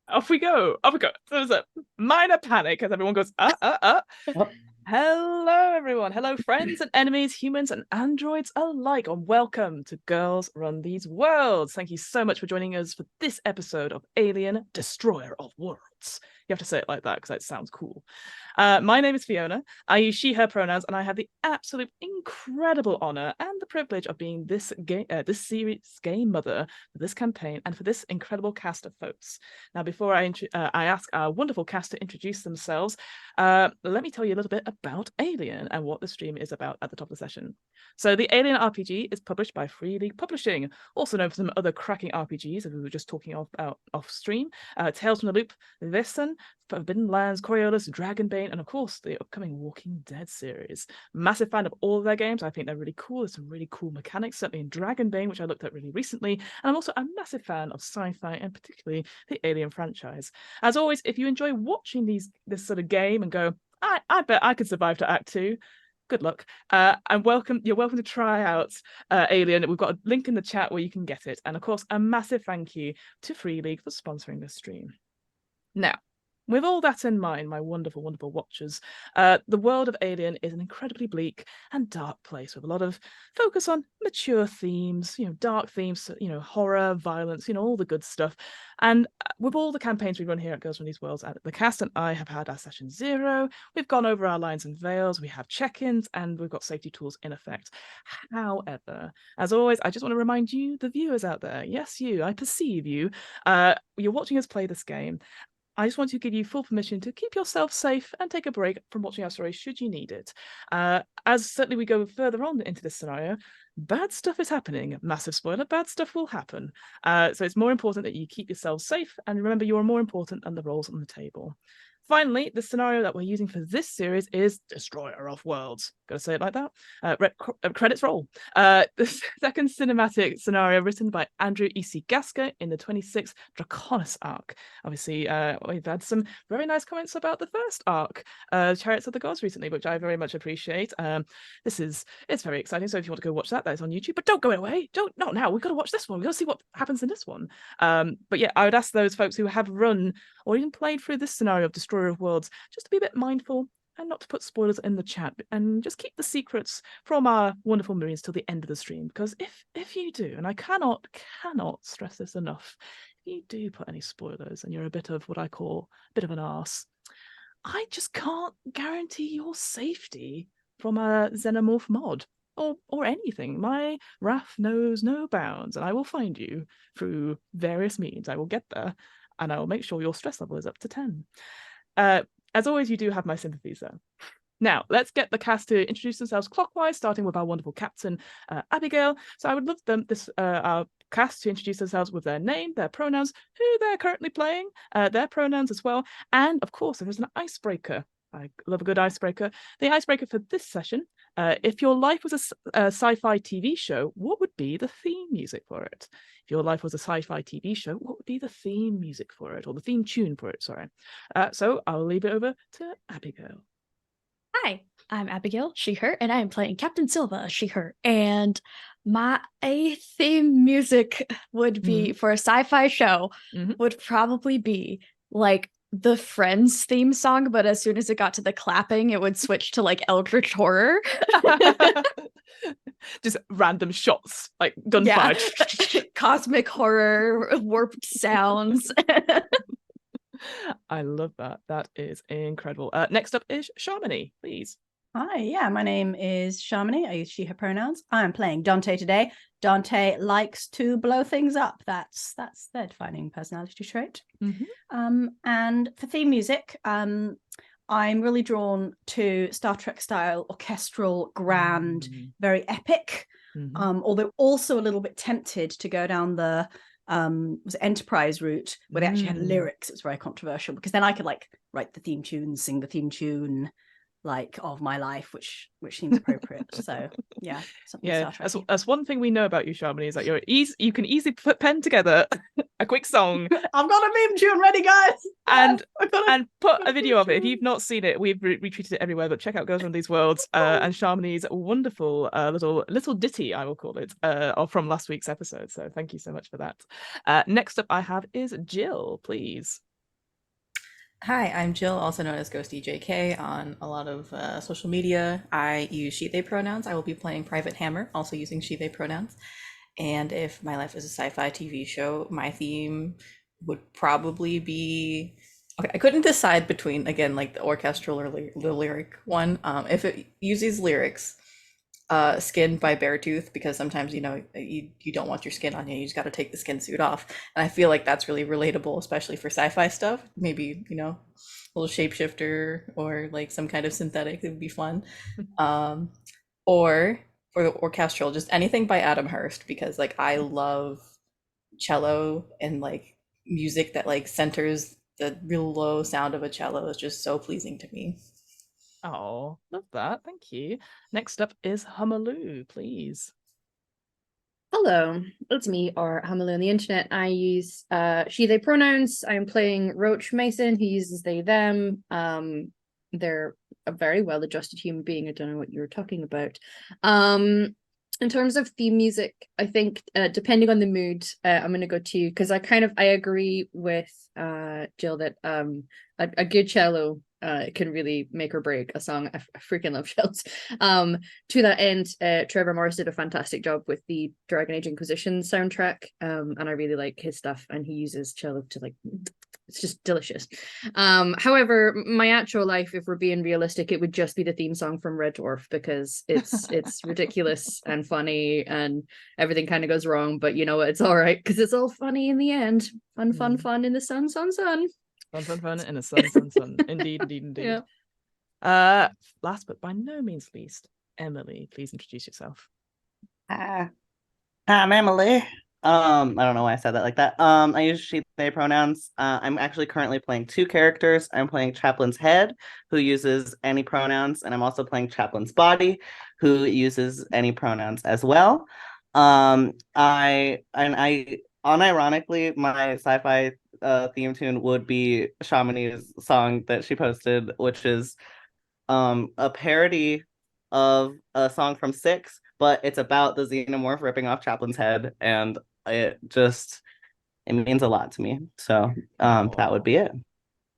Off we go. Off we go. There's a minor panic as everyone goes, Oh, Hello, everyone. Hello, friends and enemies, humans and androids alike, and welcome to Girls Run These Worlds. Thank you so much for joining us for this episode of Alien Destroyer of Worlds. You have to say it like that because it sounds cool. My name is Fiona. I use she, her pronouns, and I have the absolute incredible honor and the privilege of being this series game mother for this campaign and for this incredible cast of folks. Now, before I ask our wonderful cast to introduce themselves, let me tell you a little bit about Alien and what the stream is about at the top of the session. So the Alien RPG is published by Free League Publishing, also known for some other cracking RPGs that we were just talking about off stream. Tales from the Loop, Vesson, Forbidden Lands, Coriolis, Dragonbane, and of course the upcoming Walking Dead series. Massive fan of all of their games. I think they're really cool. There's some really cool mechanics, certainly in Dragonbane, which I looked at really recently. And I'm also a massive fan of Sci-Fi and particularly the Alien franchise. As always, if you enjoy watching this sort of game and go, I bet I could survive to Act 2, good luck. And you're welcome to try out Alien. We've got a link in the chat where you can get it. And of course, a massive thank you to Free League for sponsoring this stream. Now, with all that in mind, my wonderful, wonderful watchers, the world of Alien is an incredibly bleak and dark place with a lot of focus on mature themes, dark themes, horror, violence, all the good stuff. And with all the campaigns we run here at Girls Run These Worlds, the cast and I have had our session 0. We've gone over our lines and veils, we have check-ins, and we've got safety tools in effect. However, as always, I just want to remind you, the viewers out there, yes, you, I perceive you, you're watching us play this game. I just want to give you full permission to keep yourself safe and take a break from watching our story should you need it. As certainly we go further on into this scenario, bad stuff is happening. Massive spoiler, bad stuff will happen. So it's more important that you keep yourself safe, and remember, you are more important than the rolls on the table. Finally, the scenario that we're using for this series is Destroyer of Worlds. Gotta say it like that. Credits roll. The second cinematic scenario written by Andrew E.C. Gasker in the 26th Draconis arc. Obviously, we've had some very nice comments about the first arc, Chariots of the Gods, recently, which I very much appreciate. It's very exciting. So if you want to go watch that, that is on YouTube. But don't go away. Not now. We've got to watch this one. We've got to see what happens in this one. But yeah, I would ask those folks who have run or even played through this scenario of Destroyer of Worlds just to be a bit mindful and not to put spoilers in the chat, and just keep the secrets from our wonderful Marines till the end of the stream. Because if you do, and I cannot stress this enough, if you do put any spoilers and you're a bit of what I call a bit of an arse, I just can't guarantee your safety from a xenomorph mod or anything. My wrath knows no bounds, and I will find you through various means. I will get there, and I will make sure your stress level is up to 10. As always, you do have my sympathies though. Now, let's get the cast to introduce themselves clockwise, starting with our wonderful captain, Abigail. So I would love our cast to introduce themselves with their name, their pronouns, who they're currently playing, their pronouns as well. And of course, there is an icebreaker. I love a good icebreaker. The icebreaker for this session, if your life was a sci-fi TV show, what would be the theme music for it? If your life was a sci-fi TV show, what would be the theme music for it, or the theme tune for it, sorry. So I'll leave it over to Abigail. Hi, I'm Abigail, she, her, and I am playing Captain Silva, she, her. And my theme music would be for a sci-fi show would probably be like the Friends theme song, but as soon as it got to the clapping, it would switch to like Eldritch Horror. Just random shots, like gunfire. Yeah. Cosmic horror, warped sounds. I love that. That is incredible. Next up is Sharmini, please. Hi, yeah, my name is Sharmini. I use she, her pronouns. I'm playing Dante today. Dante likes to blow things up. That's their defining personality trait. And for theme music, I'm really drawn to Star Trek style, orchestral, grand, very epic. Although also a little bit tempted to go down the was Enterprise route where they actually had lyrics. It was very controversial because then I could like write the theme tune, sing the theme tune like of my life, which seems appropriate. So yeah, that's one thing we know about you, Sharmini, is that you can easily put pen together a quick song. I've got a meme tune ready, guys, and put a video of it. If you've not seen it, we've retweeted it everywhere, but check out Girls Run These Worlds and Sharmini's wonderful little ditty, I will call it, from last week's episode. So thank you so much for that. Next up I have is Jill, please. Hi, I'm Jill, also known as Ghosty JK on a lot of social media. I use she, they pronouns. I will be playing Private Hammer, also using she, they pronouns. And if my life is a sci-fi TV show, my theme would probably be... Okay, I couldn't decide between, again, like the orchestral or the lyric one. If it uses lyrics, Skin by Beartooth, because sometimes, you don't want your skin on you. You just got to take the skin suit off. And I feel like that's really relatable, especially for sci-fi stuff. Maybe, a little shapeshifter or like some kind of synthetic. It would be fun. Or for the orchestral, just anything by Adam Hurst, because like I love cello and like music that like centers the real low sound of a cello is just so pleasing to me. Oh, love that. Thank you. Next up is Humaloo, please. Hello, it's me, or Hamalu on the internet. I use she, they pronouns. I'm playing Roach Mason, who uses they, them. They're a very well-adjusted human being. I don't know what you were talking about. In terms of theme music, I think depending on the mood, I'm going to go to, because I agree with Jill that a good cello can really make or break a song. I freaking love cellos. To that end, Trevor Morris did a fantastic job with the Dragon Age Inquisition soundtrack, and I really like his stuff, and he uses cello to like, it's just delicious. However, my actual life, if we're being realistic, it would just be the theme song from Red Dwarf, because it's ridiculous and funny, and everything kind of goes wrong, but you know what, it's all right because it's all funny in the end. Fun in the sun. Fun in the sun. Indeed. Yeah. Last but by no means least, Emily, please introduce yourself. I'm Emily. I don't know why I said that like that. I use she, they pronouns. I'm actually currently playing two characters. I'm playing Chaplain's Head, who uses any pronouns, and I'm also playing Chaplain's Body, who uses any pronouns as well. I unironically, my sci-fi theme tune would be Chamonix's song that she posted, which is a parody of a song from Six, but it's about the xenomorph ripping off Chaplin's head, and it means a lot to me. So that would be it.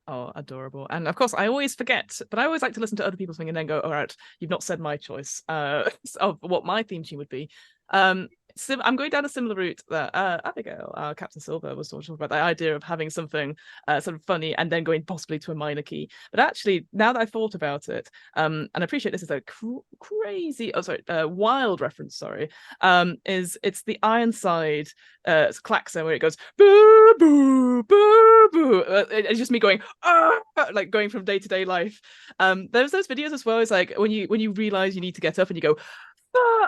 Oh, adorable. And of course, I always forget, but I always like to listen to other people's thing and then go, all right, you've not said my choice of what my theme tune would be. I'm going down a similar route that Abigail, Captain Silver, was talking about, the idea of having something sort of funny and then going possibly to a minor key. But actually, now that I thought about it, and I appreciate this is a wild reference, it's the Ironside klaxon where it goes boo boo boo boo. It's just me going like going from day-to-day life. There's those videos as well. It's like when you realize you need to get up and you go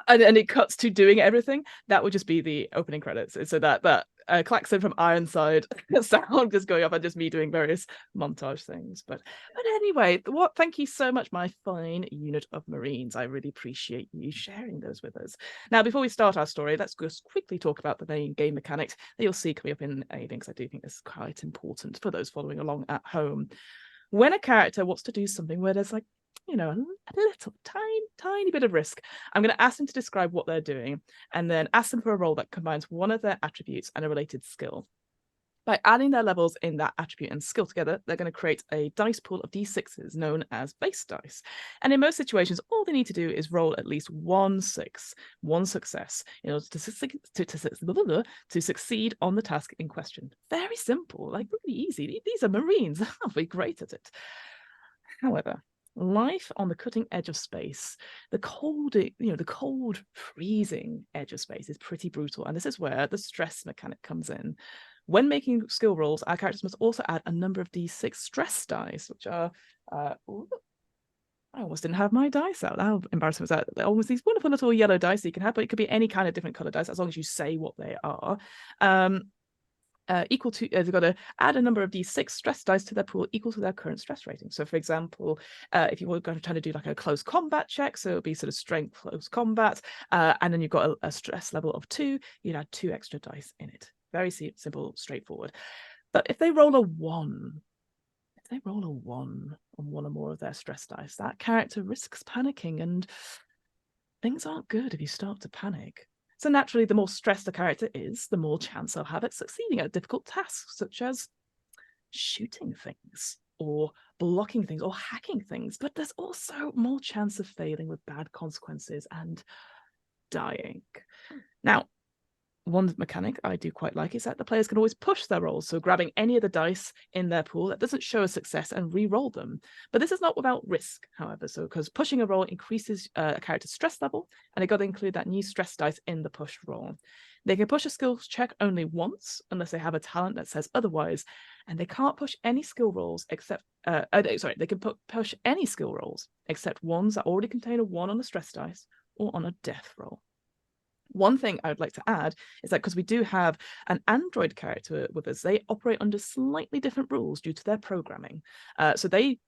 and it cuts to doing everything. That would just be the opening credits. So that klaxon from Ironside sound just going off and just me doing various montage things. But anyway, thank you so much, my fine unit of Marines. I really appreciate you sharing those with us. Now, before we start our story, let's just quickly talk about the main game mechanics that you'll see coming up in Alien, because I do think this is quite important for those following along at home. When a character wants to do something where there's like, a little tiny bit of risk, I'm going to ask them to describe what they're doing and then ask them for a role that combines one of their attributes and a related skill. By adding their levels in that attribute and skill together, they're going to create a dice pool of d6s known as base dice. And in most situations, all they need to do is roll at least one success in order to succeed on the task in question. Very simple, like really easy. These are Marines. They'll be great at it. However, life on the cutting edge of space, the cold, freezing edge of space is pretty brutal. And this is where the stress mechanic comes in. When making skill rolls, our characters must also add a number of d6 stress dice, which are, I almost didn't have my dice out. How embarrassing was that? They're almost these wonderful little yellow dice that you can have, but it could be any kind of different color dice as long as you say what they are. Equal to, they've got to add a number of d6 stress dice to their pool equal to their current stress rating. So for example, if you were going to try to do like a close combat check, so it would be sort of strength close combat, and then you've got a stress level of 2, you'd add 2 extra dice in it. Very simple, straightforward. But if they roll a 1 on one or more of their stress dice, that character risks panicking, and things aren't good if you start to panic. So naturally, the more stressed a character is, the more chance they'll have at succeeding at difficult tasks, such as shooting things. or blocking things or hacking things, but there's also more chance of failing with bad consequences and dying. Now, one mechanic I do quite like is that the players can always push their rolls, so grabbing any of the dice in their pool that doesn't show a success and re-roll them. But this is not without risk, however, so because pushing a roll increases a character's stress level, and they got to include that new stress dice in the push roll. They can push a skills check only once, unless they have a talent that says otherwise, and they can't push any skill rolls except, they can push any skill rolls except ones that already contain a 1 on the stress dice or on a death roll. One thing I would like to add is that because we do have an android character with us, they operate under slightly different rules due to their programming. So they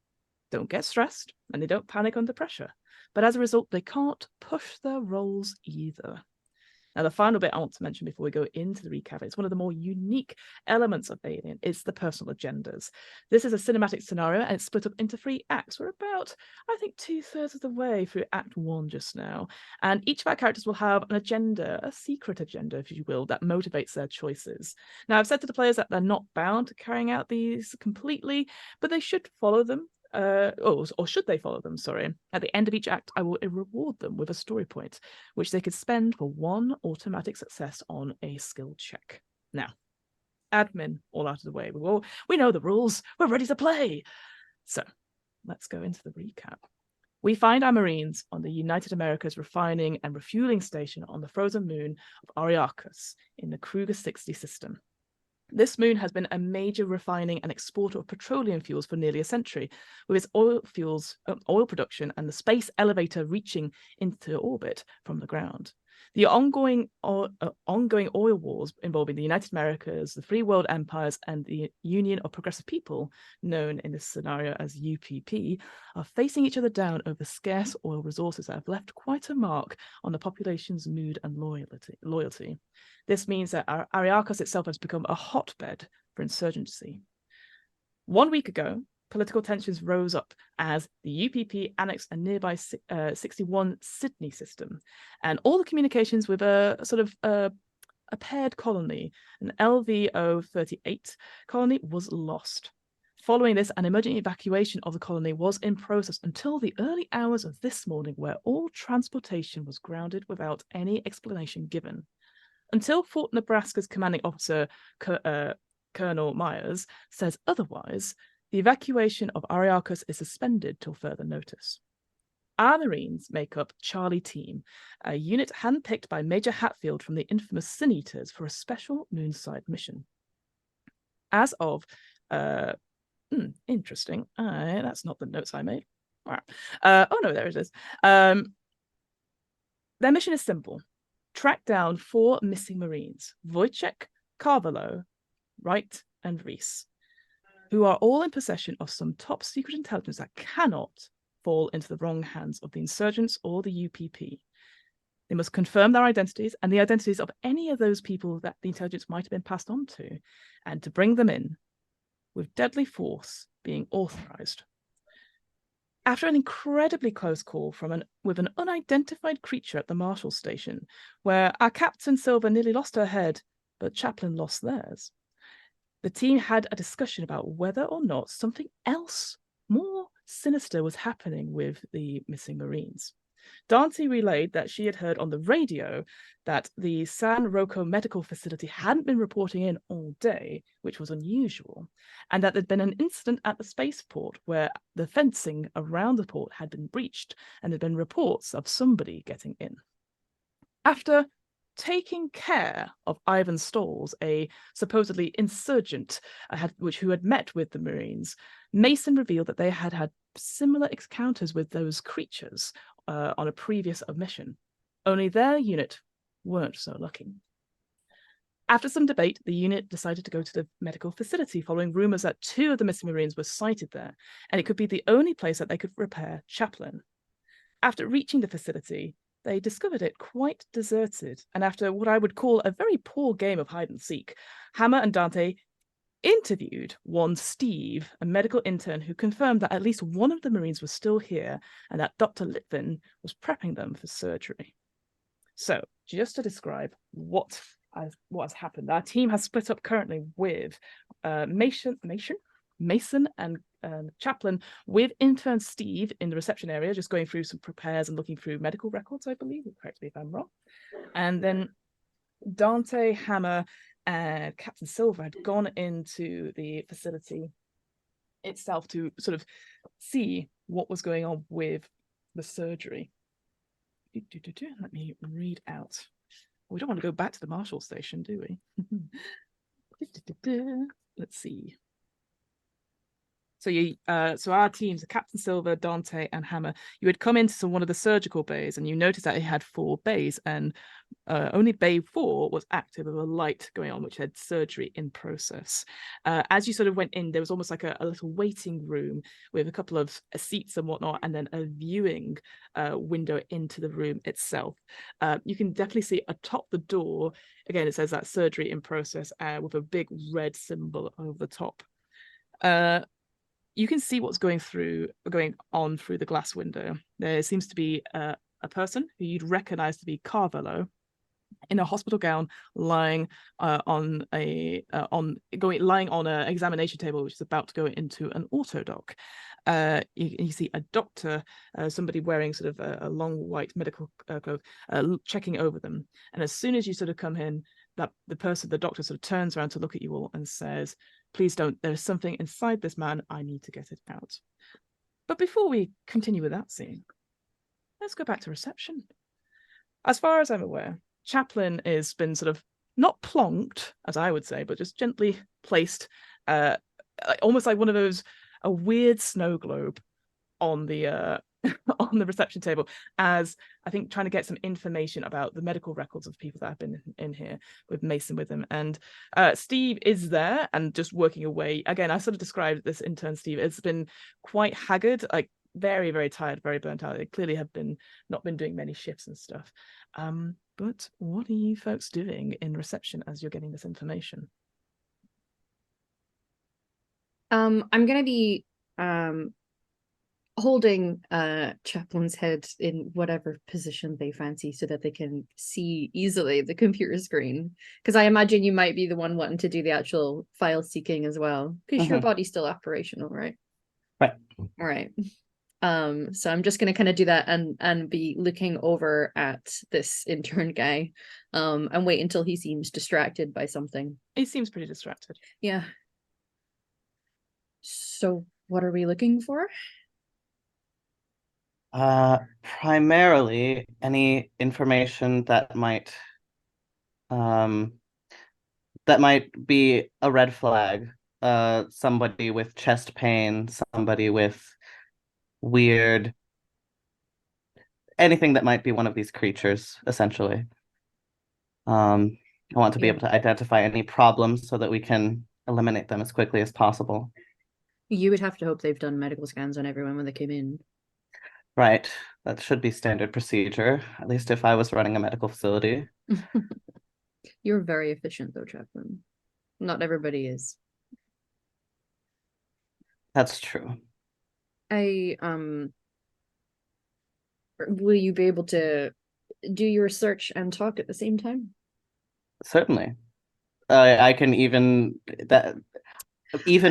don't get stressed and they don't panic under pressure. But as a result, they can't push their rolls either. Now, the final bit I want to mention before we go into the recap, it's one of the more unique elements of Alien. It's the personal agendas. This is a cinematic scenario, and it's split up into 3 acts. We're about, I think, 2/3 of the way through Act 1 just now. And each of our characters will have an agenda, a secret agenda, if you will, that motivates their choices. Now, I've said to the players that they're not bound to carrying out these completely, but they should follow them. Or should they follow them, sorry. At the end of each act, I will reward them with a story point, which they could spend for 1 automatic success on a skill check. Now, admin all out of the way. We know the rules. We're ready to play. So, let's go into the recap. We find our Marines on the United America's refining and refueling station on the frozen moon of Ariarchus in the Kruger 60 system. This moon has been a major refining and exporter of petroleum fuels for nearly a century, with its oil production and the space elevator reaching into orbit from the ground. The ongoing oil wars involving the United Americas, the Free World Empires, and the Union of Progressive People, known in this scenario as UPP, are facing each other down over scarce oil resources that have left quite a mark on the population's mood and loyalty. This means that Ariarchus itself has become a hotbed for insurgency. 1 week ago, political tensions rose up as the UPP annexed a nearby 61 Sydney system, and all the communications with a sort of a paired colony, an LVO-38 colony, was lost. Following this, an emergent evacuation of the colony was in process until the early hours of this morning, where all transportation was grounded without any explanation given. Until Fort Nebraska's commanding officer, Colonel Myers, says otherwise, the evacuation of Ariarchus is suspended till further notice. Our Marines make up Charlie Team, a unit handpicked by Major Hatfield from the infamous Sin Eaters for a special moonside mission. As of, interesting, that's not the notes I made. Right. Oh no, there it is. Their mission is simple. Track down 4 missing Marines, Wojciech, Carvalho, Wright, and Reese, who are all in possession of some top secret intelligence that cannot fall into the wrong hands of the insurgents or the UPP. They must confirm their identities and the identities of any of those people that the intelligence might have been passed on to, and to bring them in, with deadly force being authorized. After an incredibly close call with an unidentified creature at the Marshall station, where our Captain Silver nearly lost her head, but Chaplin lost theirs, the team had a discussion about whether or not something else more sinister was happening with the missing Marines. Dante relayed that she had heard on the radio that the San Rocco medical facility hadn't been reporting in all day, which was unusual, and that there'd been an incident at the spaceport where the fencing around the port had been breached, and there'd been reports of somebody getting in. After taking care of Ivan Stolz, a supposedly insurgent who had met with the Marines, Mason revealed that they had had similar encounters with those creatures on a previous mission. Only their unit weren't so lucky. After some debate, the unit decided to go to the medical facility following rumors that 2 of the missing Marines were sighted there, and it could be the only place that they could repair Chaplin. After reaching the facility, they discovered it quite deserted, and after what I would call a very poor game of hide and seek, Hammer and Dante interviewed one Steve, a medical intern who confirmed that at least one of the Marines was still here and that Dr. Litvin was prepping them for surgery. So, just to describe what has happened, our team has split up currently with Mason, Mason and Chaplain with intern Steve in the reception area, just going through some repairs and looking through medical records, I believe. Correct me if I'm wrong. And then Dante, Hammer, and Captain Silver had gone into the facility itself to sort of see what was going on with the surgery. Let me read out. We don't want to go back to the Marshall station, do we? Let's see. So our teams, Captain Silver, Dante, and Hammer, you had come into one of the surgical bays, and you noticed that it had 4 bays, and only bay 4 was active with a light going on, which had surgery in process. As you sort of went in, there was almost like a little waiting room with a couple of seats and whatnot, and then a viewing window into the room itself. You can definitely see atop the door, again, it says that surgery in process with a big red symbol over the top. You can see what's going on through the glass window. There seems to be a person who you'd recognize to be Carvelo in a hospital gown, lying on an examination table, which is about to go into an autodoc. You see a doctor, somebody wearing sort of a long white medical cloak, checking over them. And as soon as you sort of come in, that the doctor sort of turns around to look at you all and says, "Please don't, there's something inside this man, I need to get it out." But before we continue with that scene, let's go back to reception. As far as I'm aware, Chaplain has been sort of not plonked, as I would say, but just gently placed, almost like one of those, a weird snow globe on the on the reception table, as I think trying to get some information about the medical records of people that have been in here, with Mason with him. And Steve is there and just working away. Again, I sort of described this intern Steve. It's been quite haggard, like very, very tired, very burnt out. They clearly have not been doing many shifts and stuff. But what are you folks doing in reception as you're getting this information? I'm gonna be holding Chaplain's head in whatever position they fancy so that they can see easily the computer screen, because I imagine you might be the one wanting to do the actual file seeking as well, because your body's still operational, right? Right. All right. So I'm just gonna kind of do that and be looking over at this intern guy and wait until he seems distracted by something. He seems pretty distracted. Yeah. So what are we looking for? Primarily any information that might be a red flag. Somebody with chest pain, somebody with weird, anything that might be one of these creatures, essentially. I want to be able to identify any problems so that we can eliminate them as quickly as possible. You would have to hope they've done medical scans on everyone when they came in. Right. That should be standard procedure, at least if I was running a medical facility. You're very efficient, though, Chaplain. Not everybody is. That's true. Will you be able to do your search and talk at the same time? Certainly. I can even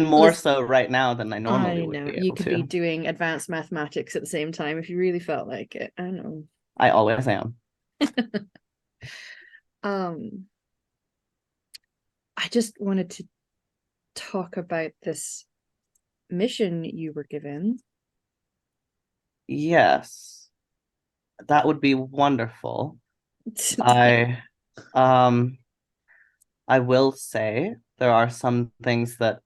more so right now than I normally would be able you could to. be doing advanced mathematics at the same time if you really felt like it. I know. I always am. I just wanted to talk about this mission you were given. Yes. That would be wonderful. I will say there are some things that,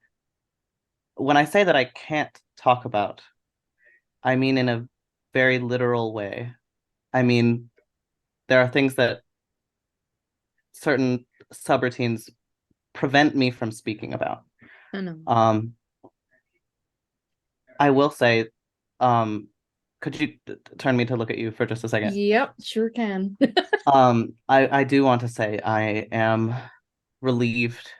when I say that I can't talk about, I mean in a very literal way. I mean, there are things that certain subroutines prevent me from speaking about. I know. I will say, could you turn me to look at you for just a second? Yep, sure can. I do want to say I am relieved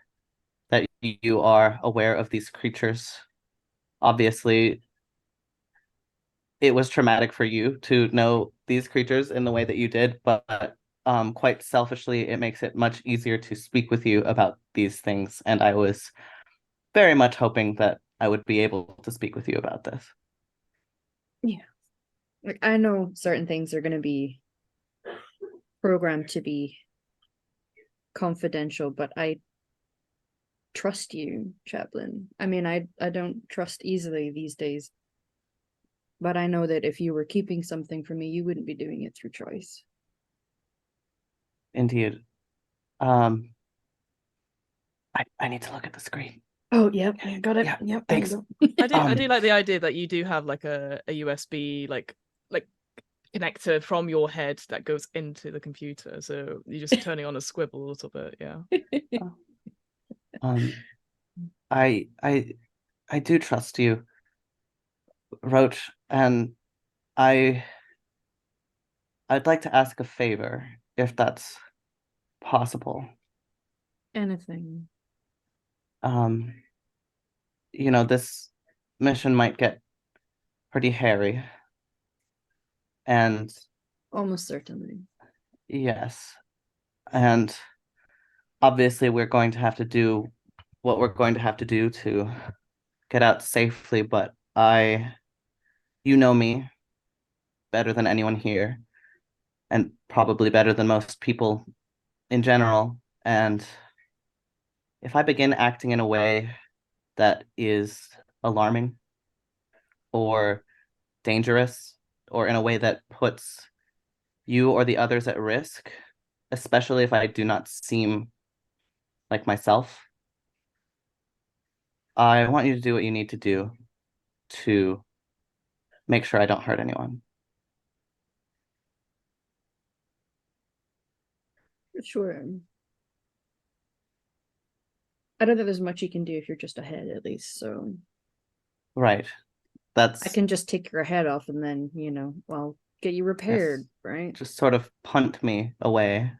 that you are aware of these creatures. Obviously, it was traumatic for you to know these creatures in the way that you did, but quite selfishly, it makes it much easier to speak with you about these things. And I was very much hoping that I would be able to speak with you about this. Yeah. Like, I know certain things are going to be programmed to be confidential, but I trust you, Chaplain. I mean, I don't trust easily these days. But I know that if you were keeping something from me, you wouldn't be doing it through choice. Indeed. I need to look at the screen. Oh, yep, I got it. Yeah, yep, thanks. I do like the idea that you do have like a USB like connector from your head that goes into the computer, so you're just turning on a squibble a little bit. Yeah. I do trust you, Roach, and I'd like to ask a favor, if that's possible. Anything. This mission might get pretty hairy. And almost certainly. Yes. And obviously we're going to have to do what we're going to have to do to get out safely, but you know me better than anyone here, and probably better than most people in general. And if I begin acting in a way that is alarming or dangerous, or in a way that puts you or the others at risk, especially if I do not seem like myself, I want you to do what you need to do to make sure I don't hurt anyone. Sure. I don't think there's much you can do if you're just ahead, at least, so. Right. I can just take your head off and then, well, get you repaired, right? Just sort of punt me away.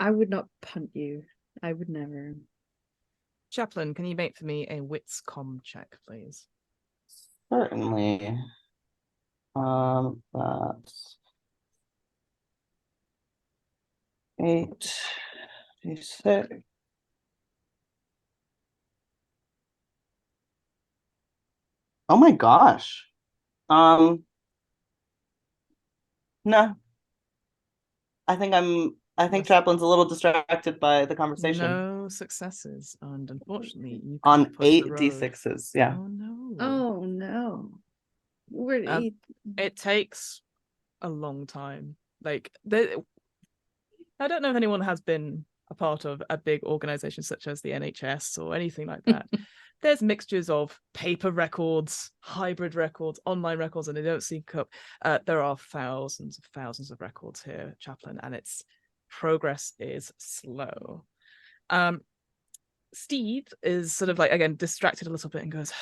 I would not punt you. I would never. Chaplain, can you make for me a wits comm check, please? Certainly. That's 8d6. Oh my gosh. No. I think Chaplain's a little distracted by the conversation. No successes, and unfortunately you on push 8d6s. Yeah. Oh no. Oh no. It takes a long time. Like I don't know if anyone has been a part of a big organization such as the NHS or anything like that. There's mixtures of paper records, hybrid records, online records, and they don't sync up. There are thousands of records here, Chaplain, and its progress is slow. Steve is sort of like, again, distracted a little bit and goes,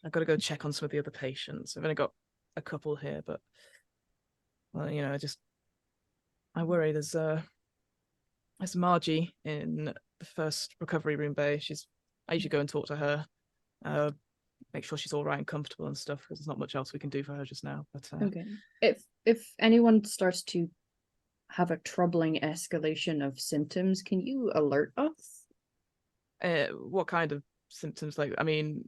I've got to go check on some of the other patients. I've only got a couple here, but well, I worry. There's Margie in the first recovery room bay. I usually go and talk to her, make sure she's all right and comfortable and stuff, because there's not much else we can do for her just now. But okay. If anyone starts to have a troubling escalation of symptoms, can you alert us? What kind of symptoms? Like, I mean,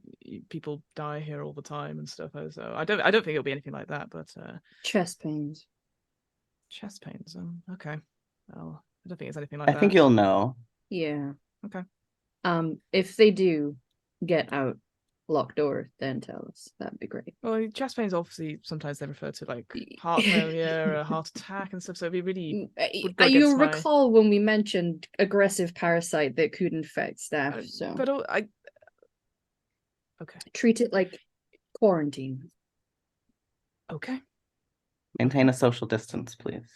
people die here all the time and stuff. So I don't think it'll be anything like that. But chest pains. Chest pains. Okay. Well, I don't think it's anything like that. I think you'll know. Yeah. Okay. If they do get out locked door, then tell us. That'd be great. Well, chest pains, obviously, sometimes they refer to like heart failure or a heart attack and stuff. So it'd be really. You'll recall when we mentioned aggressive parasite that could infect staff. But okay. Treat it like quarantine. Okay. Maintain a social distance, please.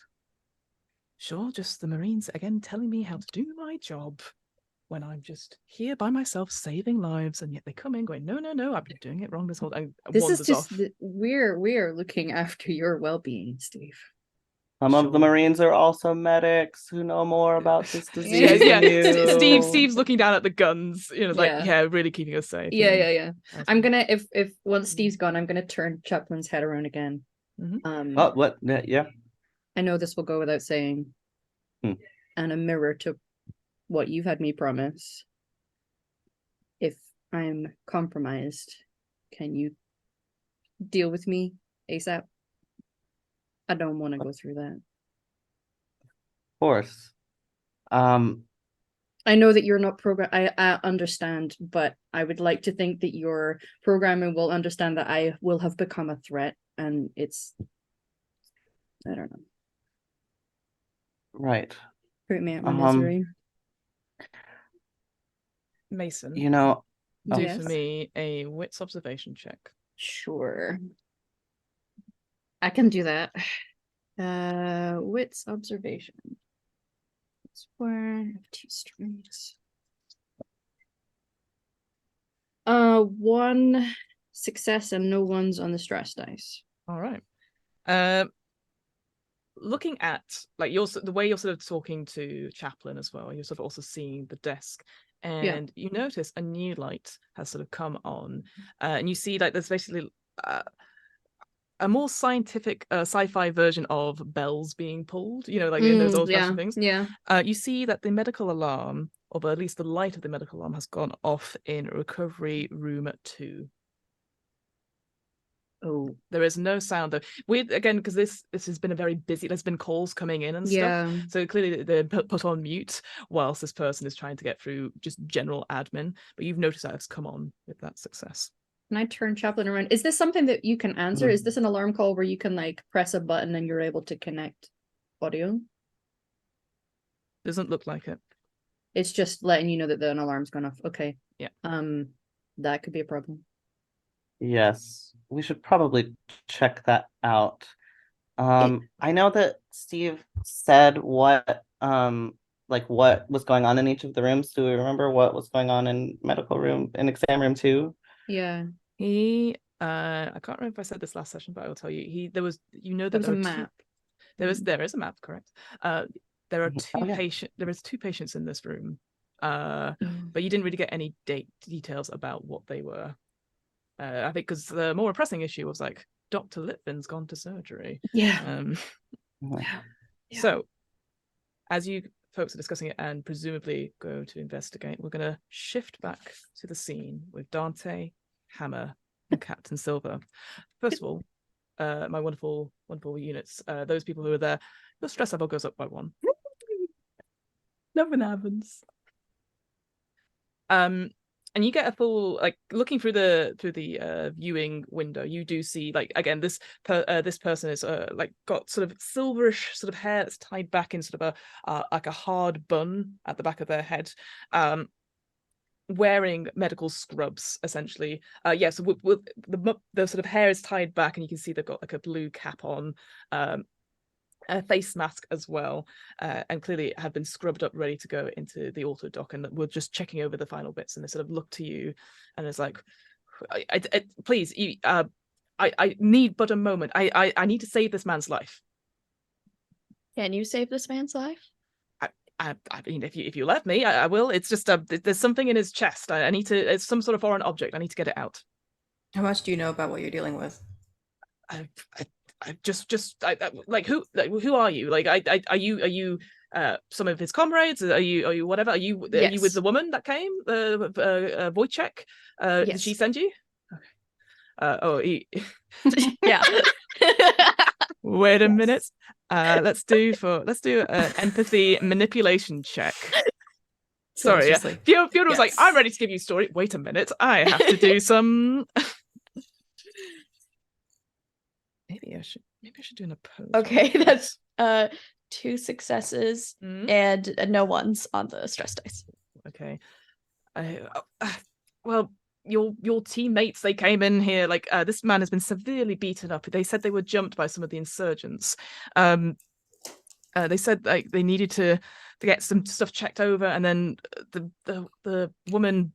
Sure, just the Marines again telling me how to do my job when I'm just here by myself saving lives, and yet they come in going, no, I've been doing it wrong this whole time. This is just we're looking after your well-being, Steve. Some of the Marines are also medics who know more about this disease. Yeah. Steve's looking down at the guns, really keeping us safe. Yeah. I'm gonna if once Steve's gone, I'm gonna turn Chaplin's head around again. Mm-hmm. What? Yeah. I know this will go without saying. And a mirror to what you've had me promise. If I'm compromised, can you deal with me ASAP? I don't want to go through that. Of course. I know that you're not I understand, but I would like to think that your programming will understand that I will have become a threat, and I don't know. Right. Put me at my misery. Mason, do for me a wits observation check. Sure. I can do that. Wits observation. That's where I have 2 strings. 1 success and no ones on the stress dice. All right. Looking at like the way you're sort of talking to Chaplain as well, you're sort of also seeing the desk, and you notice a new light has sort of come on, and you see like there's basically a more scientific sci-fi version of bells being pulled, like in those old-fashioned things. You see that the medical alarm, or at least the light of the medical alarm, has gone off in recovery room 2. Oh, there is no sound though. Weird again, because this has been a very busy. There's been calls coming in and stuff. So clearly they're put on mute whilst this person is trying to get through just general admin. But you've noticed that it's come on with that success. Can I turn Chaplain around? Is this something that you can answer? Is this an alarm call where you can like press a button and you're able to connect audio? Doesn't look like it. It's just letting you know that an alarm's gone off. Okay. Yeah. That could be a problem. Yes, we should probably check that out. I know that Steve said what was going on in each of the rooms. Do we remember what was going on in exam room 2? Yeah. I can't remember if I said this last session, but I will tell you. There was a map. There is a map, correct? There are 2 patients. There is 2 patients in this room. But you didn't really get any details about what they were. I think because the more pressing issue was like Dr. Litvin's gone to surgery. So as you folks are discussing it and presumably go to investigate, we're going to shift back to the scene with Dante, Hammer, and Captain Silver. First of all, my wonderful units, those people who are there, your stress level goes up by 1. Nothing happens. And you get a full, like, looking through the viewing window, you do see, like, again, this person is like got sort of silverish sort of hair that's tied back in sort of a like a hard bun at the back of their head, wearing medical scrubs essentially. So with the sort of hair is tied back, and you can see they've got like a blue cap on, a face mask as well, and clearly have been scrubbed up, ready to go into the auto dock, and we're just checking over the final bits, and they sort of look to you, and it's like, please, I need but a moment. I need to save this man's life. Can you save this man's life? I mean, if you let me, I will. It's just there's something in his chest. I need to. It's some sort of foreign object. I need to get it out. How much do you know about what you're dealing with? Like who are you? Like are you some of his comrades? Are you whatever? Are you with the woman that came, Wojciech? Yes. Did she send you? Okay. Yeah. Wait a minute. Let's do an empathy manipulation check. Sorry, Fiona was like, I'm ready to give you a story. Wait a minute, I have to do some. Maybe I should do an opposed. Okay, that's 2 successes and no ones on the stress dice. Okay. Well, your teammates, they came in here like this man has been severely beaten up. They said they were jumped by some of the insurgents. They said like they needed to get some stuff checked over, and then the woman,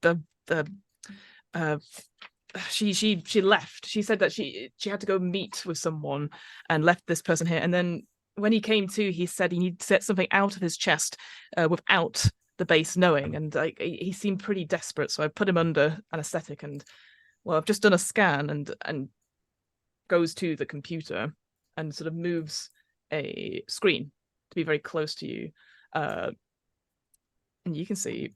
she left. She said that she had to go meet with someone and left this person here. And then when he came to, he said he needed to get something out of his chest without the base knowing. And like he seemed pretty desperate, so I put him under anesthetic. And well, I've just done a scan, and goes to the computer and sort of moves a screen to be very close to you, and you can see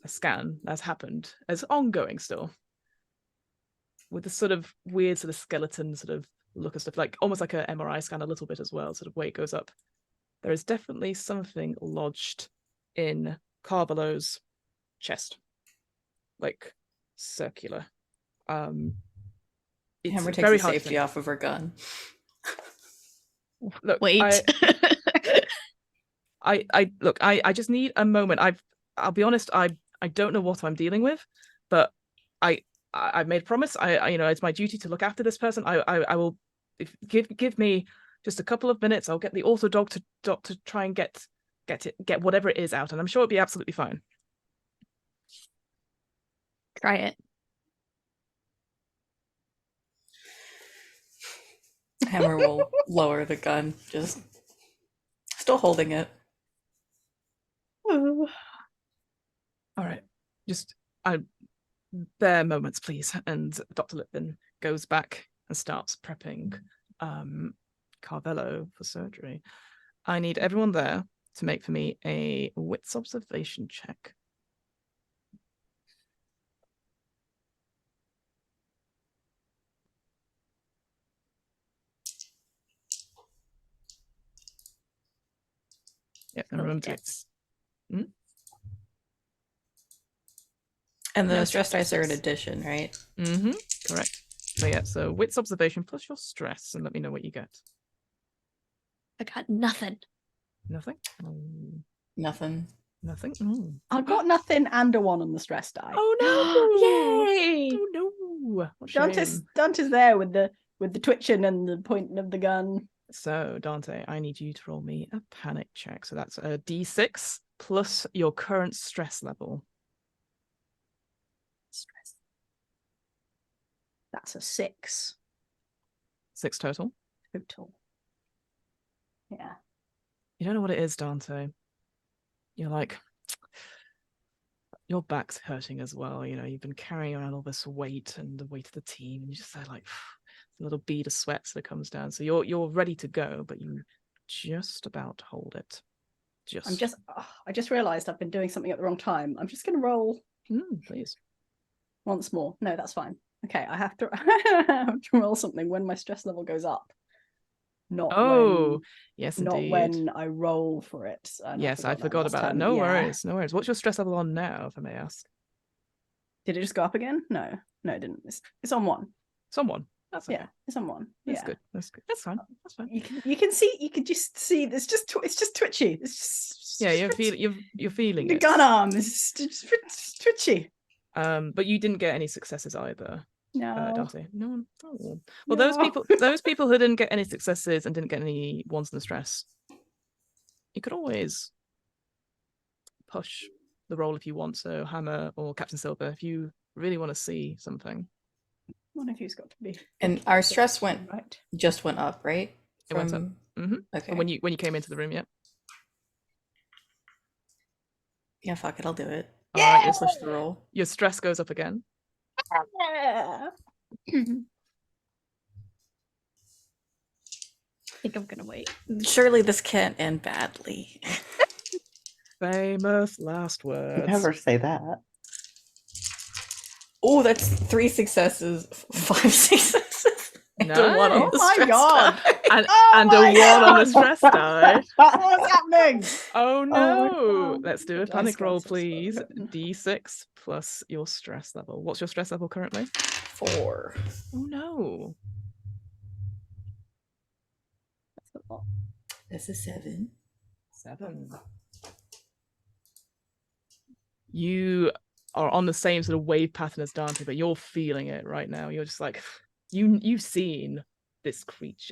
a scan that's happened as ongoing still. with this sort of weird sort of skeleton sort of look and stuff, like almost like an MRI scan a little bit as well, sort of way it goes up. There is definitely something lodged in Carvalho's chest, like circular. It's Hammer very takes the hard to safety think. off of her gun. Look, Wait. I just need a moment. I'll be honest, I don't know what I'm dealing with, but I've made a promise. I it's my duty to look after this person. I will, give me just a couple of minutes. I'll get the ortho dog to try and get whatever it is out, and I'm sure it'll be absolutely fine. Try it. Hammer will lower the gun, just still holding it. All right, just bare moments, please. And Dr. Litvin goes back and starts prepping Carvalho for surgery. I need everyone there to make for me a wits observation check. Yeah, and remember to And the No, stress dice are an addition, right? Mm-hmm. Correct. So yeah, so wits observation plus your stress, and let me know what you get. I got nothing. Nothing. Nothing. Nothing. I've got nothing and a 1 on the stress die. Oh no! Yay! Oh no! What a shame. Dante's there with the twitching and the pointing of the gun. So Dante, I need you to roll me a panic check. So that's a D6 plus your current stress level. Stress. That's a 6 6 total. total. Yeah. You don't know what it is, Dante. You're like, your back's hurting as well. You know, you've been carrying around all this weight and the weight of the team, and you just say like a little bead of sweat that comes down. So you're ready to go, but you just about hold it. I just realized I've been doing something at the wrong time. I'm just going to roll. Please. Once more. No, that's fine. Okay, I have to roll something when my stress level goes up. Yes, not indeed. when I roll for it. Yes, I forgot about it. No worries. What's your stress level on now, if I may ask? Did it just go up again? No, it didn't. It's on 1. It's on 1. That's okay. Yeah, it's on 1. That's good. That's good. That's fine. That's fine. You can just see it's just twitchy. It's just you're feeling the it. gun arm is just twitchy. But you didn't get any successes either. No. Darcy. No. Oh. No. Well, those people who didn't get any successes and didn't get any 1s in the stress, you could always push the roll if you want. So Hammer or Captain Silver, if you really want to see something. One of you's got to be. And our stress went up, right? It went up. Mm-hmm. Okay. When you came into the room, yeah. Yeah, fuck it, I'll do it. Yeah. All right, you'll push the roll. Your stress goes up again. Yeah. I think I'm gonna wait. Surely this can't end badly. Famous last words. Never say that. Oh, that's 3 successes, 5 successes. Nice. And a 1 on the Oh my stress God. die. And a 1 on the stress die. What's happening? Oh no! God. Let's do a The panic dice roll, gods are please. spoken. D6 plus your stress level. What's your stress level currently? 4. Oh no! That's a 7. 7. You are on the same sort of wave pattern as Dante, but you're feeling it right now. You're just like, you've seen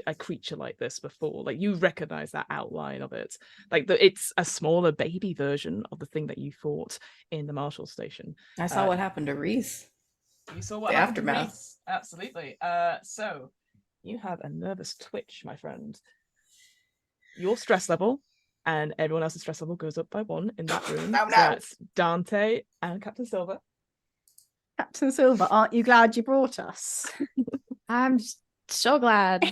a creature like this before. Like, you recognize that outline of it. Like, it's a smaller baby version of the thing that you fought in the Marshall station. I saw what happened to Reese. You saw what The happened to aftermath. Reese. Absolutely. So you have a nervous twitch, my friend. Your stress level and everyone else's stress level goes up by 1 in that room. Oh, So no. that's Dante and Captain Silver. Captain Silver, aren't you glad you brought us? I'm so glad.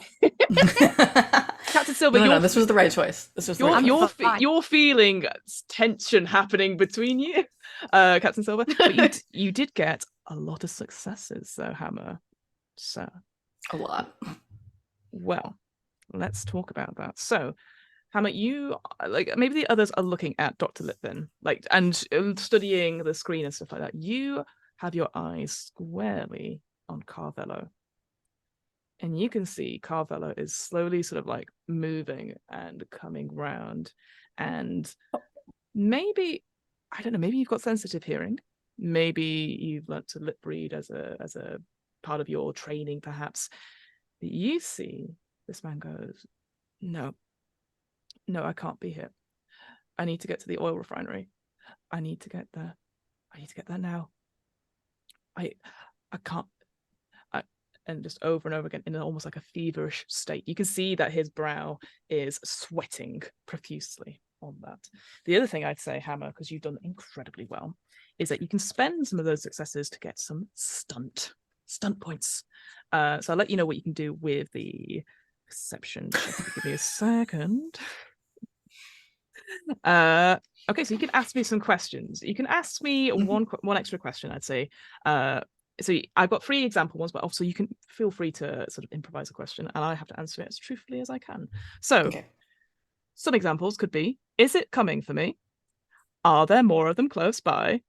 Captain Silver, No, this was the right choice. This was the right choice. you're feeling tension happening between you, Captain Silver. But you did get a lot of successes, though, Hammer. So, a lot. Well, let's talk about that. So, Hammer, you like maybe the others are looking at Dr. Litvin, like and studying the screen and stuff like that. You have your eyes squarely on Carvello. And you can see Carvello is slowly sort of like moving and coming round. And maybe, I don't know, maybe you've got sensitive hearing. Maybe you've learnt to lip read as a part of your training, perhaps. But you see this man goes, no, I can't be here. I need to get to the oil refinery. I need to get there. I need to get there now. I can't. And just over and over again in almost like a feverish state. You can see that his brow is sweating profusely on that. The other thing I'd say, Hammer, because you've done incredibly well, is that you can spend some of those successes to get some stunt points. So I'll let you know what you can do with the perception. Give me a second. Okay, so you can ask me some questions. You can ask me one extra question, I'd say. So I've got 3 example ones, but also you can feel free to sort of improvise a question, and I have to answer it as truthfully as I can. So some examples could be, is it coming for me? Are there more of them close by?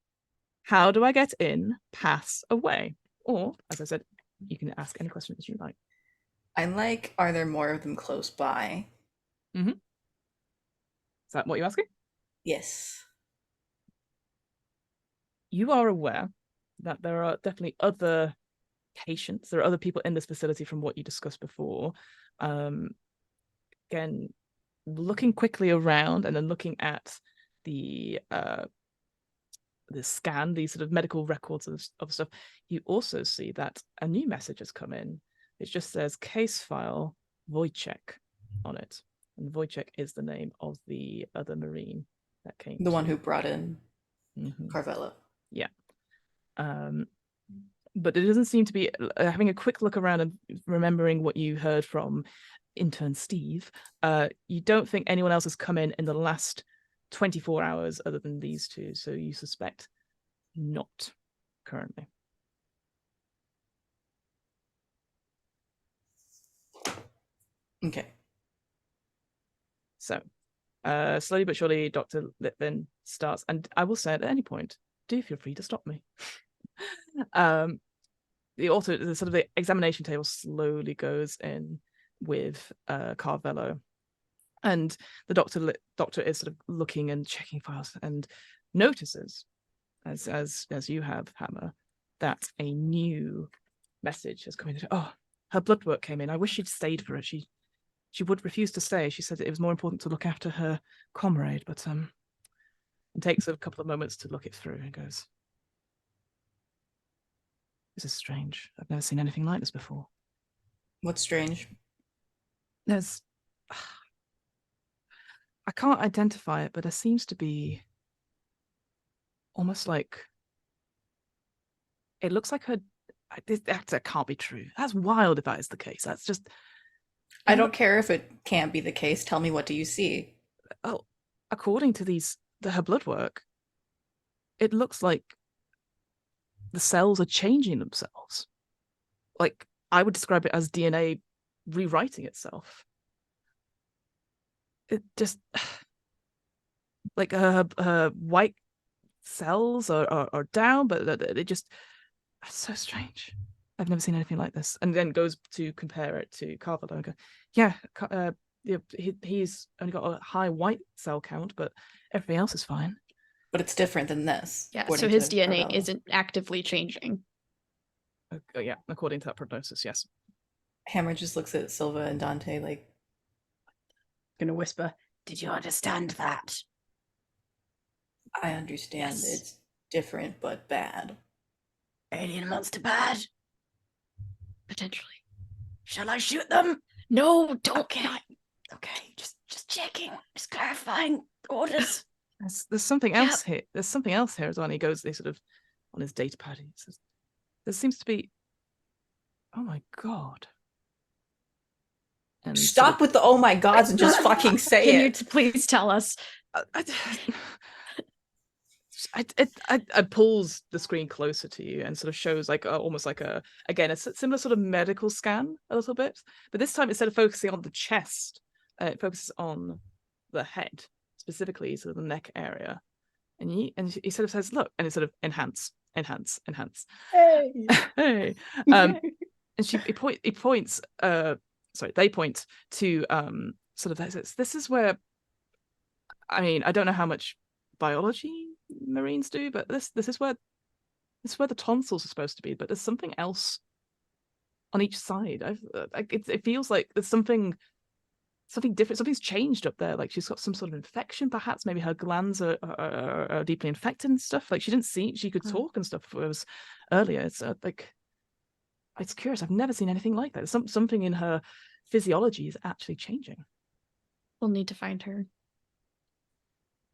How do I get in? Pass away. Or, as I said, you can ask any question that you like. I like, are there more of them close by? Mm-hmm. Is that what you're asking? Yes. You are aware that there are definitely other patients, there are other people in this facility from what you discussed before. Again, looking quickly around and then looking at the scan, these sort of medical records of stuff, you also see that a new message has come in. It just says case file Wojciech on it. And Wojciech is the name of the other Marine that came. The one who brought in Carvello. Yeah. But it doesn't seem to be, having a quick look around and remembering what you heard from intern Steve, you don't think anyone else has come in the last 24 hours other than these 2, so you suspect not currently. Okay. So, slowly but surely, Dr. Litvin starts, and I will say at any point, do feel free to stop me. The sort of the examination table slowly goes in with Carvello, and the doctor is sort of looking and checking files and notices, as you have, Hammer, that a new message has come in. Oh, her blood work came in. I wish she'd stayed for it. She would refuse to stay. She said that it was more important to look after her comrade, but it takes a couple of moments to look it through and goes, this is strange. I've never seen anything like this before. What's strange? There's... I can't identify it, but there seems to be almost like... It looks like her... That can't be true. That's wild if that is the case. That's just... I don't care if it can't be the case. Tell me, what do you see? Oh, according to her blood work, it looks like the cells are changing themselves. Like, I would describe it as DNA rewriting itself. It just, like, her white cells are down, but it just, it's so strange. I've never seen anything like this. And then goes to compare it to Carvello and go, yeah, he's only got a high white cell count, but everything else is fine. But it's different than this. Yeah, so his DNA isn't actively changing. Yeah, according to that prognosis, yes. Hammer just looks at Silva and Dante like... Gonna whisper, did you understand that? I understand it's different, but bad. Alien monster bad? Potentially. Shall I shoot them? No, don't. Okay, just checking, just clarifying orders. There's something else here. There's something else here as well. And he goes, they sort of, on his data pad, he says, there seems to be, oh my God. And stop with the oh my gods and just fucking say Can it. you please tell us? it pulls the screen closer to you and sort of shows like almost like a similar sort of medical scan a little bit, but this time instead of focusing on the chest, it focuses on the head, specifically sort of the neck area, and he sort of says, "Look," and it sort of enhance. Hey. Hey. Yay. And they point to sort of this is where, I mean, I don't know how much biology Marines do, but this is where the tonsils are supposed to be, but there's something else on each side. It feels like there's something different. Something's changed up there. Like she's got some sort of infection, perhaps. Maybe her glands are deeply infected and stuff. Like she could talk and stuff. It was earlier. It's like, it's curious. I've never seen anything like that. Something in her physiology is actually changing. We'll need to find her.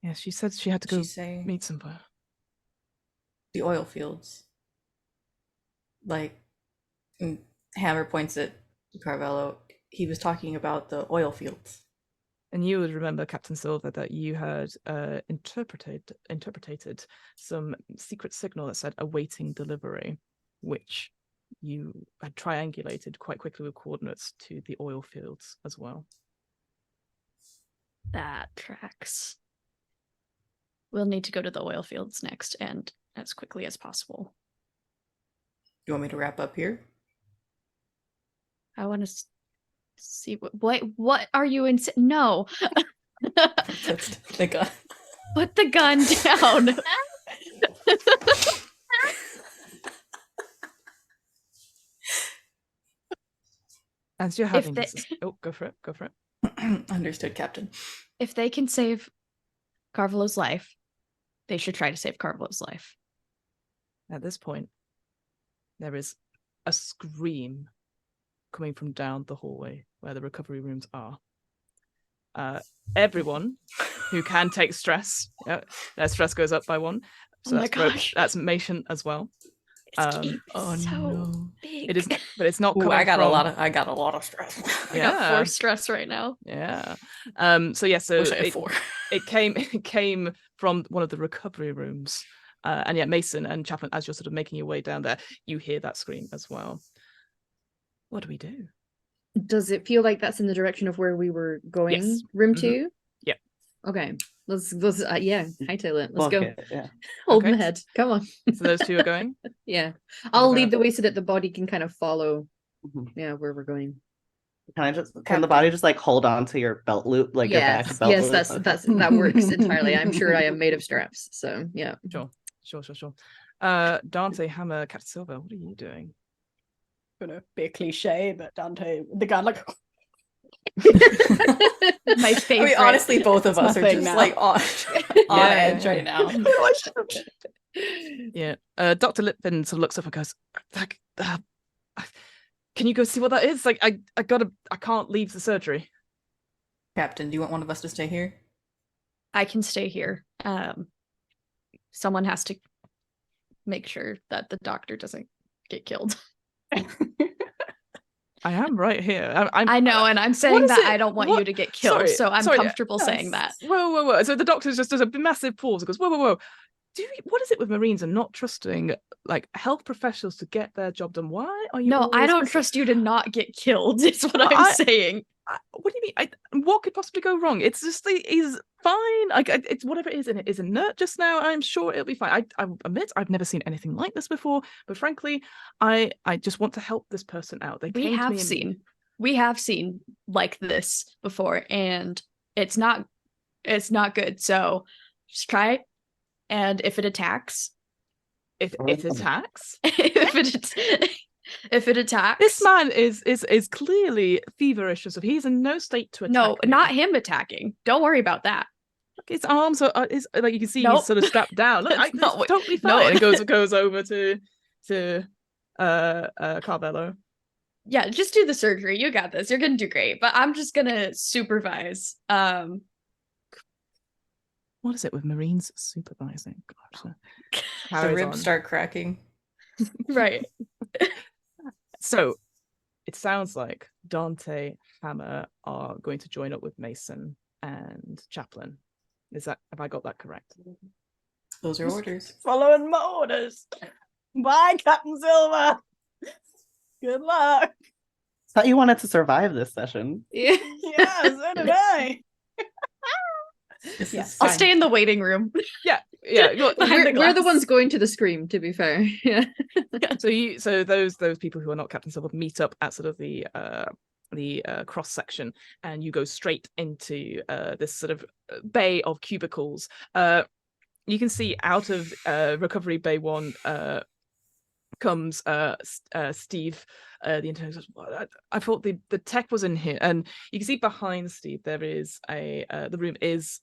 Yeah, she said she had to go meet somewhere. The oil fields. Like, Hammer points at Carvello. He was talking about the oil fields. And you would remember, Captain Silver, that you had interpreted some secret signal that said awaiting delivery, which you had triangulated quite quickly with coordinates to the oil fields as well. That tracks. We'll need to go to the oil fields next, and as quickly as possible. You want me to wrap up here? I want to see what are you in? No. The gun. Put the gun down. As you're having this, go for it. Understood, Captain. If they can save Carvello's life, they should try to save Carvello's life. At this point, there is a scream coming from down the hallway where the recovery rooms are. Everyone who can take stress, their stress goes up by 1. So that's Mason as well. No. Big. It is, but it's not. I got a lot of stress. I got 4 stress right now. Yeah. So Wish I had 4. It came from one of the recovery rooms, and yeah, Mason and Chaplain, as you're sort of making your way down there, you hear that scream as well. What do we do? Does it feel like that's in the direction of where we were going? Yes. Room 2? Yeah. Okay. Let's hightail it. Let's go. Yeah. Hold my head. Come on. So those 2 are going? Yeah. I'll lead the way so that the body can kind of follow where we're going. Can the body just like hold on to your belt loop, like your back belt loop? Yes, that works entirely. I'm sure I am made of straps. So yeah. Sure. Dante, Hammer, Captain Silver, what are you doing? Gonna be a cliche, but Dante, the gun, like my favorite. I mean, honestly, both of us are just now. like on edge right now. Yeah. Dr. Lipton sort of looks up and goes, can you go see what that is? Like, I can't leave the surgery. Captain, do you want one of us to stay here? I can stay here. Someone has to make sure that the doctor doesn't get killed. I am right here. I know, and I'm saying that I don't want you to get killed, so I'm comfortable saying that. Whoa. So the doctor just does a massive pause and goes, whoa. What is it with Marines and not trusting like health professionals to get their job done? Why are you? No, I don't trust you to not get killed. Is what I'm saying. What do you mean? What could possibly go wrong? It's just he's fine. It's whatever it is, and it is inert just now. I'm sure it'll be fine. I admit I've never seen anything like this before, but frankly, I just want to help this person out. We have seen like this before, and it's not good. So just try it, and if it attacks, if it attacks, if it attacks, this man is clearly feverish. So he's in no state to attack. No, not him attacking. Don't worry about that. Look, his arms are like you can see he's sort of strapped down. Look, it's totally fine. No. It goes over to Carvello. Yeah, just do the surgery. You got this. You're gonna do great. But I'm just gonna supervise. What is it with Marines supervising? Gosh, the ribs start cracking. Right. So it sounds like Dante, Hammer are going to join up with Mason and Chaplain. Have I got that correct? Those are orders. Following my orders. Bye, Captain Silver. Good luck. Thought you wanted to survive this session. Yeah. Yeah, so did I. Yes. I'll stay in the waiting room. Yeah. Behind We're the glass. ones going to the scream, to be fair. Yeah. So those people who are not Captain Silver meet up at sort of the cross section, and you go straight into this sort of bay of cubicles. You can see out of Recovery Bay 1 comes Steve, the intern. I thought the tech was in here, and you can see behind Steve there is the room is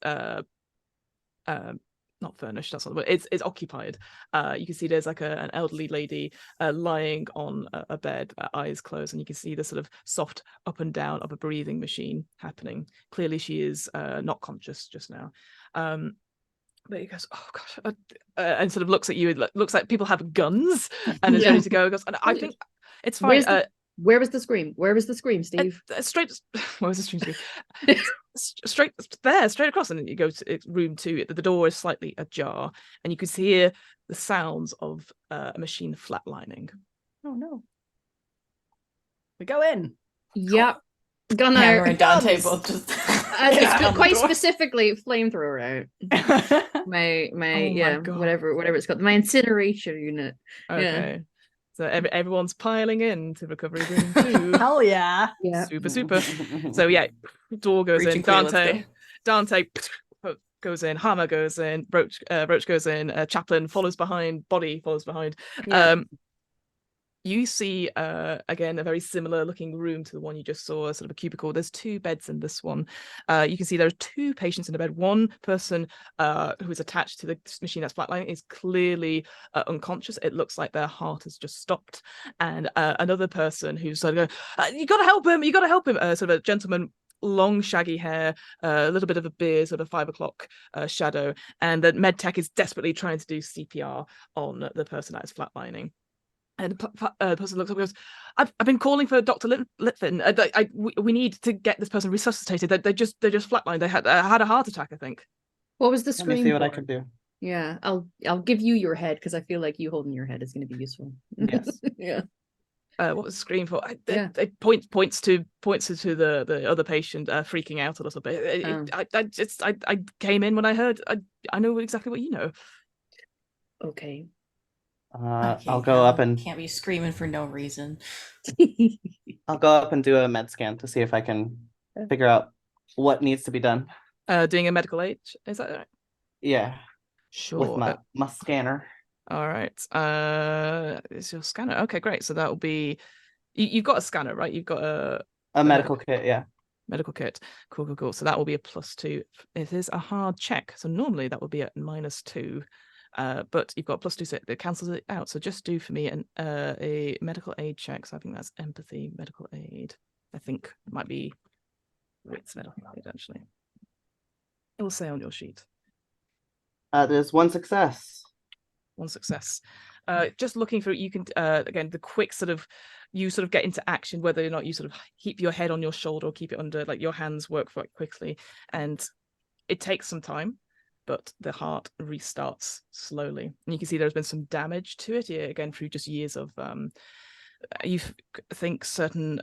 not furnished, that's not the word, it's occupied. You can see there's like an elderly lady lying on a bed, eyes closed, and you can see the sort of soft up and down of a breathing machine happening. Clearly she is not conscious just now. But he goes, oh gosh, and sort of looks at you. It looks like people have guns and is ready to go. He goes, and I think it's fine. Where was the scream? Where was the scream, Steve? Straight. Where was the scream? straight across, and you go to room 2. The door is slightly ajar, and you can hear the sounds of a machine flatlining. Oh no. We go in. Yep. Hammer and Dante guns. both just Quite specifically flamethrower out. My whatever it's called. My incineration unit. Okay. Yeah. So everyone's piling in to Recovery Room 2. Hell yeah. Yeah. Super. So yeah, door goes in. Dante goes in. Hammer goes in. Roach goes in. Chaplain follows behind. Body follows behind. Yeah. You see again a very similar looking room to the one you just saw, sort of a cubicle. There's 2 beds in this one. You can see there are 2 patients in a bed. One person who is attached to the machine that's flatlining is clearly unconscious. It looks like their heart has just stopped. And another person who's sort of going, you gotta help him, sort of a gentleman, long shaggy hair, a little bit of a beard, sort of 5 o'clock shadow, and the med tech is desperately trying to do CPR on the person that is flatlining. And the person looks up and goes, I've been calling for Dr. Litfin. We need to get this person resuscitated. They just flatlined. They had a heart attack, I think. What was the Let scream? me see what I for? can do. Yeah, I'll give you your head because I feel like you holding your head is going to be useful. Yes. Yeah. What was the scream for? It points to the other patient freaking out a little bit. I came in when I heard. I know exactly what you know. Okay. I'll go up and can't be screaming for no reason. I'll go up and do a med scan to see if I can figure out what needs to be done. Doing a medical aid, is that right? Yeah. Sure. With my scanner. All right. Is your scanner? Okay, great. So that will be. You've got a scanner, right? You've got a medical kit, yeah. Medical kit. Cool. So that will be a +2. It is a hard check. So normally that would be at -2. But you've got +2, so it cancels it out. So just do for me a medical aid check. So I think that's empathy, medical aid. I think it might be wits medical aid, actually. It will say on your sheet. There's 1 success. 1 success. Just looking through, you can again the quick sort of get into action, whether or not you sort of keep your head on your shoulder or keep it under, like your hands work quite quickly, and it takes some time. But the heart restarts slowly, and you can see there's been some damage to it again through just years of you think certain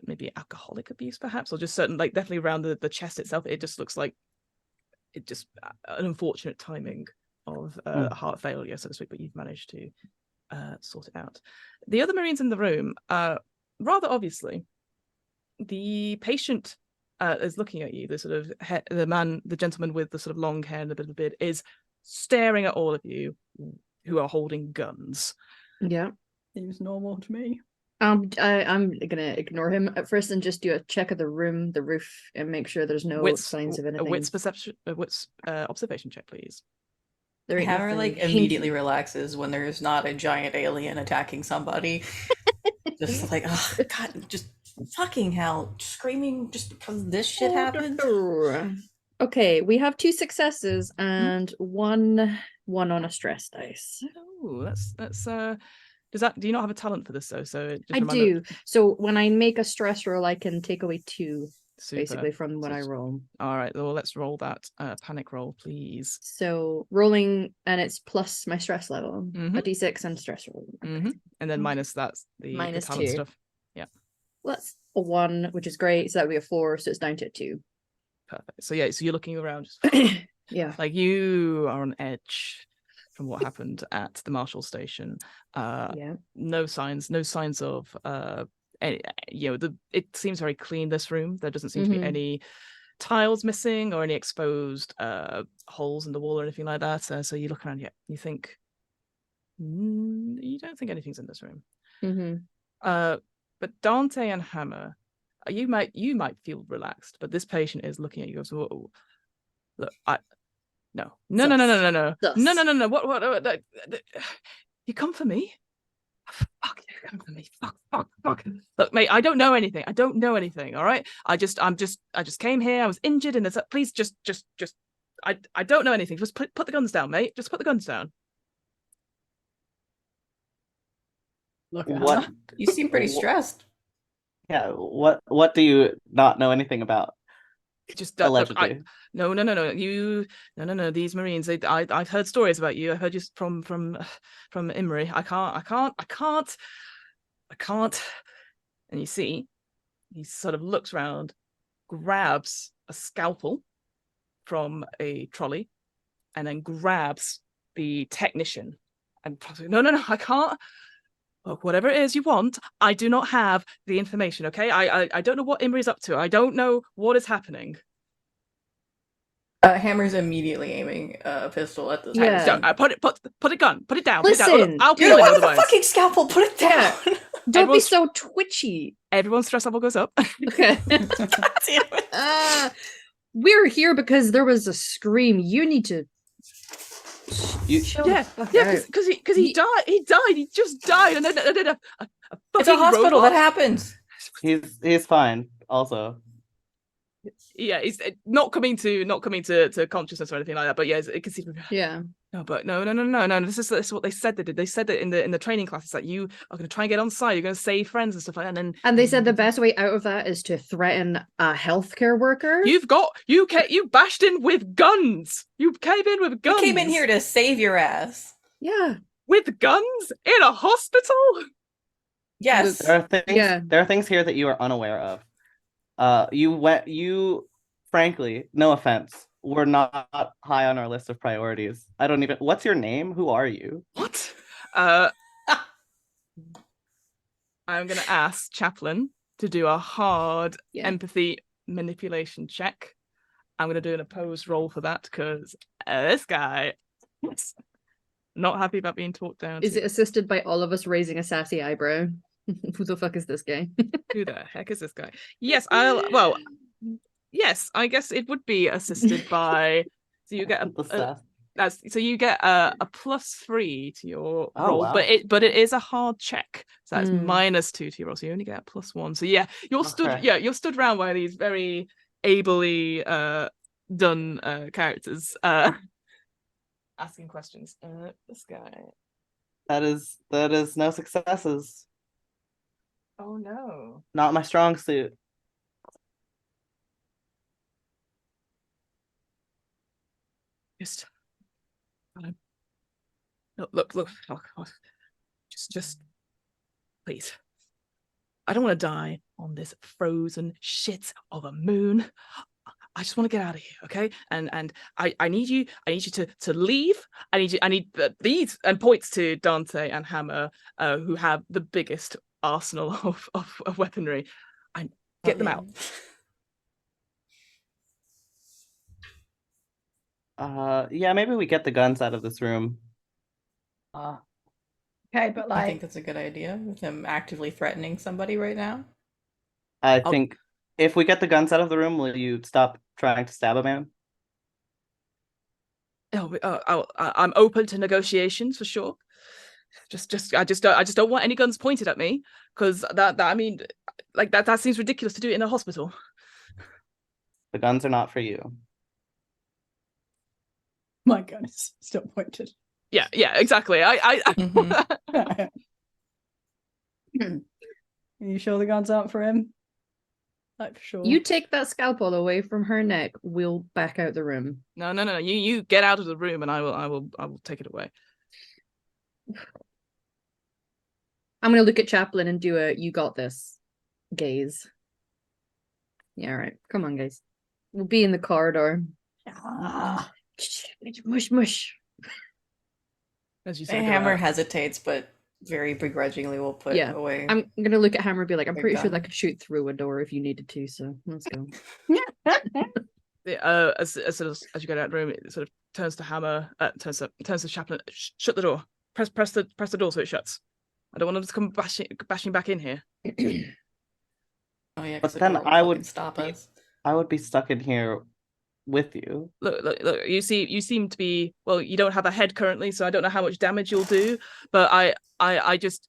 maybe alcoholic abuse perhaps, or just certain, like definitely around the chest itself. It just looks like it just an unfortunate timing of heart failure, so to speak, but you've managed to sort it out. The other Marines in the room, rather obviously, the patient is looking at you. The sort of the gentleman with the sort of long hair and a bit of a beard is staring at all of you who are holding guns. Yeah. Seems normal to me. I'm gonna ignore him at first and just do a check of the room, the roof, and make sure there's no signs of anything. A wits perception, observation check, please. Hammer immediately relaxes when there's not a giant alien attacking somebody. Just like, oh god, just fucking hell, screaming just because this shit happened. Okay, we have 2 successes and one on a stress dice. Oh, that's do you not have a talent for this though? So I do. So when I make a stress roll, I can take away 2. Super. basically, from what I roll. All right, well, let's roll that panic roll, please. So rolling, and it's plus my stress level, a Mhm. d6 and stress roll. And then minus that's the Minus talent 2. stuff. Yeah. Well, that's a 1, which is great. So that would be a 4, so it's down to a 2. Perfect. So yeah, so you're looking around, just Yeah. like you are on edge from what happened at the Marshall station. Yeah. No signs of any, it seems very clean, this room. There doesn't seem to be any tiles missing or any exposed holes in the wall or anything like that. So you look around, you think you don't think anything's in this room. But Dante and Hammer, you might feel relaxed, but this patient is looking at you. Goes, whoa, look, no. What? You come for me? Fuck, you come for me. Fuck. Look, mate, I don't know anything. All right. I just came here. I was injured, and please just. I don't know anything. Just put the guns down, mate. Just put the guns down. Look at What? her. You seem pretty stressed. Yeah. What do you not know anything about? Just allegedly. No. No. These Marines. I've heard stories about you. I heard you from Imri. I can't. And you see, he sort of looks round, grabs a scalpel from a trolley, and then grabs the technician. And no, I can't. Look, whatever it is you want, I do not have the information, okay? I don't know what Imri's up to. I don't know what is happening. Hammer's immediately aiming a pistol at the Put it down. Put it down. Listen, I'll you don't want the fucking scalpel. Put it down. Don't be so twitchy. Everyone's stress level goes up. Okay. We're here because there was a scream. You need to. Because he died. He just died, and then a it's a hospital. That happens. He's fine. Also, yeah, he's not coming to consciousness or anything like that. But yeah, it can see. Yeah. No, but no. This is what they said they did. They said that in the training classes that you are going to try and get on side. You're going to save friends and stuff like that. And they said the best way out of that is to threaten a healthcare worker. You bashed in with guns. You came in with guns. We came in here to save your ass. Yeah. With guns in a hospital. Yes. There are things here that you are unaware of. You frankly, no offense, were not high on our list of priorities. I don't even. What's your name? Who are you? What? I'm gonna ask Chaplain to do a hard empathy manipulation check. I'm gonna do an opposed roll for that because this guy is not happy about being talked down. Is it assisted by all of us raising a sassy eyebrow? Who the fuck is this guy? Who the heck is this guy? Yes, I guess it would be assisted by. So you get a +3 to your roll, wow. but it is a hard check, so that's -2 to your roll. So you only get a +1. So yeah, you're stood around by these very ably done characters asking questions. This guy. That is no successes. Oh no. Not my strong suit. Just look. Just please. I don't want to die on this frozen shit of a moon. I just want to get out of here, okay? And I need you to leave. I need these, and points to Dante and Hammer, who have the biggest arsenal of weaponry. And get them out. Yeah, maybe we get the guns out of this room. Okay, but I think that's a good idea with him actively threatening somebody right now. I think if we get the guns out of the room, will you stop trying to stab a man? I'm open to negotiations for sure. I just don't want any guns pointed at me, because that seems ridiculous to do it in a hospital. The guns are not for you. My gun is still pointed. Yeah, exactly. Are you sure the guns aren't for him? Like for sure. You take that scalpel away from her neck, we'll back out the room. No. You get out of the room, and I will take it away. I'm gonna look at Chaplin and do a "you got this" gaze. Yeah, all right. Come on, guys. We'll be in the corridor. Mush, mush. As you The say, hammer hesitates, but very begrudgingly will put away. I'm gonna look at Hammer and be like, I'm Big pretty sure gun. that could shoot through a door if you needed to, so let's go. As you get out of the room, it sort of turns to Hammer, turns to Chaplin. Shut the door. Press the door so it shuts. I don't want them to come bashing back in here. Oh yeah, But because then I would stop be- us. I would be stuck in here with you. Look. You seem to be, well. You don't have a head currently, so I don't know how much damage you'll do. But I just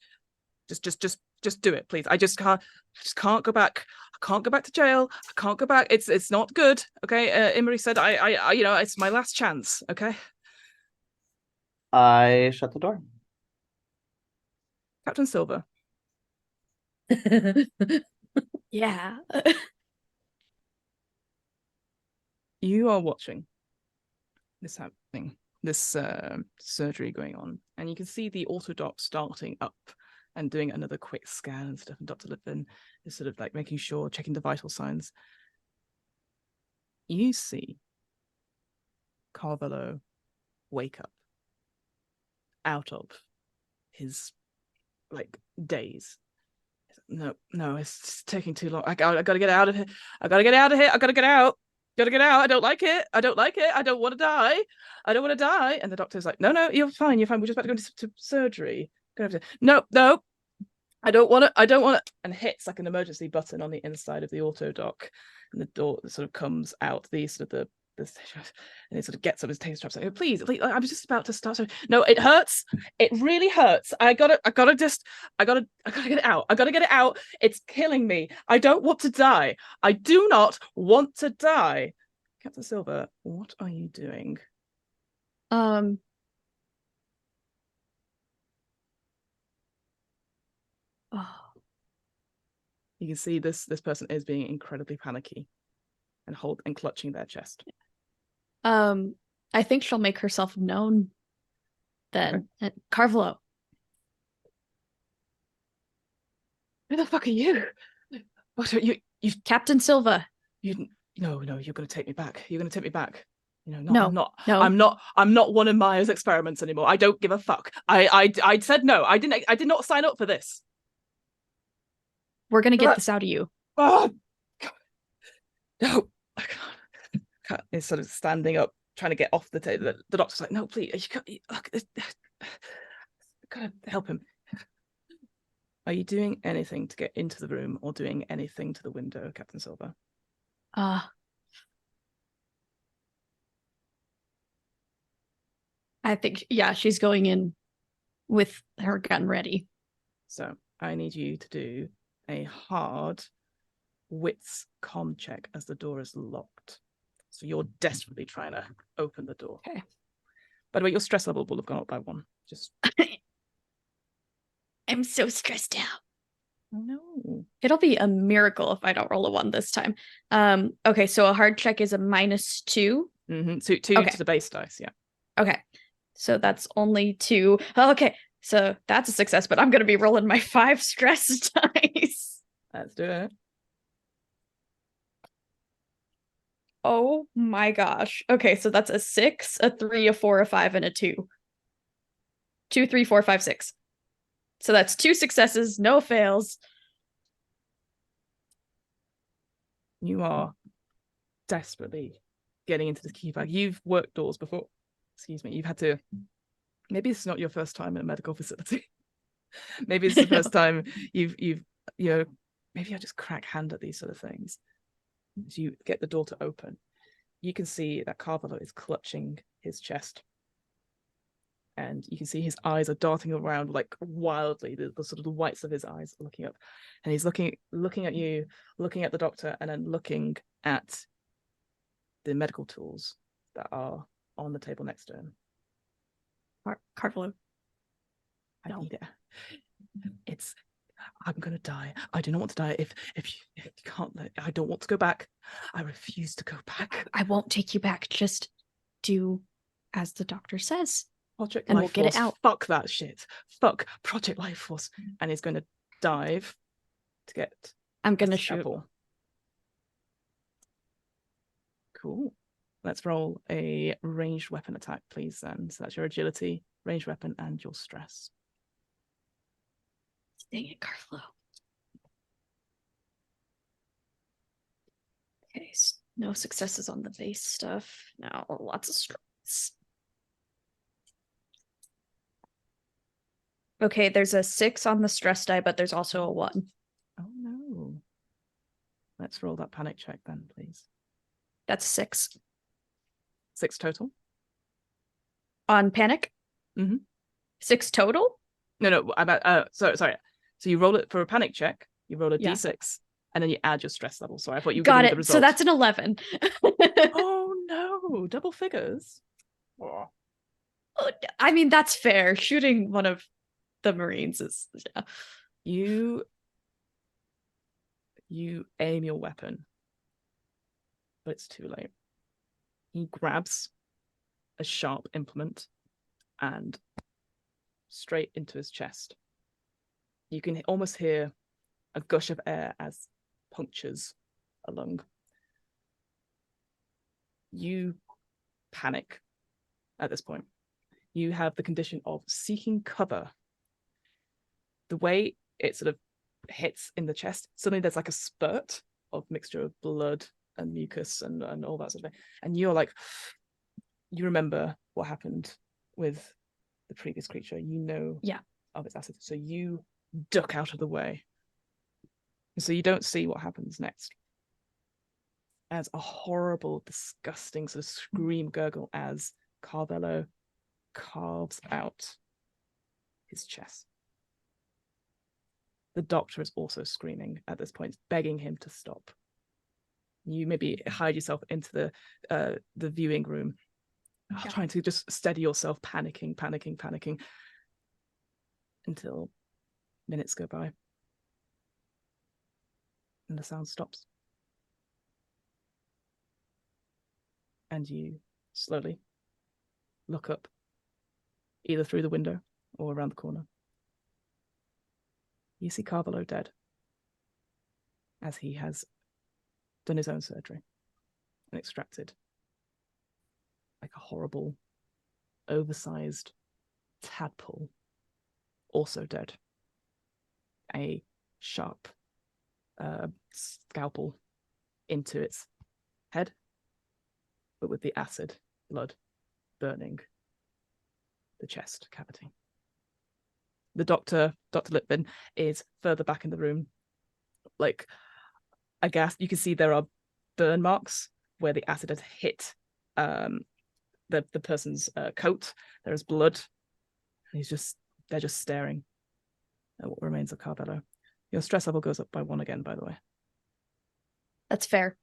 do it, please. I just can't go back. I can't go back to jail. I can't go back. It's not good. Okay. Imri said I it's my last chance. Okay. I shut the door. Captain Silver. Yeah. You are watching this happening, this surgery going on, and you can see the autodoc starting up and doing another quick scan and stuff. And Dr. Lippin is sort of like making sure, checking the vital signs. You see Carvalho wake up out of his like daze. No, it's taking too long. I gotta get out of here. I gotta get out. I don't like it. I don't want to die. And the doctor's like, no, you're fine. We're just about to go into surgery. No, I don't want to. And hits like an emergency button on the inside of the autodoc, and the door sort of comes out. And it sort of gets up his taser straps. Like, please, I was just about to start. No, it hurts. It really hurts. I gotta get it out. I gotta get it out. It's killing me. I don't want to die. I do not want to die. Captain Silver, what are you doing? Oh. You can see this person is being incredibly panicky and clutching their chest. I think she'll make herself known then. Okay. Carvalho. Who the fuck are you? What are you? Captain Silva. No, you're gonna take me back. You're gonna take me back. No. I'm not one of Maya's experiments anymore. I don't give a fuck. I said no. I did not sign up for this. We're gonna get this out of you. Oh, God. No, I can't. He's sort of standing up, trying to get off the table. The doctor's like, no, please, you can't. Look, gotta help him. Are you doing anything to get into the room or doing anything to the window, Captain Silver? I think, she's going in with her gun ready. So I need you to do a hard wits con check as the door is locked. So you're desperately trying to open the door. Okay. By the way, your stress level will have gone up by 1. Just I'm so stressed out. No. It'll be a miracle if I don't roll a 1 this time. Okay, so a hard check is a -2. Mm-hmm. So 2 okay. to the base dice, yeah. Okay. So that's only 2. Okay. So that's a success, but I'm gonna be rolling my 5 stress dice. Let's do it. Oh my gosh. Okay, so that's a 6, a 3, a 4, a 5, and a 2. 2, 3, 4, 5, 6. So that's 2 successes, no fails. You are desperately getting into the key bag. You've worked doors before. Excuse me. You've had to. Maybe it's not your first time in a medical facility. Maybe it's the first time you've maybe I just crack hand at these sort of things. As you get the door to open, you can see that Carvalho is clutching his chest. And you can see his eyes are darting around like wildly, the sort of the whites of his eyes are looking up. And he's looking at you, looking at the doctor, and then looking at the medical tools that are on the table next to him. Carvalho. I need it. I'm gonna die. I do not want to die. If You can't I don't want to go back. I refuse to go back. I won't take you back. Just do as the doctor says. Project and Life we'll get Force. it out. Fuck that shit. Fuck Project Life Force. And he's going to dive to get. I'm going to a shoot. scalpel. Cool. Let's roll a ranged weapon attack, please, then. So that's your agility, ranged weapon, and your stress. Dang it, Carlo. Okay, no successes on the base stuff. Now, lots of stress. Okay, there's a 6 on the stress die, but there's also a 1. Oh, no. Let's roll that panic check, then, please. That's 6. 6 total? On panic? Mm-hmm. 6 total? No, sorry. So you roll it for a panic check, you roll a Yeah. d6, and then you add your stress level. Sorry, I thought you were Got giving it. the result. So that's an 11. Oh, no. Double figures. Oh. I mean, that's fair. Shooting one of the Marines is, yeah. You aim your weapon, but it's too late. He grabs a sharp implement and straight into his chest. You can almost hear a gush of air as punctures a lung. You panic at this point. You have the condition of seeking cover. The way it sort of hits in the chest, suddenly there's like a spurt of mixture of blood and mucus and all that sort of thing. And you're like, you remember what happened with the previous creature. You know of its acid. So you duck out of the way. So you don't see what happens next. As a horrible, disgusting sort of scream gurgle as Carvello carves out his chest. The doctor is also screaming at this point, begging him to stop. You maybe hide yourself into the viewing room, trying to just steady yourself, panicking, until minutes go by. And the sound stops. And you slowly look up, either through the window or around the corner. You see Carvello dead, as he has done his own surgery and extracted like a horrible, oversized tadpole, also dead. A sharp scalpel into its head, but with the acid blood burning the chest cavity. The Dr. Litvin, is further back in the room. Like, I guess you can see there are burn marks where the acid has hit the person's coat. There is blood. And they're just staring at what remains of Carvello. Your stress level goes up by 1 again, by the way. That's fair.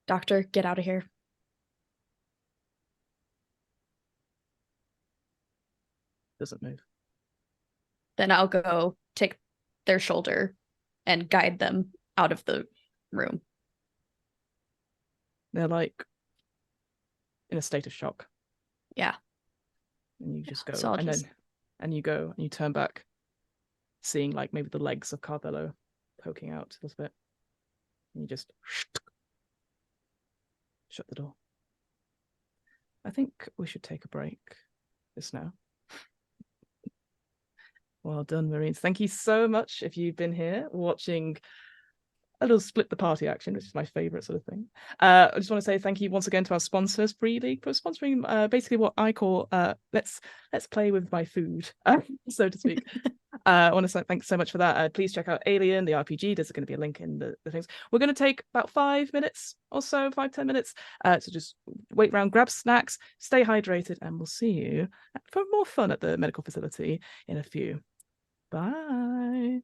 Doctor, get out of here. Doesn't move. Then I'll go take their shoulder and guide them out of the room. They're like in a state of shock. Yeah. And you just go, So and you go and you turn back, seeing like maybe the legs of Carvello poking out a little bit. And you just shut the door. I think we should take a break just now. Well done, Marines. Thank you so much if you've been here watching a little split the party action, which is my favorite sort of thing. I just want to say thank you once again to our sponsors, Bleak, for sponsoring basically what I call let's play with my food, so to speak. I want to say thanks so much for that. Please check out Alien, the RPG. There's going to be a link in the things. We're going to take about 5 minutes or so, 5-10 minutes. So just wait around, grab snacks, stay hydrated, and we'll see you for more fun at the medical facility in a few. Bye.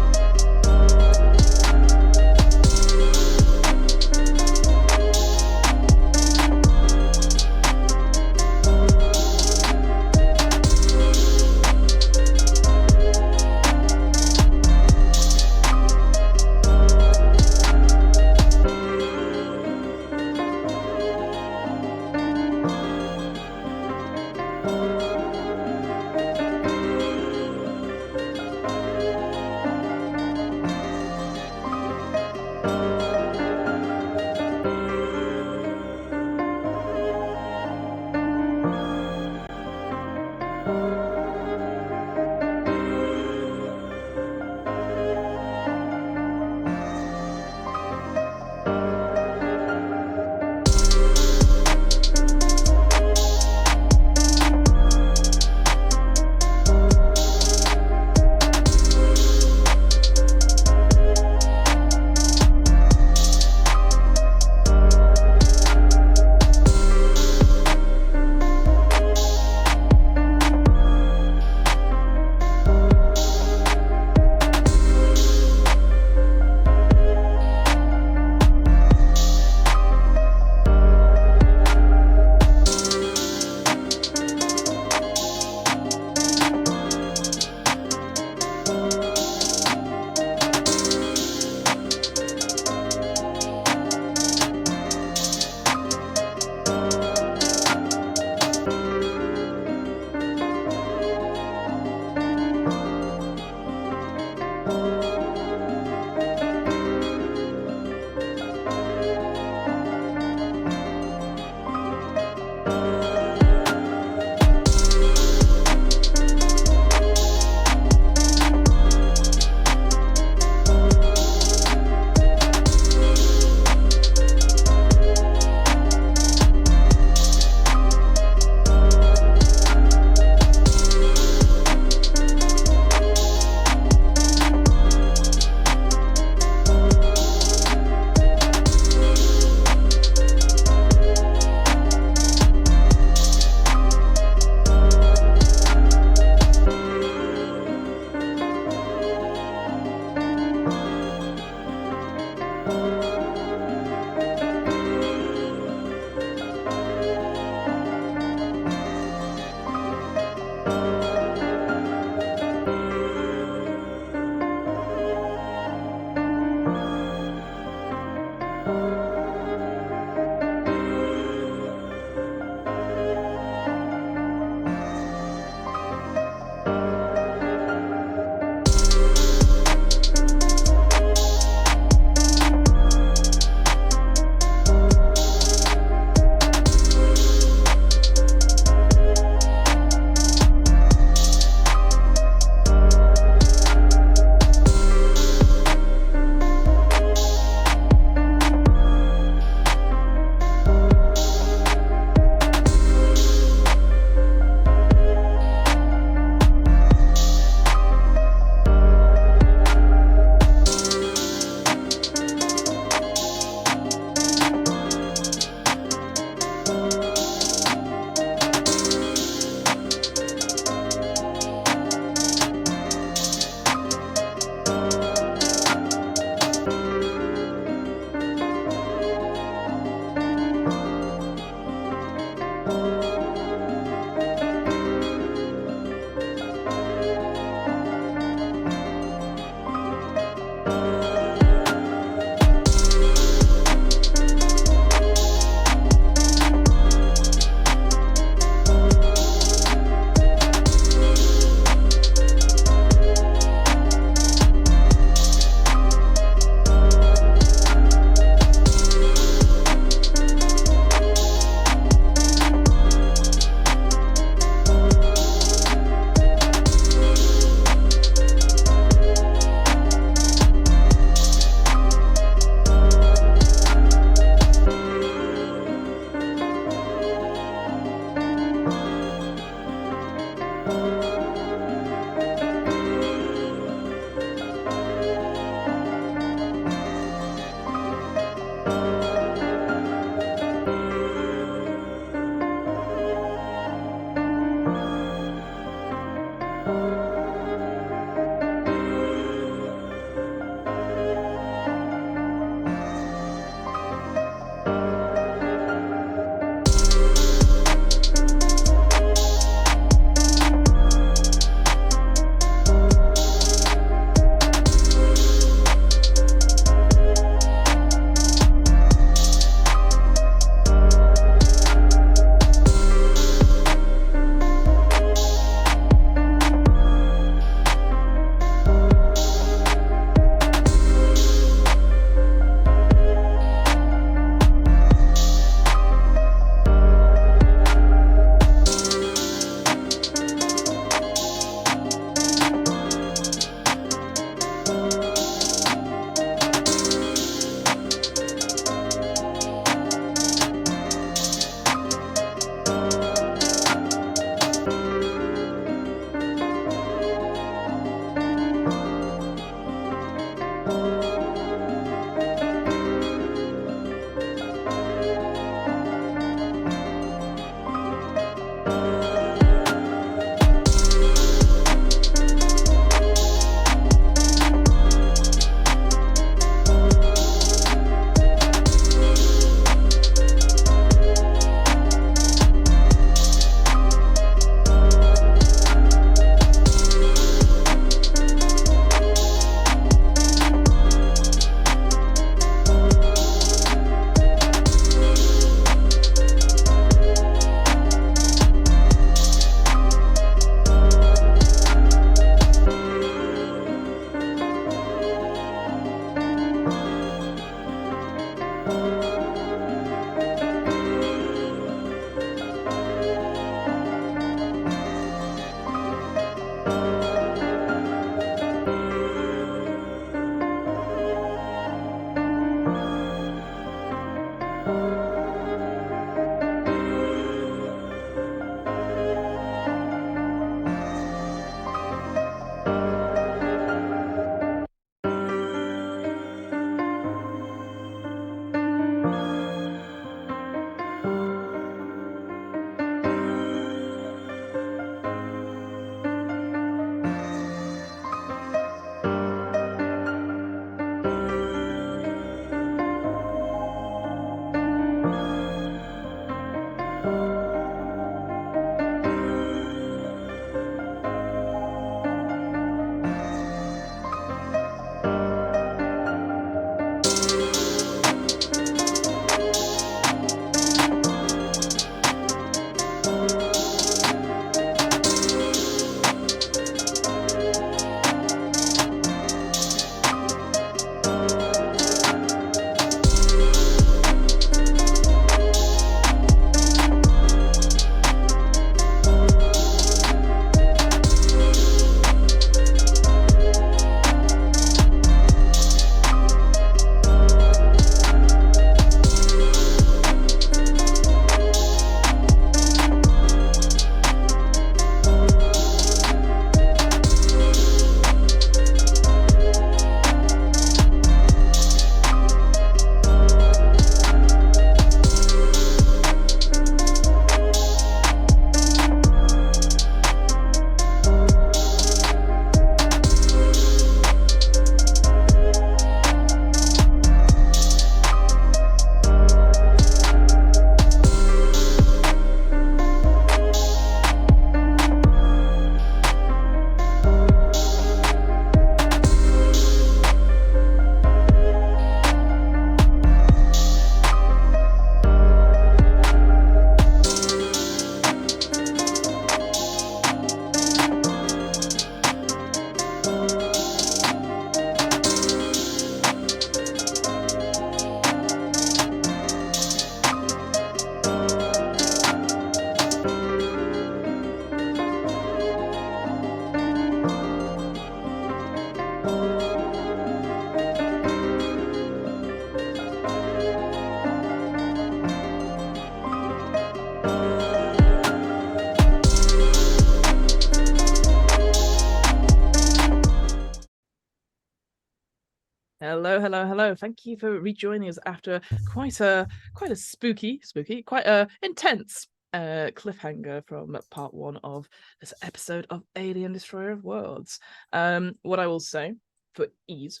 Hello, hello, hello. Thank you for rejoining us after quite a spooky, quite a intense cliffhanger from part 1 of this episode of Alien Destroyer of Worlds. What I will say for ease,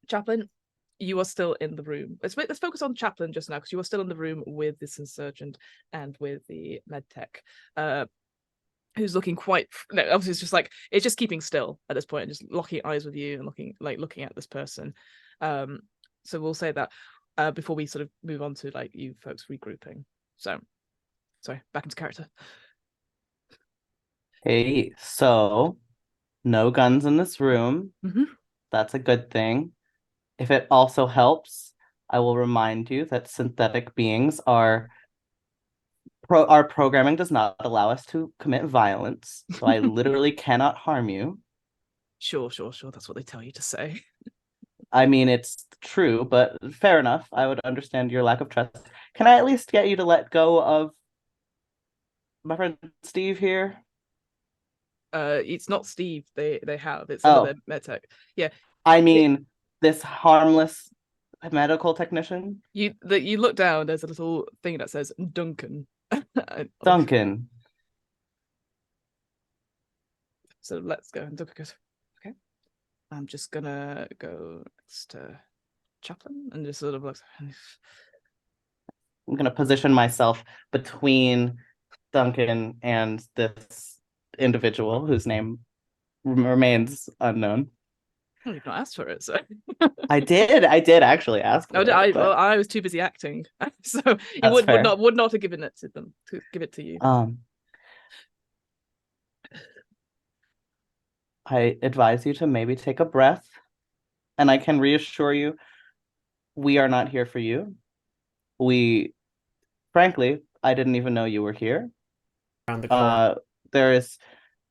Chaplain, you are still in the room. Let's focus on Chaplain just now, because you are still in the room with this insurgent and with the medtech. Who's looking quite obviously it's just keeping still at this point and just locking eyes with you and looking at this person. So we'll say that before we sort of move on to like you folks regrouping. So sorry, back into character. Hey, so no guns in this room. That's a good thing. If it also helps, I will remind you that synthetic beings are our programming does not allow us to commit violence, so I literally cannot harm you. Sure. That's what they tell you to say. I mean, it's true, but fair enough. I would understand your lack of trust. Can I at least get you to let go of my friend Steve here? It's not Steve. They have it's another medtech. Yeah. I mean, this harmless medical technician. You look down. There's a little thing that says Duncan. Duncan. So let's go. And Duncan goes, okay. I'm just gonna go next to Chaplain and just sort of looks. I'm gonna position myself between Duncan and this individual whose name remains unknown. Oh, you've not asked for it, so. I did actually ask for it. I was too busy acting, so you would not have given it to them to give it to you. I advise you to maybe take a breath, and I can reassure you, we are not here for you. Frankly, I didn't even know you were here. Around the corner. There is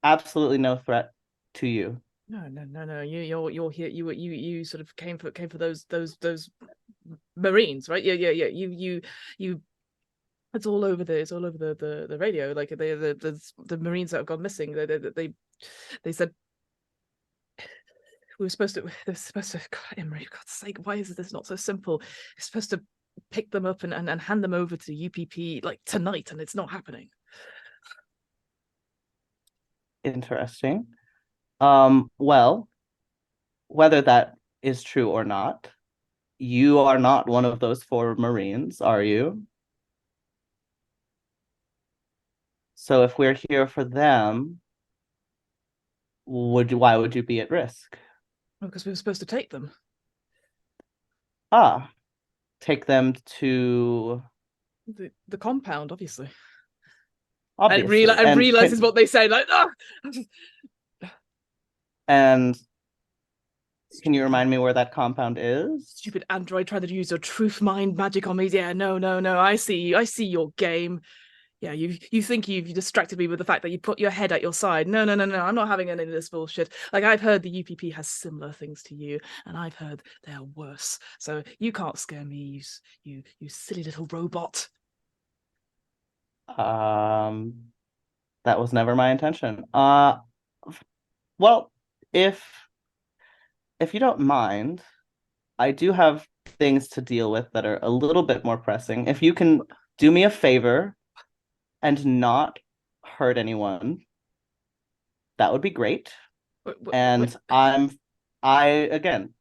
absolutely no threat to you. No. You're here. You sort of came for those Marines, right? Yeah. You. It's all over the radio. Like the Marines that have gone missing. They said we were supposed to. God, Emery, for God's sake, why is this not so simple? We're supposed to pick them up and hand them over to UPP like tonight, and it's not happening. Interesting. Well, whether that is true or not, you are not one of those 4 Marines, are you? So if we're here for them, why would you be at risk? Well, because we were supposed to take them. Take them to the compound, obviously. Obviously. And realizes what they say, like, oh! And can you remind me where that compound is? Stupid android trying to use your truth mind magic on me. Yeah, no. I see your game. Yeah, you think you've distracted me with the fact that you put your head at your side. No. I'm not having any of this bullshit. Like, I've heard the UPP has similar things to you, and I've heard they are worse. So you can't scare me, you silly little robot. That was never my intention. Well, if you don't mind, I do have things to deal with that are a little bit more pressing. If you can do me a favor and not hurt anyone, that would be great. I again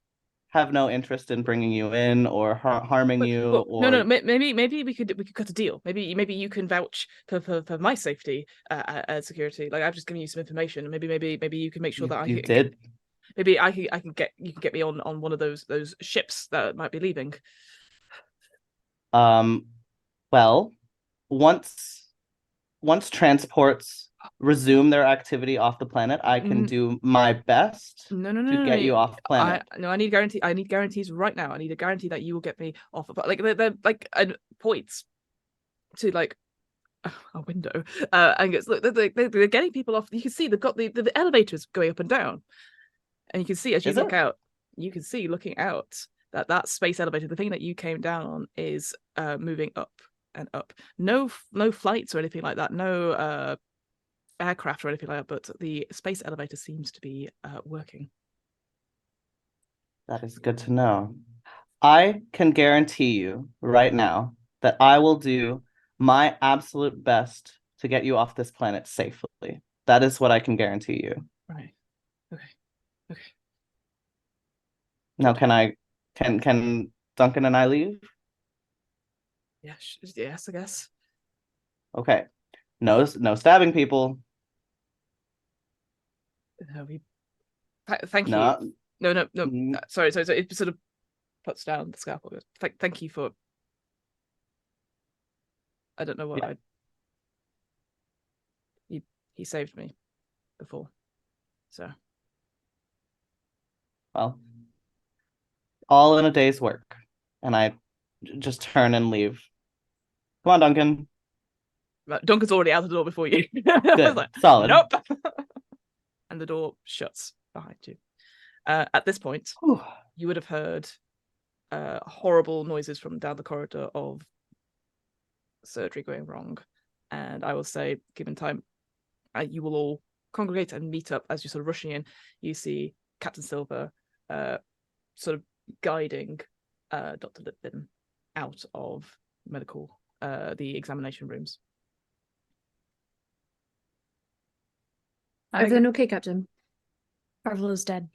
have no interest in bringing you in or harming you. No. Maybe we could cut a deal. Maybe you can vouch for my safety and security. Like, I've just given you some information. Maybe you can make sure that you did. Maybe you can get me on one of those ships that might be leaving. Well, once transports resume their activity off the planet, I can do my best to get you off planet. I need guarantees right now. I need a guarantee that you will get me off. Like, they're like points to like a window, and it's they're getting people off. You can see they've got the elevators going up and down, and you can see as you look out. You can see looking out that space elevator, the thing that you came down on, is moving up and up. No flights or anything like that. No aircraft or anything like that. But the space elevator seems to be working. That is good to know. I can guarantee you right now that I will do my absolute best to get you off this planet safely. That is what I can guarantee you. Right. Okay. Okay. Now, can Duncan and I leave? Yes, I guess. Okay. No stabbing people. No, thank you. No. No. Sorry. It sort of puts down the scalpel. Thank you for. I don't know what he saved me before, so. Well, all in a day's work, and I just turn and leave. Come on, Duncan. Duncan's already out the door before you. Good. Like, Solid. nope. And the door shuts behind you. At this point, you would have heard horrible noises from down the corridor of surgery going wrong. And I will say, given time, you will all congregate and meet up as you're sort of rushing in. You see Captain Silver sort of guiding Dr. Litvin out of the examination rooms. Everything okay, Captain? Carvalo's dead.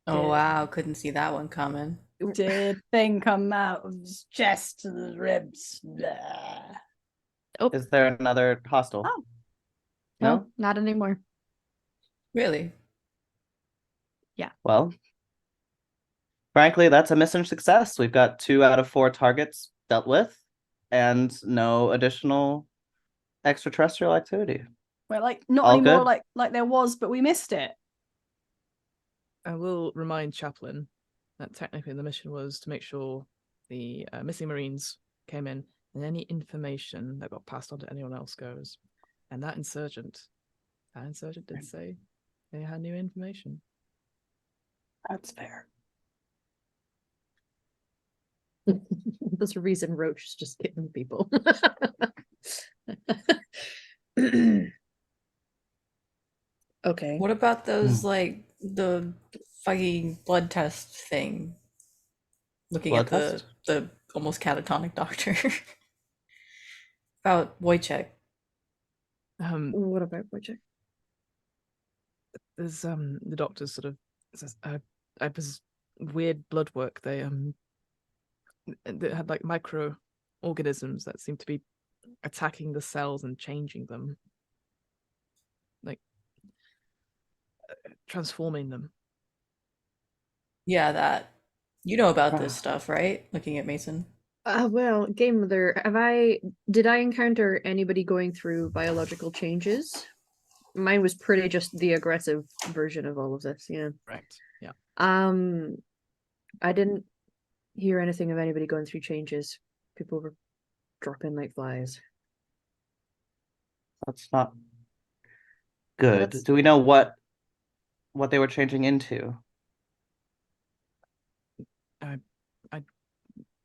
Oh wow, couldn't see that one coming. Did thing come out of his chest to the ribs? Blah. Oh, Is there another hostile? Oh. no, not anymore. Really? Well, frankly, that's a mission success. We've got 2 out of 4 targets dealt with, and no additional extraterrestrial activity. Well, like not All anymore. good? Like there was, but we missed it. I will remind Chaplin that technically the mission was to make sure the missing Marines came in and any information that got passed on to anyone else goes. And that insurgent did say they had new information. That's fair. There's a reason Roach is just hitting people. Okay. What about those like the fucking blood test thing? Looking Blood at the almost catatonic doctor. About Wojciech. What about Wojciech? There's the doctor sort of says I was weird blood work. They had like microorganisms that seemed to be attacking the cells and changing them, like transforming them. Yeah, that. You know about this stuff, right? Looking at Mason. Well, Game Mother, did I encounter anybody going through biological changes? Mine was pretty just the aggressive version of all of this, yeah. Right. Yeah. I didn't hear anything of anybody going through changes. People were dropping like flies. That's not good. Do we know what they were changing into? I've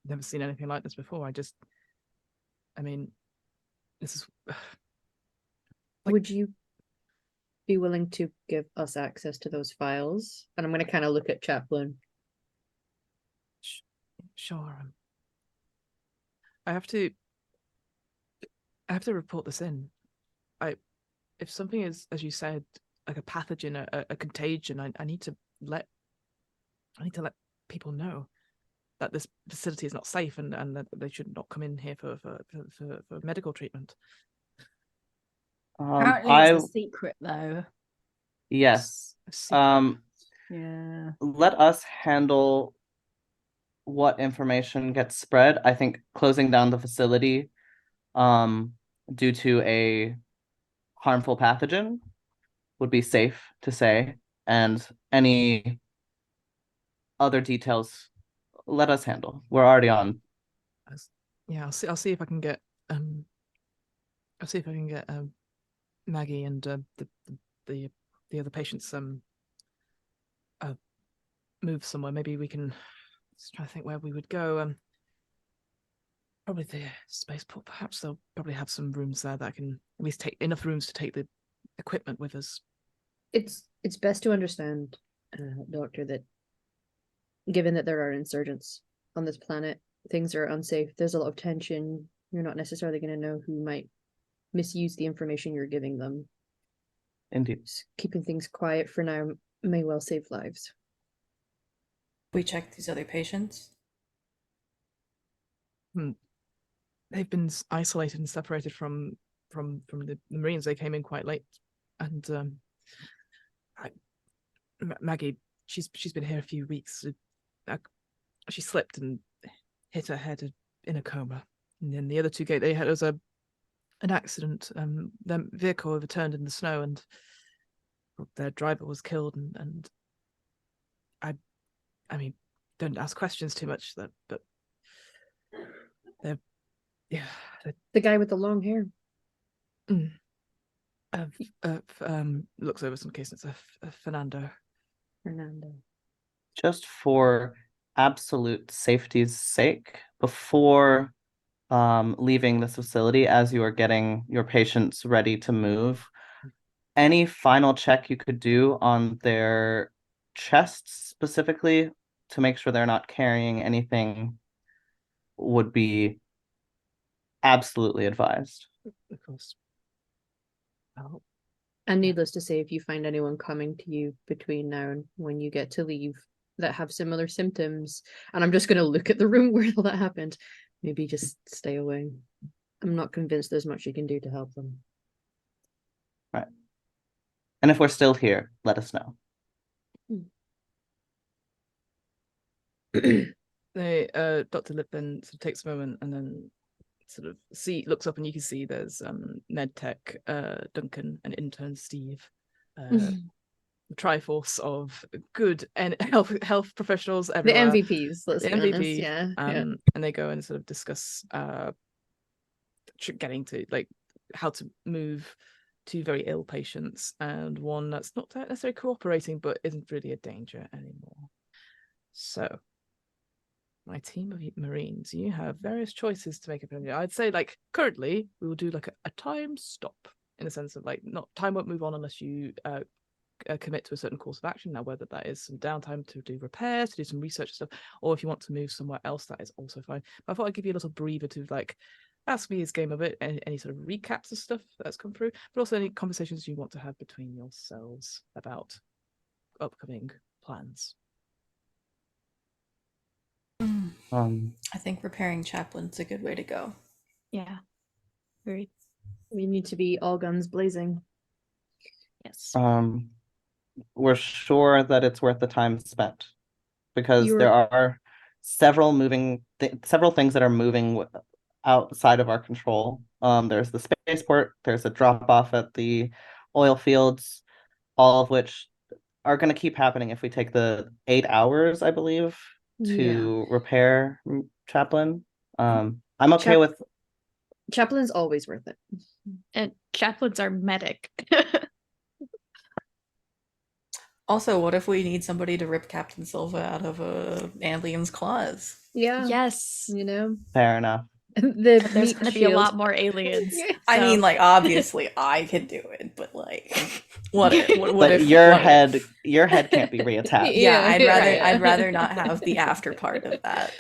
never seen anything like this before. I mean, this is. Would you be willing to give us access to those files? And I'm going to kind of look at Chaplin. Sure. I have to report this in. If something is, as you said, like a pathogen, a contagion, I need to let people know that this facility is not safe and that they should not come in here for medical treatment. Apparently it's a secret though. Yes. Yeah. Let us handle what information gets spread. I think closing down the facility due to a harmful pathogen would be safe to say, and any other details let us handle. We're already on. Yeah, I'll see if I can get Maggie and the other patients move somewhere. Maybe we can. Just try to think where we would go. Probably the spaceport. Perhaps they'll probably have some rooms there that can at least take enough rooms to take the equipment with us. It's best to understand doctor, that given that there are insurgents on this planet, things are unsafe. There's a lot of tension. You're not necessarily going to know who might misuse the information you're giving them. Indeed. Just keeping things quiet for now may well save lives. We checked these other patients. They've been isolated and separated from the Marines. They came in quite late, and Maggie, she's been here a few weeks. She slipped and hit her head in a coma. And then the other two it was an accident. Their vehicle overturned in the snow, and their driver was killed. And I mean, don't ask questions too much. But they're The guy with the long hair. Looks over some cases. Fernando. Just for absolute safety's sake, before leaving this facility, as you are getting your patients ready to move, any final check you could do on their chests specifically to make sure they're not carrying anything would be absolutely advised. Of course. Oh. And needless to say, if you find anyone coming to you between now and when you get to leave that have similar symptoms, and I'm just going to look at the room where all that happened, maybe just stay away. I'm not convinced there's much you can do to help them. Right. And if we're still here, let us know. Dr. Lip then sort of takes a moment and then sort of looks up, and you can see there's MedTech, Duncan, and intern Steve, the Triforce of good and health professionals everywhere. The MVPs, let's be honest. Yeah. And they go and sort of discuss getting to how to move two very ill patients and one that's not necessarily cooperating but isn't really a danger anymore. So my team of Marines, you have various choices to make. I'd say currently we will do a time stop, in the sense of not time won't move on unless you commit to a certain course of action. Now, whether that is some downtime to do repairs, to do some research stuff, or if you want to move somewhere else, that is also fine. But I thought I'd give you a little breather to ask me his game of it, any sort of recaps of stuff that's come through, but also any conversations you want to have between yourselves about upcoming plans. I think repairing chaplain's a good way to go. Yeah. Very. We need to be all guns blazing. Yes. We're sure that it's worth the time spent, because there are several things that are moving outside of our control. There's the spaceport, there's a drop off at the oil fields, all of which are going to keep happening if we take the 8 hours, I believe, to repair Chaplain. I'm okay with Chaplain's always worth it. And chaplains are medic. Also, what if we need somebody to rip Captain Silva out of a alien's claws? Yeah. Yes. fair enough. There's going to be a lot more aliens. I mean, obviously I could do it, but what if your head can't be reattached? Yeah, I'd rather not have the after part of that.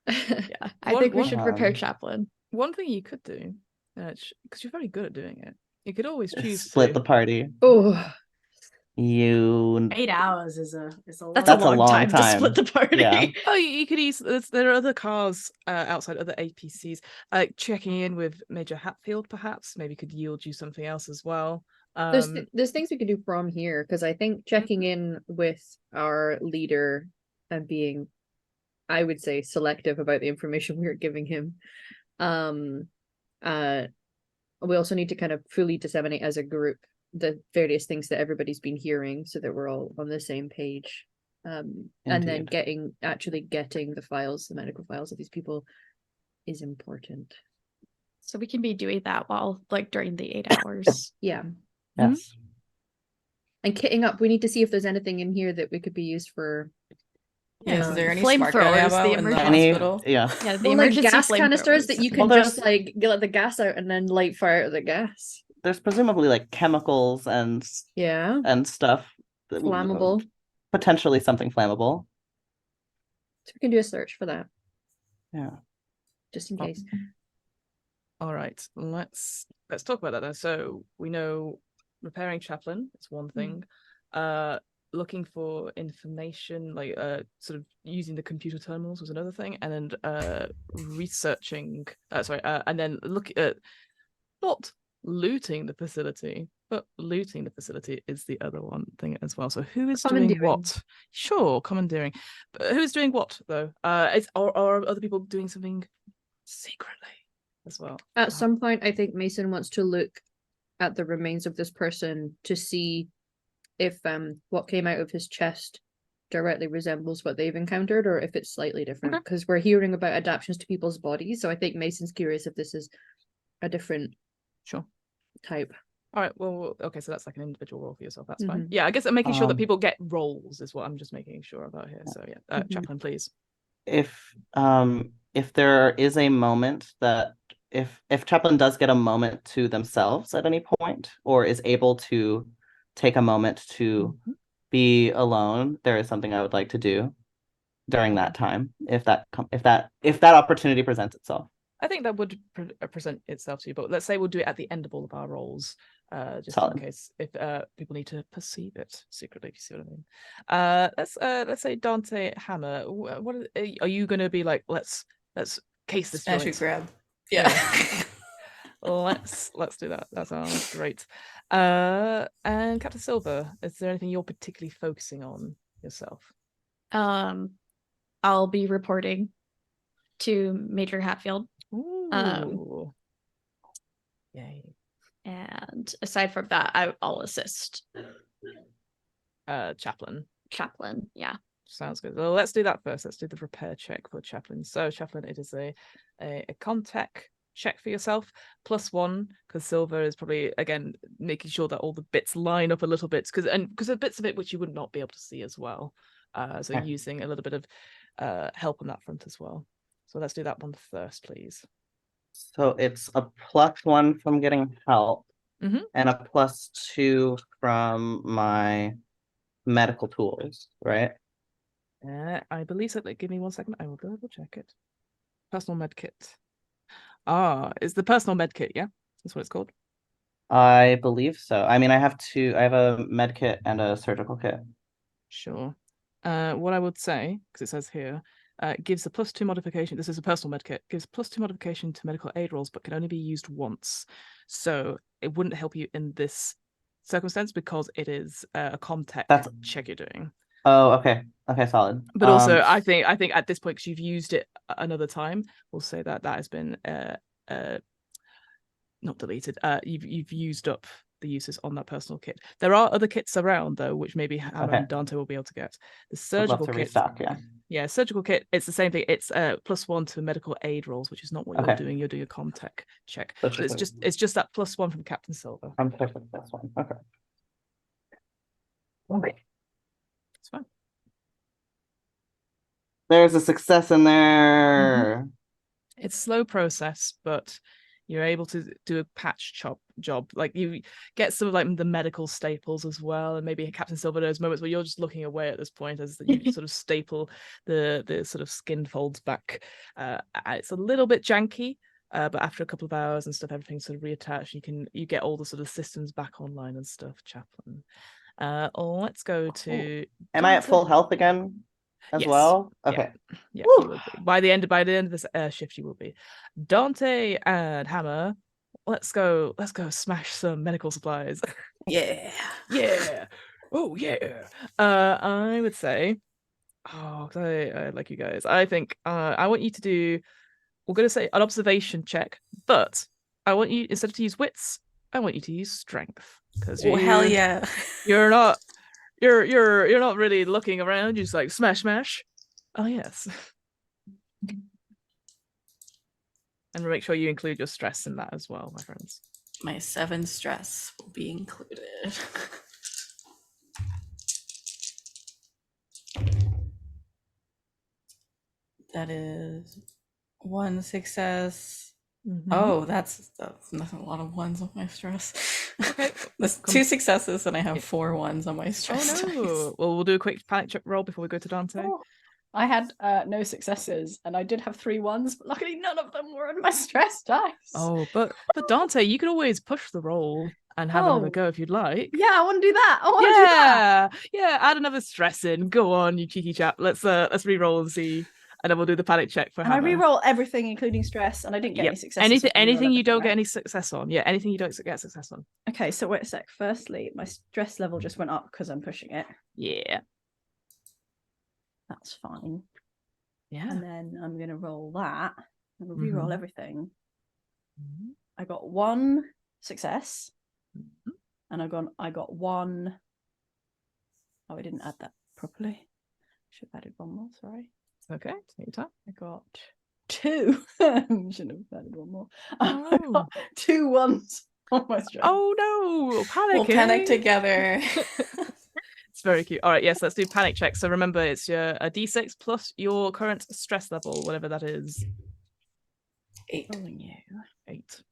Yeah, I think we should prepare Chaplain. One thing you could do, because you're very good at doing it, you could always choose split the party. Oh, 8 hours is a That's a long time to split the party. Yeah. Oh, you could easily. There are other cars outside, other APCs. Checking in with Major Hatfield, perhaps, maybe could yield you something else as well. There's things we could do from here, because I think checking in with our leader and being, I would say, selective about the information we're giving him. We also need to kind of fully disseminate as a group the various things that everybody's been hearing, so that we're all on the same page. And then getting the files, the medical files of these people, is important. So we can be doing that while during the 8 hours. Yeah. Yes. And kitting up, we need to see if there's anything in here that we could be used for. Is there any flamethrowers? The emergency hospital? Yeah, the emergency gas canisters that you can just let the gas out and then light fire out the gas. There's presumably chemicals and stuff. Flammable. potentially something flammable. So we can do a search for that. Yeah. Just in case. All right, let's talk about that then. So we know repairing chaplain is one thing. Looking for information, like sort of using the computer terminals was another thing, and then researching. And then look at not looting the facility, but looting the facility is the other one thing as well. So who is doing what? Sure, commandeering. But who is doing what though? Are other people doing something secretly as well? At some point, I think Mason wants to look at the remains of this person to see if what came out of his chest directly resembles what they've encountered, or if it's slightly different. Because we're hearing about adaptations to people's bodies, so I think Mason's curious if this is a different type. All right, well, okay, so that's like an individual role for yourself. That's fine. Yeah, I guess I'm making sure that people get roles is what I'm just making sure about here. So yeah, chaplain, please. If there is a moment that if chaplain does get a moment to themselves at any point, or is able to take a moment to be alone, there is something I would like to do during that time, if that opportunity presents itself. I think that would present itself to you, but let's say we'll do it at the end of all of our roles, just Solid. in case if people need to perceive it secretly, if you see what I mean. Let's say Dante Hammer. What are you going to be like? Let's case this joint. Smash grab. Yeah. Let's do that. That sounds great. And Captain Silver, is there anything you're particularly focusing on yourself? I'll be reporting to Major Hatfield. Ooh. Yay. And aside from that, I'll assist. Chaplain, yeah. Sounds good. Well, let's do that first. Let's do the repair check for chaplain. So chaplain, it is a contact check for yourself, +1, because Silver is probably again making sure that all the bits line up a little bit, because there are bits of it which you would not be able to see as well. So using a little bit of help on that front as well. So let's do that one first, please. So it's a +1 from getting help, and a +2 from my medical tools, right? I believe so. Give me 1 second. I will double check it. Personal med kit. It's the personal med kit, yeah? That's what it's called? I believe so. I mean, I have a med kit and a surgical kit. Sure. What I would say, because it says here, gives a +2 modification. This is a personal med kit. Gives +2 modification to medical aid rolls, but can only be used once. So it wouldn't help you in this circumstance because it is a comtech check you're doing. Oh, okay. Okay, solid. But also, I think at this point, because you've used it another time, we'll say that has been not deleted. You've used up the uses on that personal kit. There are other kits around though, which maybe Hammer and Dante will be able to get. The surgical kit, restock, yeah, surgical kit. It's the same thing. It's +1 to medical aid rolls, which is not what you're doing. You're doing a comtech check. So it's just that +1 from Captain Silver. I'm checking this one. Okay. It's fine. There's a success in there. It's a slow process, but you're able to do a patch job. Like you get some of like the medical staples as well, and maybe Captain Silver knows moments where you're just looking away at this point as you sort of staple the sort of skin folds back. It's a little bit janky, but after a couple of hours and stuff, everything's sort of reattached. You get all the sort of systems back online and stuff. Chaplain. Let's go to. Am I at full health again? As well? Okay. Yeah, you will be. By the end of this shift, you will be. Dante and Hammer, let's go smash some medical supplies. Yeah. Oh yeah. I would say, I like you guys. I think I want you to do, we're gonna say an observation check, but I want you, instead of to use wits, I want you to use strength. Because hell yeah. You're not really looking around. You're just like smash. Oh yes. And make sure you include your stress in that as well, my friends. My 7 stress will be included. That is 1 success, Oh, that's a lot of ones on my stress. Okay. That's 2 successes, and I have 4 ones on my stress dice. Well, we'll do a quick panic check roll before we go to Dante. Oh, I had no successes, and I did have 3 ones, but luckily none of them were on my stress dice. Oh, but Dante, you can always push the roll and have another go if you'd like. Yeah, I want to do that. I want to do that. Yeah, add another stress in. Go on, you cheeky chap. Let's re-roll and see, and then we'll do the panic check for And Hammer. I re-roll everything, including stress, and I didn't get any successes. Anything you don't get any success on. Yeah, anything you don't get success on. Okay, so wait a sec. Firstly, my stress level just went up because I'm pushing it. Yeah. That's fine. Yeah. And then I'm going to roll that. I'm going to re-roll everything. I got 1 success. And I got 1. Oh, I didn't add that properly. Should have added 1 more, sorry. Okay, take your time. I got 2. Shouldn't have added 1 more. I got 2 ones on my stress. Oh no, panic! We'll panic together. It's very cute. All right, yes, let's do panic check. So remember, it's a d6 plus your current stress level, whatever that is. 8. 8.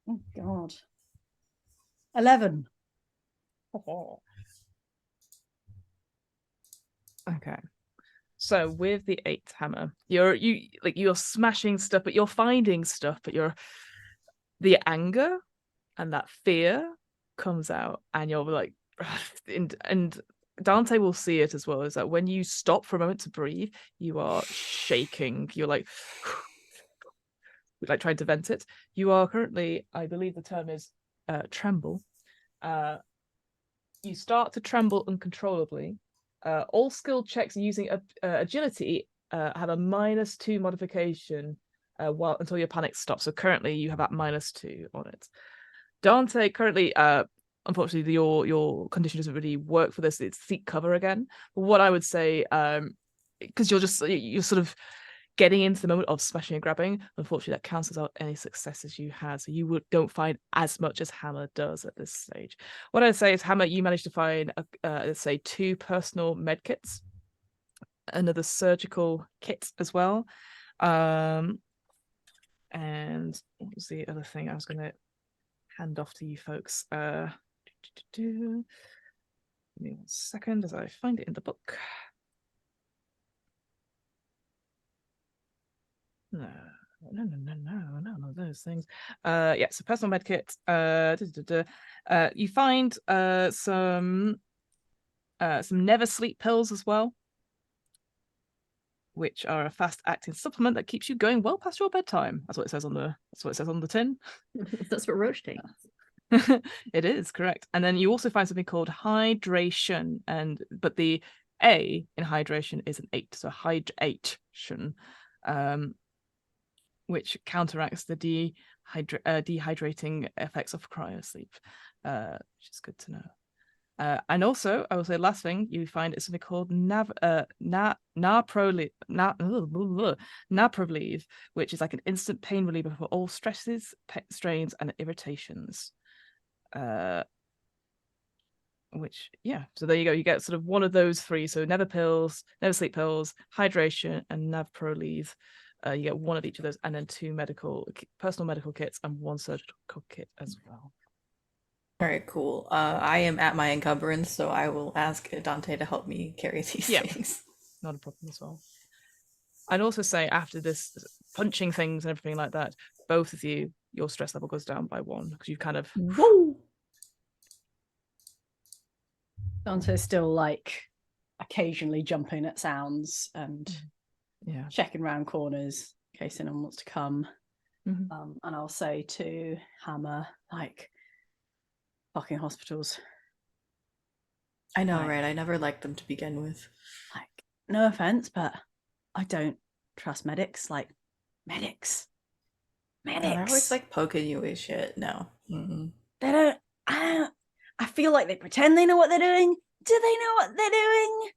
Oh God. 11. Okay. So with the 8th hammer, you're smashing stuff, but you're finding stuff, but the anger and that fear comes out, and you're like, and Dante will see it as well, is that when you stop for a moment to breathe, you are shaking. You're like trying to vent it. You are currently, I believe the term is tremble. You start to tremble uncontrollably. All skill checks using agility have a -2 modification until your panic stops. So currently you have that -2 on it. Dante currently, unfortunately, your condition doesn't really work for this. It's seek cover again. But what I would say, because you're sort of getting into the moment of smashing and grabbing, unfortunately that cancels out any successes you had, so you don't find as much as Hammer does at this stage. What I'd say is, Hammer, you managed to find let's say 2 personal med kits, another surgical kit as well, and what was the other thing I was going to hand off to you folks? Give me 1 second as I find it in the book. No, none of those things. Yeah, so personal med kit. You find some never sleep pills as well, which are a fast-acting supplement that keeps you going well past your bedtime. That's what it says on the tin. That's what Roach takes. It is correct. And then you also find something called hydration, but the A in hydration is an 8, so hydration. Which counteracts the dehydrating effects of cryosleep, which is good to know. And also, I will say, last thing you find is something called Naproleave, which is like an instant pain reliever for all stresses, strains, and irritations. Which, yeah, so there you go. You get sort of one of those 3. So never sleep pills, hydration, and Naproleave. You get 1 of each of those, and then 2 personal medical kits and 1 surgical kit as well. All right, cool. I am at my encumbrance, so I will ask Dante to help me carry these things. Not a problem as well. I'd also say, after this punching things and everything like that, both of you, your stress level goes down by 1 because you've kind of. Whoa! Dante's still like occasionally jumping at sounds and checking around corners in case anyone wants to come. And I'll say to Hammer, like, fucking hospitals. I know, right? I never liked them to begin with. Like, no offense, but I don't trust medics. Like, medics. They're always like poking you with shit. No. They don't. I feel like they pretend they know what they're doing. Do they know what they're doing?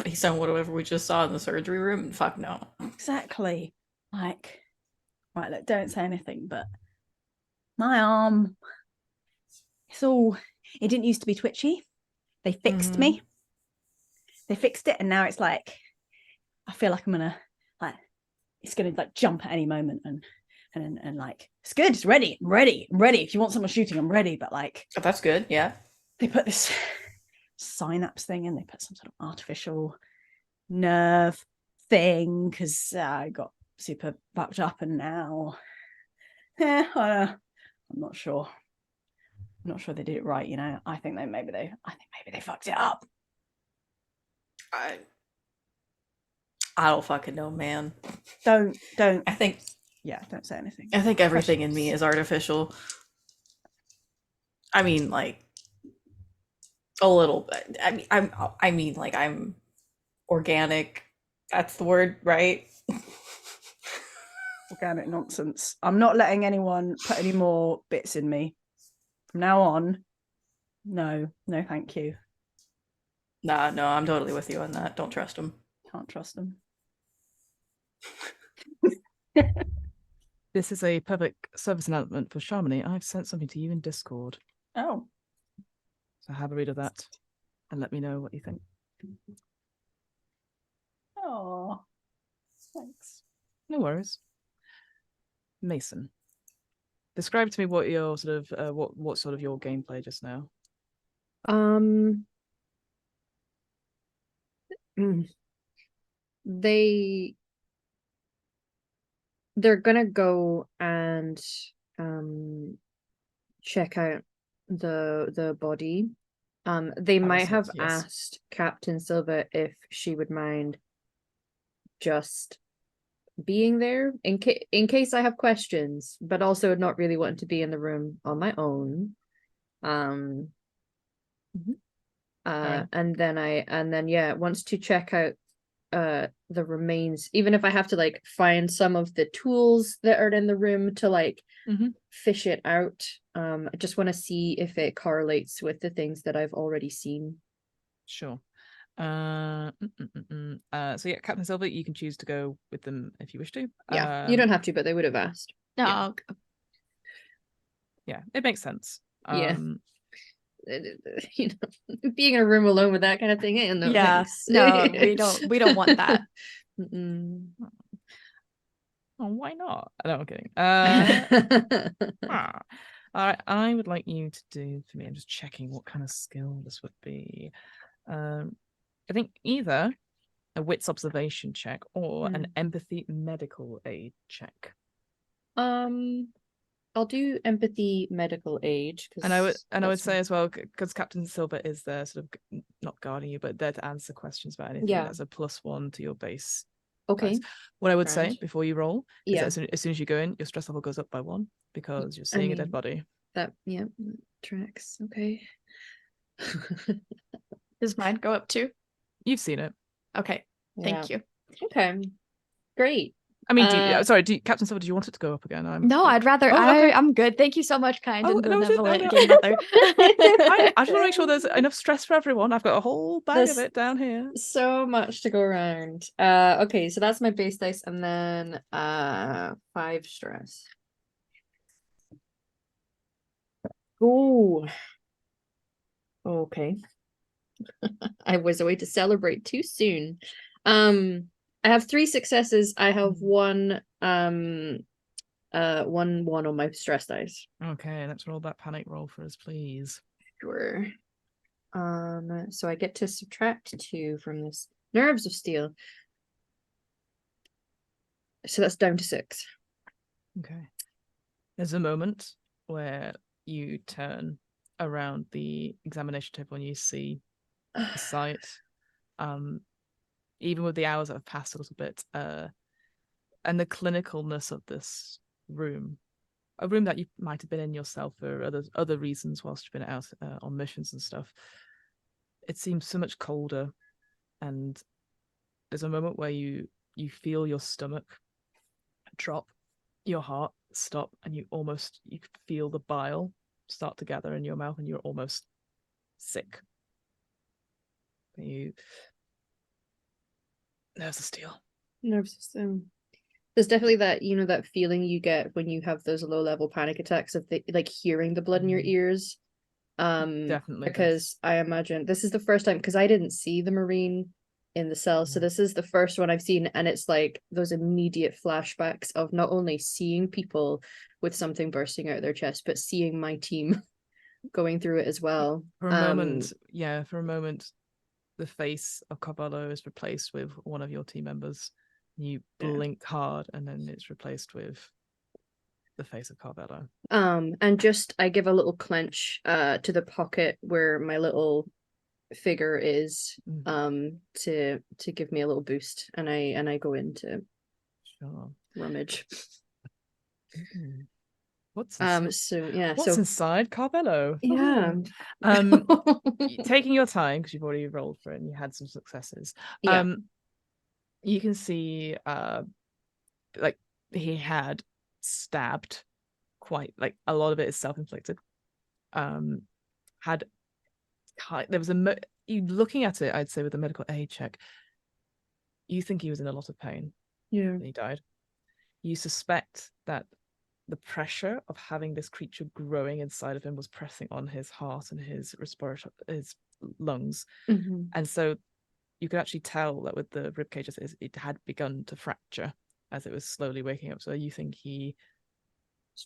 Based on whatever we just saw in the surgery room, fuck no. Exactly. Like, right, look, don't say anything, but my arm, it didn't used to be twitchy. They fixed me. They fixed it, and now it's like, I feel like I'm gonna like it's gonna like jump at any moment and like, it's good, it's ready, I'm ready. If you want someone shooting, I'm ready. But like, Oh, that's good. Yeah. they put this synapse thing in, they put some sort of artificial nerve thing because I got super fucked up, and now I'm not sure they did it right, you know. I think maybe they fucked it up. I don't fucking know, man. Don't I think don't say anything. I think everything in me is artificial. I mean, like, a little bit. I mean like I'm organic. That's the word, right? Organic nonsense. I'm not letting anyone put any more bits in me from now on. No, thank you. No, I'm totally with you on that. Don't trust them. Can't trust them. This is a public service announcement for Sharmony. I've sent something to you in Discord. Oh. So have a read of that and let me know what you think. Oh, thanks. No worries. Mason, describe to me what your sort of what sort of your gameplay just now. They're gonna go and check out the body. They might have asked Captain Silva if she would mind just being there in case I have questions, but also not really wanting to be in the room on my own. And then wants to check out the remains, even if I have to like find some of the tools that are in the room to like fish it out. I just want to see if it correlates with the things that I've already seen. Sure. So yeah, Captain Silver, you can choose to go with them if you wish to. Yeah, you don't have to, but they would have asked. No. Yeah, it makes sense. Yeah. You know, being in a room alone with that kind of thing ain't no nice. No, we don't want that. Oh, why not? No, I'm kidding. All right, I would like you to do for me. I'm just checking what kind of skill this would be. I think either a wits observation check or an empathy medical aid check. I'll do empathy medical aid. And I would say as well, because Captain Silver is there, sort of not guarding you, but there to answer questions about anything. Yeah. That's a +1 to your base. Okay. Dice. What I would say before you roll is Yeah. that as soon as you go in, your stress level goes up by 1 because you're seeing a dead body. That tracks. Okay. Does mine go up too? You've seen it. Okay. Thank you. Okay. Great. I mean, Captain Silver, do you want it to go up again? No, I'd rather. okay. I'm good. Thank you so much, kind and benevolent game mother. I just want to make sure there's enough stress for everyone. I've got a whole bag of it down here. So much to go around. Okay, so that's my base dice, and then 5 stress. Ooh. Okay. I was away to celebrate too soon. I have 3 successes. I have one on my stress dice. Okay, let's roll that panic roll for us, please. Sure. So I get to subtract 2 from this. Nerves of steel. So that's down to 6. Okay. There's a moment where you turn around the examination table and you see the site. Even with the hours that have passed a little bit, and the clinicalness of this room, a room that you might have been in yourself for other reasons whilst you've been out on missions and stuff, it seems so much colder. And there's a moment where you feel your stomach drop, your heart stop, and you feel the bile start to gather in your mouth, and you're almost sick. Nerves of steel. Nerves of steel. There's definitely that, that feeling you get when you have those low-level panic attacks of like hearing the blood in your ears. Definitely. Because I imagine this is the first time, because I didn't see the Marine in the cell. So this is the first one I've seen, and it's like those immediate flashbacks of not only seeing people with something bursting out of their chest, but seeing my team going through it as well. For a moment, the face of Carvalho is replaced with one of your team members. You blink hard, and then it's replaced with the face of Carvalho. And just I give a little clench to the pocket where my little figure is, to give me a little boost, and I go into rummage. What's inside? What's inside Carvalho? Yeah. Taking your time because you've already rolled for it and you had some successes. You can see like he had stabbed quite, like a lot of it is self-inflicted. There was you looking at it, I'd say with a medical aid check, you think he was in a lot of pain. Yeah. He died. You suspect that the pressure of having this creature growing inside of him was pressing on his heart and his his lungs. And so you could actually tell that with the rib cage, it had begun to fracture as it was slowly waking up. So you think he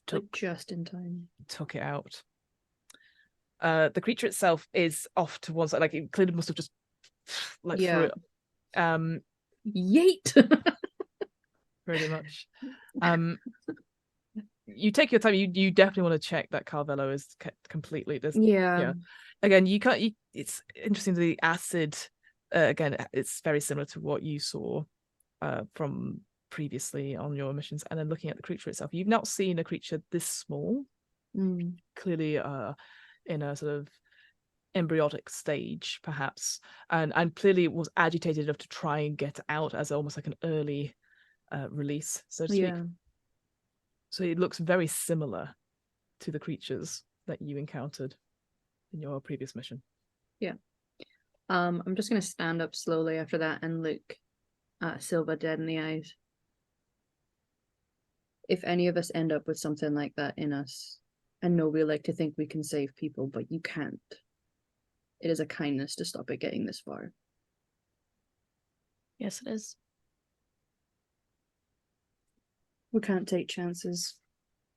took just in time, took it out. The creature itself is off to one side, like it clearly must have just like threw it. Yeet. Pretty much. You take your time. You definitely want to check that Carvalho is kept completely. Again, you can't. It's interesting. The acid, again, it's very similar to what you saw from previously on your missions. And then looking at the creature itself, you've not seen a creature this small. Clearly, in a sort of embryonic stage, perhaps, and clearly was agitated enough to try and get out as almost like an early release, so to speak. So it looks very similar to the creatures that you encountered in your previous mission. I'm just going to stand up slowly after that and look at Silva dead in the eyes. If any of us end up with something like that in us, I know we like to think we can save people, but you can't. It is a kindness to stop it getting this far. Yes, it is. We can't take chances.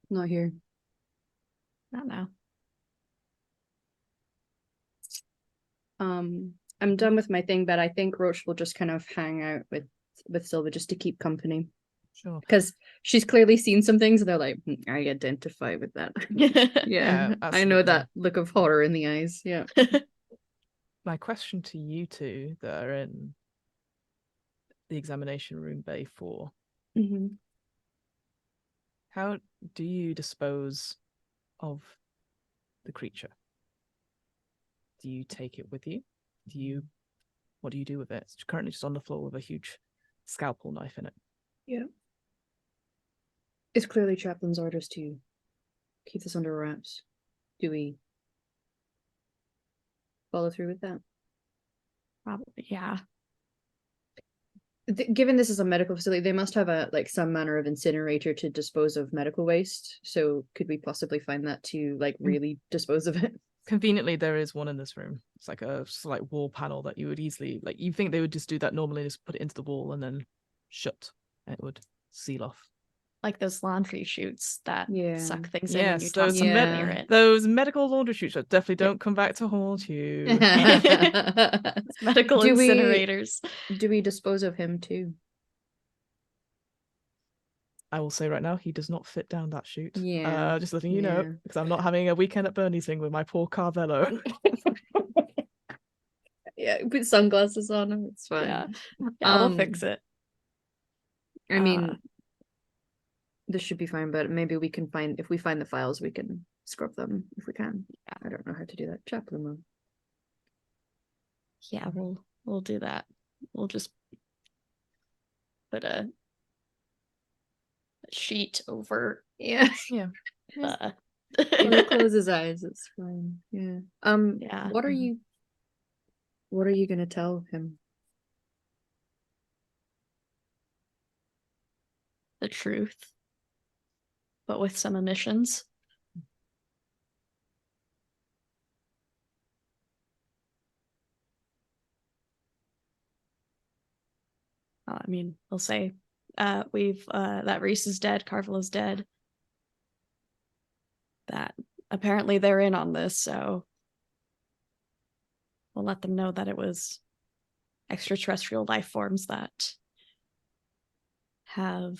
Not here. Not now. I'm done with my thing, but I think Roach will just kind of hang out with Silva just to keep company. Sure. Because she's clearly seen some things and they're like, I identify with that. Yeah, I know that look of horror in the eyes. Yeah. My question to you two that are in the examination room bay 4. How do you dispose of the creature? Do you take it with you? What do you do with it? It's currently just on the floor with a huge scalpel knife in it. Yeah. It's clearly Chaplain's orders to keep this under wraps. Do we follow through with that? Probably, yeah. Given this is a medical facility, they must have some manner of incinerator to dispose of medical waste. So could we possibly find that to really dispose of it? Conveniently, there is one in this room. It's like a slight wall panel that you would easily, you think they would just do that normally, just put it into the wall and then shut, and it would seal off. Like those laundry chutes that suck things in when you toss something near it. Those medical laundry chutes that definitely don't come back to haunt you. Medical incinerators. Do we dispose of him too? I will say right now, he does not fit down that chute. Yeah. Just letting you know, because I'm not having a weekend at Bernie's thing with my poor Carvalho. Put sunglasses on him. It's fine. Yeah, we'll fix it. I mean, this should be fine, but maybe we can if we find the files, we can scrub them if we can. I don't know how to do that. Chaplain will. Yeah, we'll do that. We'll just put a sheet over. Yeah. He'll close his eyes. It's fine. Yeah. What are you gonna tell him? The truth, but with some omissions. I mean, we'll say we've that Reese is dead, Carvela's dead. That apparently they're in on this, so we'll let them know that it was extraterrestrial life forms that have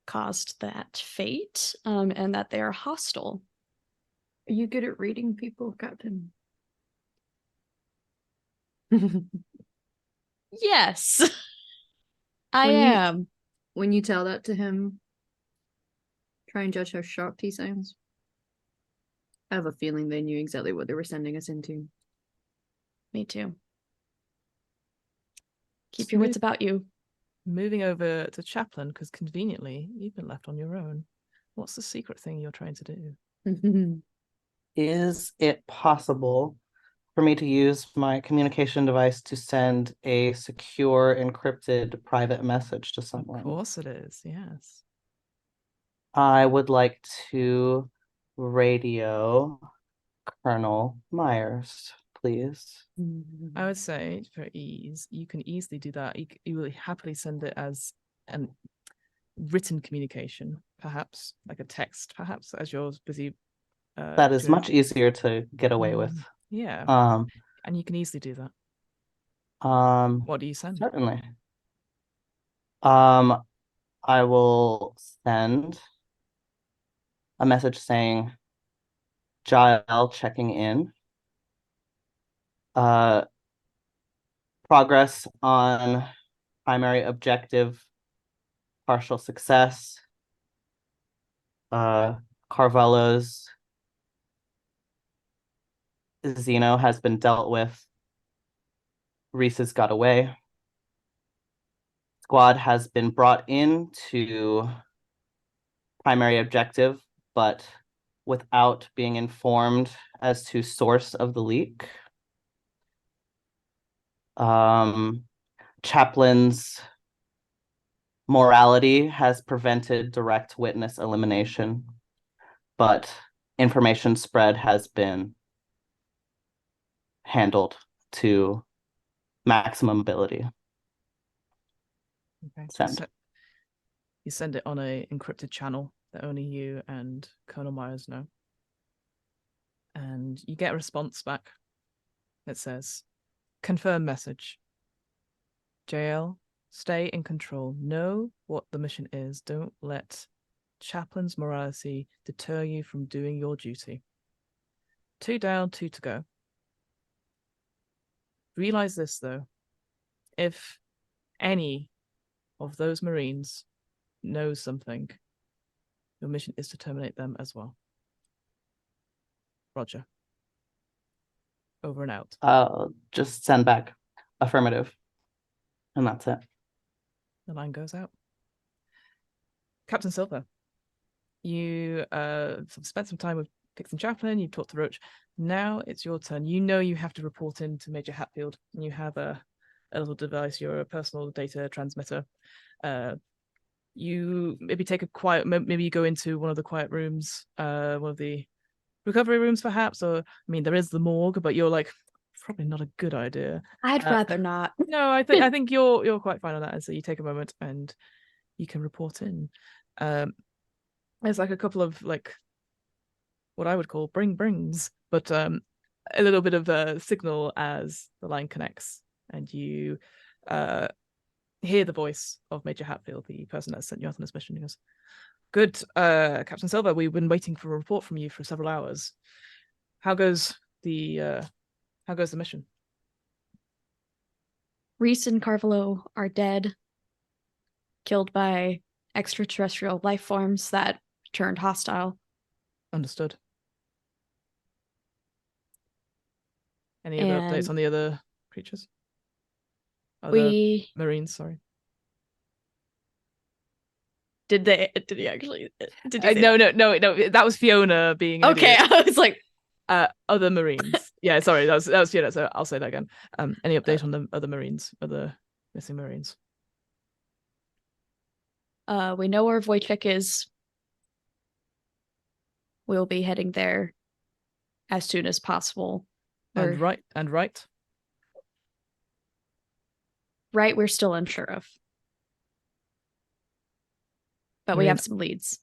caused that fate, and that they are hostile. Are you good at reading people, Captain? Yes, I am. When you tell that to him, try and judge how shocked he sounds. I have a feeling they knew exactly what they were sending us into. Me too. Keep your wits about you. Moving over to Chaplain, because conveniently you've been left on your own. What's the secret thing you're trying to do? Is it possible for me to use my communication device to send a secure, encrypted private message to someone? Of course it is, yes. I would like to radio Colonel Myers, please. I would say, for ease, you can easily do that. You will happily send it as a written communication, perhaps, like a text, perhaps, as you're busy. That is much easier to get away with. Yeah. And you can easily do that. What do you send? Certainly. I will send a message saying, Giles checking in. Progress on primary objective, partial success. Carvalho's Xeno has been dealt with. Reese's got away. Squad has been brought into primary objective, but without being informed as to source of the leak. Chaplain's morality has prevented direct witness elimination, but information spread has been handled to maximum ability. Okay. Send. You send it on a encrypted channel that only you and Colonel Myers know. And you get a response back that says, confirm message. JL, stay in control. Know what the mission is. Don't let Chaplain's morality deter you from doing your duty. 2 down, 2 to go. Realize this, though. If any of those Marines knows something, your mission is to terminate them as well. Roger. Over and out. Just send back affirmative. And that's it. The line goes out. Captain Silver, you spent some time with Pixon Chaplain, you've talked to Roach. Now it's your turn. You know you have to report in to Major Hatfield. You have a little device, your personal data transmitter. You maybe take a quiet, maybe you go into one of the quiet rooms, one of the recovery rooms perhaps, or I mean there is the morgue, but you're like, probably not a good idea. I'd rather not. No, I think you're quite fine on that. And so you take a moment and you can report in. There's like a couple of like what I would call brings, but a little bit of a signal as the line connects, and you hear the voice of Major Hatfield, the person that sent you out on this mission. He goes, "Good, Captain Silver. We've been waiting for a report from you for several hours. How goes the mission?" Reese and Carvalho are dead, killed by extraterrestrial life forms that turned hostile. Understood. Any other updates on the other creatures? Marines, sorry. Did he actually? No. That was Fiona being an okay. idiot. I was like, other Marines. Yeah, sorry, that was Fiona. So I'll say that again. Any update on the other Marines, other missing Marines? We know where Wojciech is. We'll be heading there as soon as possible. And right. Right, we're still unsure of. but we have some leads.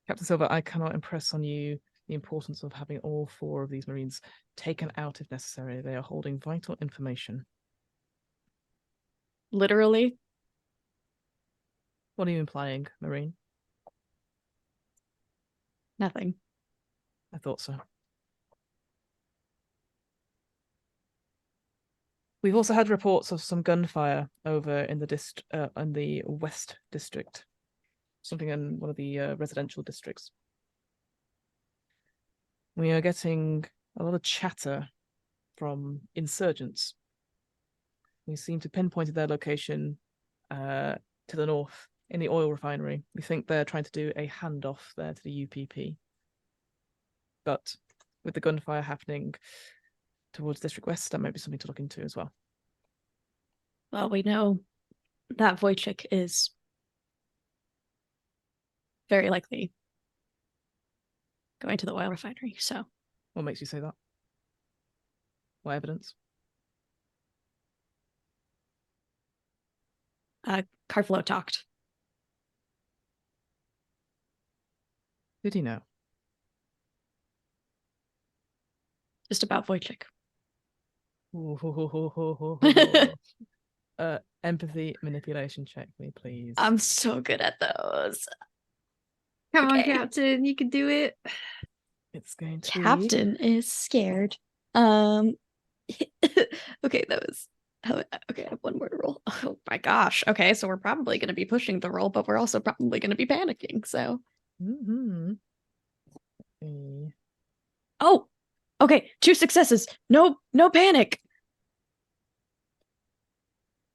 Captain Silver, I cannot impress on you the importance of having all 4 of these Marines taken out if necessary. They are holding vital information. Literally? What are you implying, Marine? Nothing. I thought so. We've also had reports of some gunfire over in the West District. Something in one of the residential districts. We are getting a lot of chatter from insurgents. We seem to pinpoint their location to the north in the oil refinery. We think they're trying to do a handoff there to the UPP. But with the gunfire happening towards District West, that might be something to look into as well. Well, we know that Wojciech is very likely going to the oil refinery, so. What makes you say that? What evidence? Carflo talked. Did he know? Just about Wojciech. Empathy manipulation check me, please. I'm so good at those. Come on, Okay. Captain, you can do it. It's going to Captain is scared. Okay, that was okay. I have one more to roll. Oh my gosh. Okay, so we're probably going to be pushing the roll, but we're also probably going to be panicking. So. Oh, okay. 2 successes. No panic.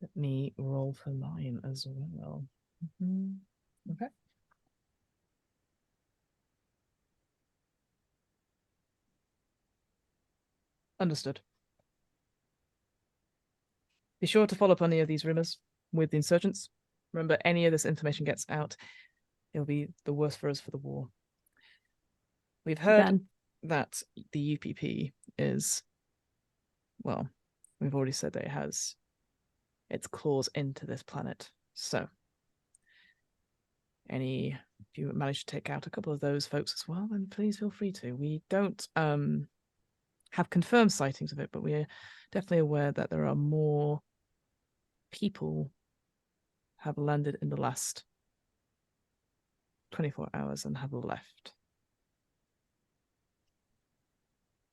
Let me roll for mine as well. Okay. Understood. Be sure to follow up on any of these rumors with the insurgents. Remember, any of this information gets out, it'll be the worse for us for the war. We've heard that the UPP is, well, we've already said that it has its claws into this planet. So, if you manage to take out a couple of those folks as well, then please feel free to. We don't have confirmed sightings of it, but we're definitely aware that there are more people have landed in the last 24 hours and have left.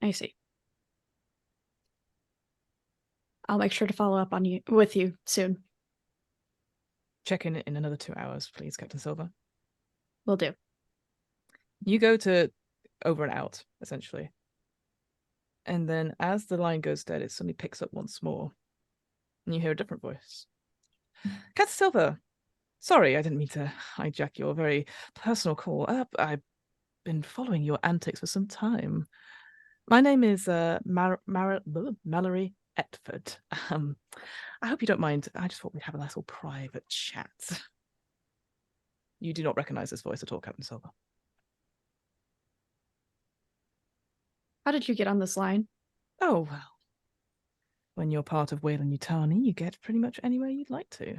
I see. I'll make sure to follow up with you soon. Check in another 2 hours, please, Captain Silver. Will do. You go to over and out, essentially. And then as the line goes dead, it suddenly picks up once more. And you hear a different voice. Captain Silver, sorry, I didn't mean to hijack your very personal call. I've been following your antics for some time. My name is Mallory Etford. I hope you don't mind. I just thought we'd have a little private chat. You do not recognize this voice at all, Captain Silver. How did you get on this line? Oh, well. When you're part of Weyland-Yutani, you get pretty much anywhere you'd like to.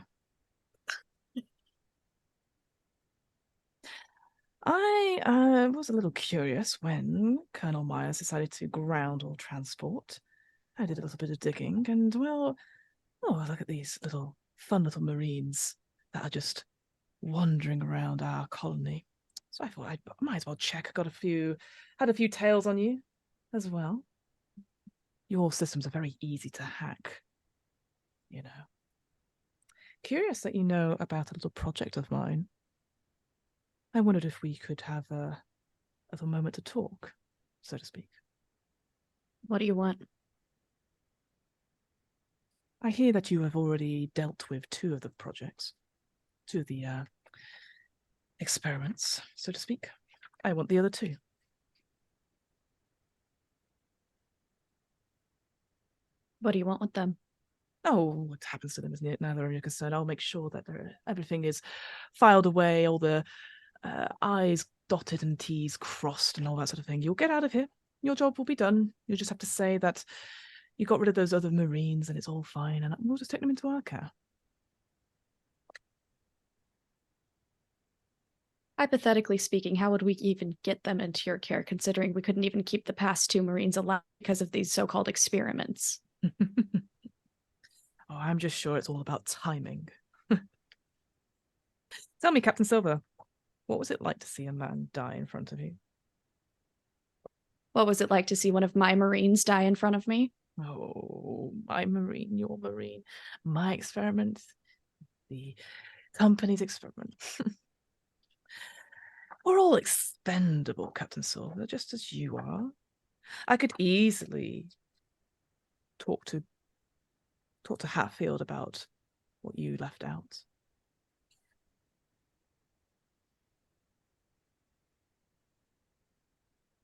I was a little curious when Colonel Myers decided to ground all transport. I did a little bit of digging, and well, look at these fun little Marines that are just wandering around our colony. So I thought I might as well check. Had a few tales on you as well. Your systems are very easy to hack, you know. Curious that you know about a little project of mine. I wondered if we could have a little moment to talk, so to speak. What do you want? I hear that you have already dealt with 2 of the projects, 2 of the experiments, so to speak. I want the other 2. What do you want with them? Oh, what happens to them is neither of your concern. I'll make sure that everything is filed away, all the I's dotted and T's crossed and all that sort of thing. You'll get out of here. Your job will be done. You'll just have to say that you got rid of those other Marines and it's all fine, and we'll just take them into our care. Hypothetically speaking, how would we even get them into your care, considering we couldn't even keep the past 2 Marines alive because of these so-called experiments? Oh, I'm just sure it's all about timing. Tell me, Captain Silver, what was it like to see a man die in front of you? What was it like to see one of my Marines die in front of me? Oh, my Marine, your Marine, my experiment, the company's experiment. We're all expendable, Captain Silver, just as you are. I could easily talk to Hatfield about what you left out.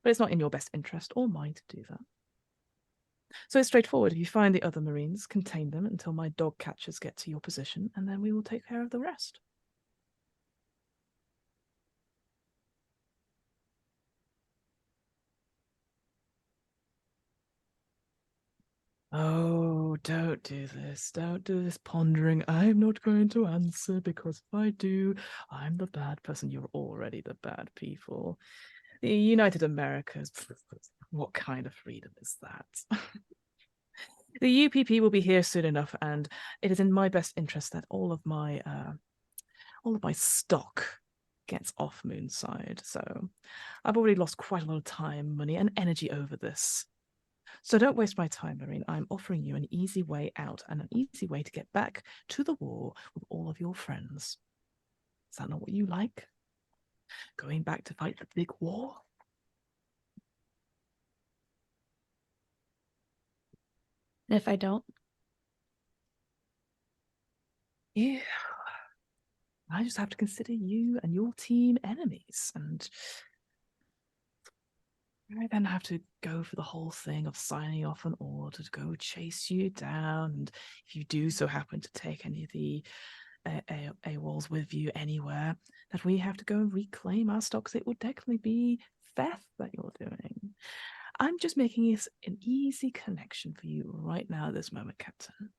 But it's not in your best interest or mine to do that. So it's straightforward. If you find the other Marines, contain them until my dog catchers get to your position, and then we will take care of the rest. Oh, don't do this. Don't do this pondering. I'm not going to answer, because if I do, I'm the bad person. You're already the bad people. The United Americas, what kind of freedom is that? The UPP will be here soon enough, and it is in my best interest that all of my stock gets off Moonside. So I've already lost quite a lot of time, money, and energy over this. So don't waste my time, Marine. I'm offering you an easy way out and an easy way to get back to the war with all of your friends. Is that not what you like? Going back to fight the big war? And if I don't? Yeah. I just have to consider you and your team enemies, and I then have to go for the whole thing of signing off an order to go chase you down, and if you do so happen to take any of the AWOLs with you anywhere, that we have to go and reclaim our stocks. It would technically be theft that you're doing. I'm just making this an easy connection for you right now at this moment, Captain.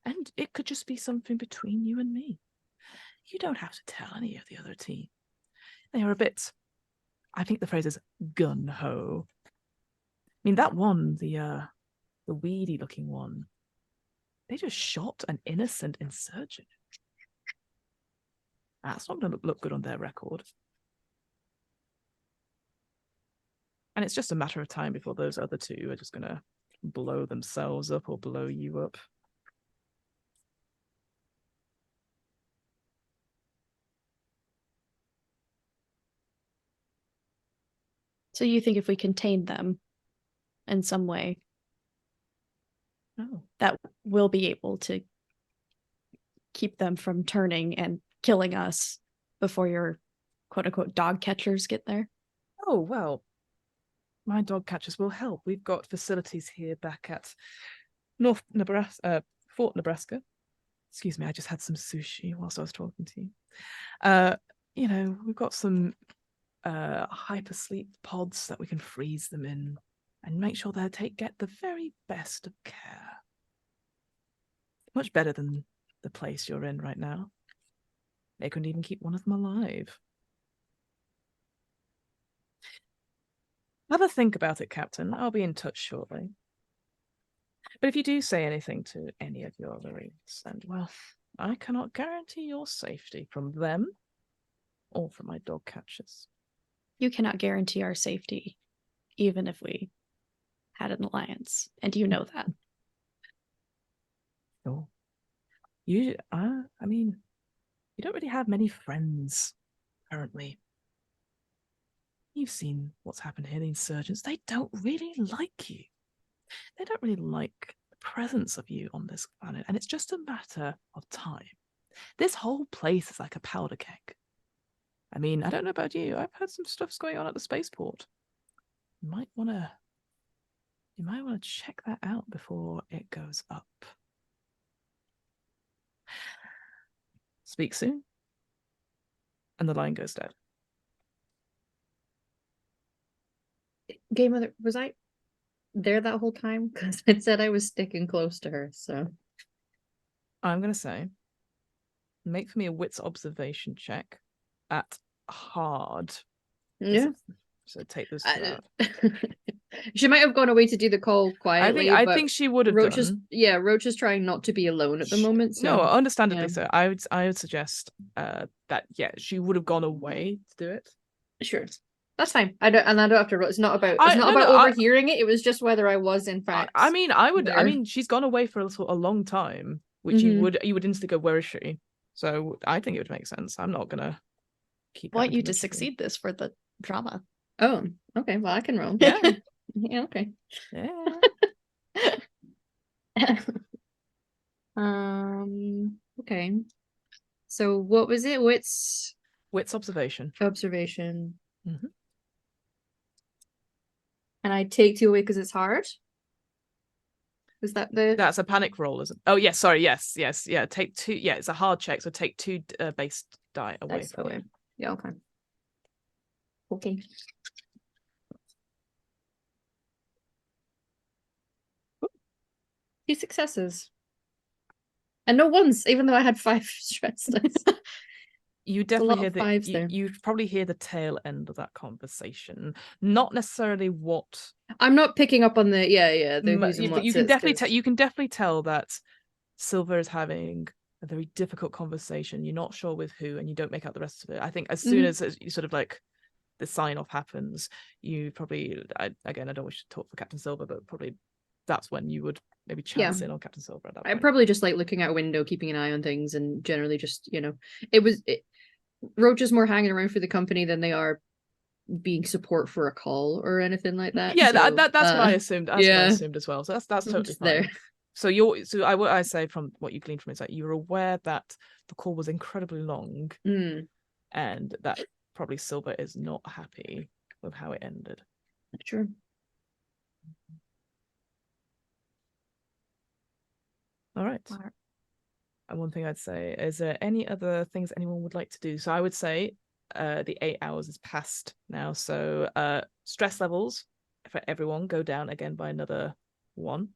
And it could just be something between you and me. You don't have to tell any of the other team. They are a bit, I think the phrase is gun-ho. I mean, that one, the weedy-looking one, they just shot an innocent insurgent. That's not going to look good on their record. And it's just a matter of time before those other two are just going to blow themselves up or blow you up. So you think if we contain them in some way, that we'll be able to keep them from turning and killing us before your quote-unquote dog catchers get there? Oh, well, my dog catchers will help. We've got facilities here back at Fort Nebraska. Excuse me, I just had some sushi whilst I was talking to you. We've got some hypersleep pods that we can freeze them in and make sure they get the very best of care. Much better than the place you're in right now. They couldn't even keep one of them alive. Have a think about it, Captain. I'll be in touch shortly. But if you do say anything to any of your Marines, then, well, I cannot guarantee your safety from them or from my dog catchers. You cannot guarantee our safety, even if we had an alliance, and you know that. Sure. I mean, you don't really have many friends currently. You've seen what's happened here. The insurgents, they don't really like you. They don't really like the presence of you on this planet, and it's just a matter of time. This whole place is like a powder keg. I mean, I don't know about you. I've heard some stuff's going on at the spaceport. You might want to check that out before it goes up. Speak soon. And the line goes dead. Game Mother, was I there that whole time? Because it said I was sticking close to her, so. I'm going to say, make for me a wits observation check at hard. Yeah. So take those two out. She might have gone away to do the call quietly. I think she would have Roach done. Roach is trying not to be alone at the moment. So no, understandably yeah. so. I would suggest that she would have gone away to do it. Sure. That's fine. I don't have to. It's not about. It's not about overhearing it. It was just whether I was in fact. I mean, there. she's gone away for a long time, which you would instantly go, where is she? So I think it would make sense. I'm not gonna keep. Want you to succeed this for the drama. Oh, okay. Well, I can roll. Yeah. Yeah. Okay. Yeah. Okay. So what was it? Wits observation. Observation. Mm-hmm. And I take 2 away because it's hard. Is that the? That's a panic roll, isn't it? Oh yes, sorry, yes, yeah. Take 2. Yeah, it's a hard check, so take 2 base die away. Away. Yeah. Okay. Okay. 2 successes. And no ones, even though I had 5 stress dice. You definitely hear you probably hear the tail end of that conversation. Not necessarily what. I'm not picking up on the you can definitely tell that Silver is having a very difficult conversation. You're not sure with who, and you don't make out the rest of it. I think as soon as you sort of like the sign off happens, you probably I don't wish to talk for Captain Silver, but probably that's when you would maybe chance in on Captain Silver at that point. I'm probably just like looking out a window, keeping an eye on things, and generally just, Roach is more hanging around for the company than they are being support for a call or anything like that. Yeah, that's what I assumed. That's what I assumed as well. So that's totally fine. There. So I say from what you gleaned from it is that you're aware that the call was incredibly long, and that probably Silver is not happy with how it ended. Sure. All right. And one thing I'd say, is there any other things anyone would like to do? So I would say the 8 hours is past now. So stress levels for everyone go down again by another 1.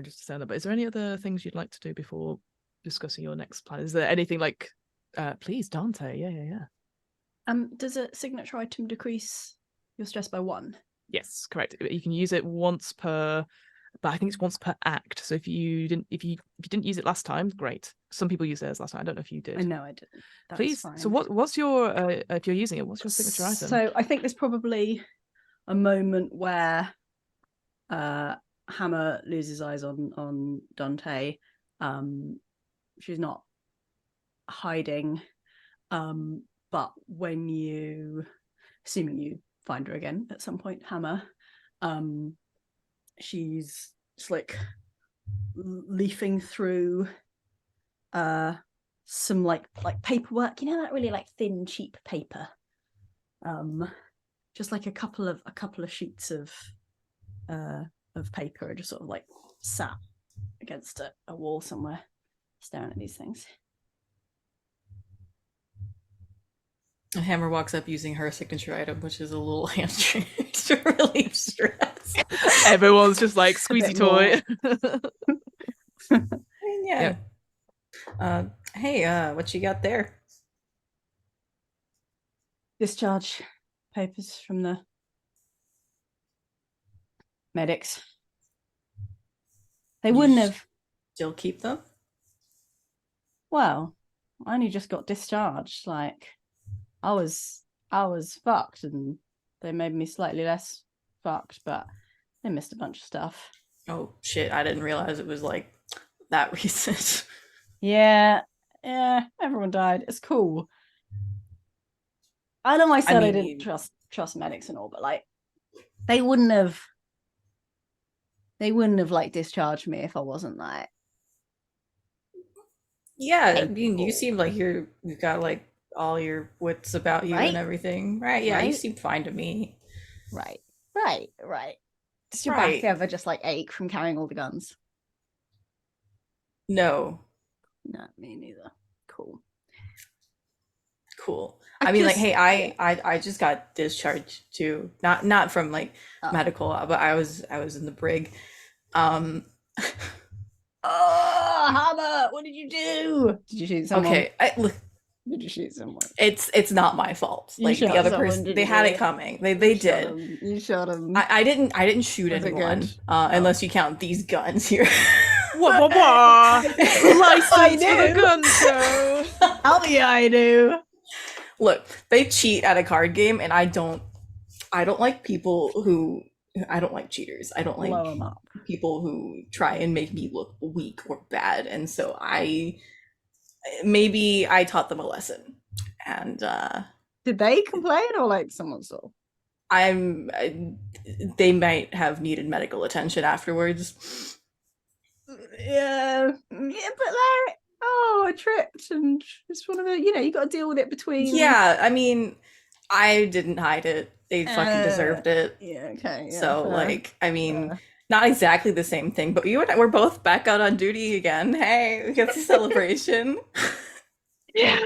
Just to stand up. But is there any other things you'd like to do before discussing your next plan? Is there anything like, please, Dante? Yeah. Does a signature item decrease your stress by 1? Yes, correct. You can use it once per. But I think it's once per act. So if you didn't use it last time, great. Some people used theirs last time. I don't know if you did. I know I didn't. That's Please. Fine. So what's your if you're using it, what's your signature item? So I think there's probably a moment where Hammer loses eyes on Dante. She's not hiding. But when assuming you find her again at some point, Hammer, she's just like leafing through some like paperwork, that really like thin cheap paper, just like a couple of sheets of paper are just sort of like sat against a wall somewhere staring at these things. And Hammer walks up using her signature item, which is a little hamstring to relieve stress. Everyone's just like squeezy toy. Yeah. Hey, what you got there? Discharge papers from the medics. They wouldn't have. Still keep them? Well, I only just got discharged. Like, I was fucked, and they made me slightly less fucked, but they missed a bunch of stuff. Oh shit! I didn't realize it was like that recent. Yeah. Everyone died. It's cool. I know I said I didn't trust medics and all, but like, they wouldn't have like discharged me if I wasn't like. Yeah, I mean, you seem like you've got like all your wits about you and everything, right? Yeah, you seem fine to me. Right. Does your back ever just like ache from carrying all the guns? No, me neither. Cool. I mean, like, hey, I just got discharged too. Not from like medical, but I was in the brig. Hammer, what did you do? Did you shoot someone? Okay, look, Did you shoot someone? It's not my fault. You Like the shot other someone, person, didn't they had you? it coming. They did. You shot him. I didn't shoot Was it anyone, good? unless you count these guns here. Wah, wah, wah. License I for the do. gun show. Hell yeah, I do. Look, they cheat at a card game, and I don't like people who. I don't like cheaters. I don't like Blow 'em up. people who try and make me look weak or bad. And so maybe I taught them a lesson. And Did they complain or like someone saw? they might have needed medical attention afterwards. Yeah, but like, oh, I tripped and just one of the, you got to deal with it between. Yeah, I mean, I didn't hide it. They fucking deserved it. Yeah, okay. Yeah, So, fair. like, I mean, not exactly the same thing, but you and I, we're both back out on duty again. Hey, we get the celebration. Yeah.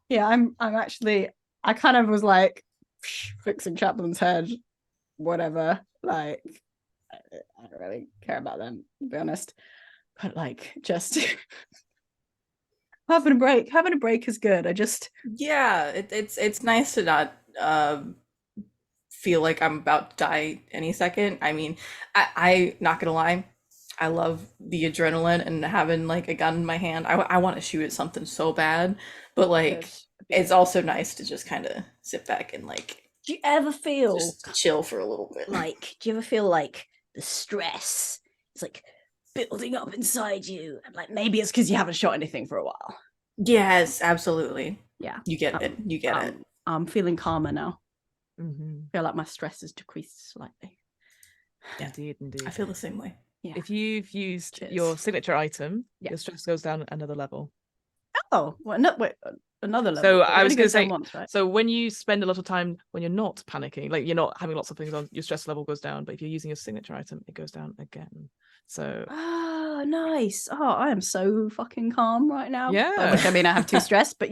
Yeah, I'm actually, I kind of was like, fixing Chaplin's head, whatever. Like, I don't really care about them, to be honest. But like, just having a break is good. I just Yeah, it's nice to not feel like I'm about to die any second. I mean, I not gonna lie, I love the adrenaline and having like a gun in my hand. I want to shoot at something so bad, but like it's also nice to just kind of sit back and like. Do you ever feel just chill for a little bit? Like, do you ever feel like the stress is like building up inside you, and like maybe it's because you haven't shot anything for a while? Yes, absolutely. Yeah, you get it. You get it. I'm feeling calmer now. Mm-hmm. I feel like my stress has decreased slightly. Yeah, indeed. I feel the same way. Yeah. If you've used your signature item, yeah, your stress goes down another level. Oh, well, no, wait, another level. So I was going to say, once, right? So when you spend a lot of time when you're not panicking, like you're not having lots of things on, your stress level goes down. But if you're using your signature item, it goes down again. So oh, nice. Oh, I am so fucking calm right now. Yeah, which I mean, I have too stressed, but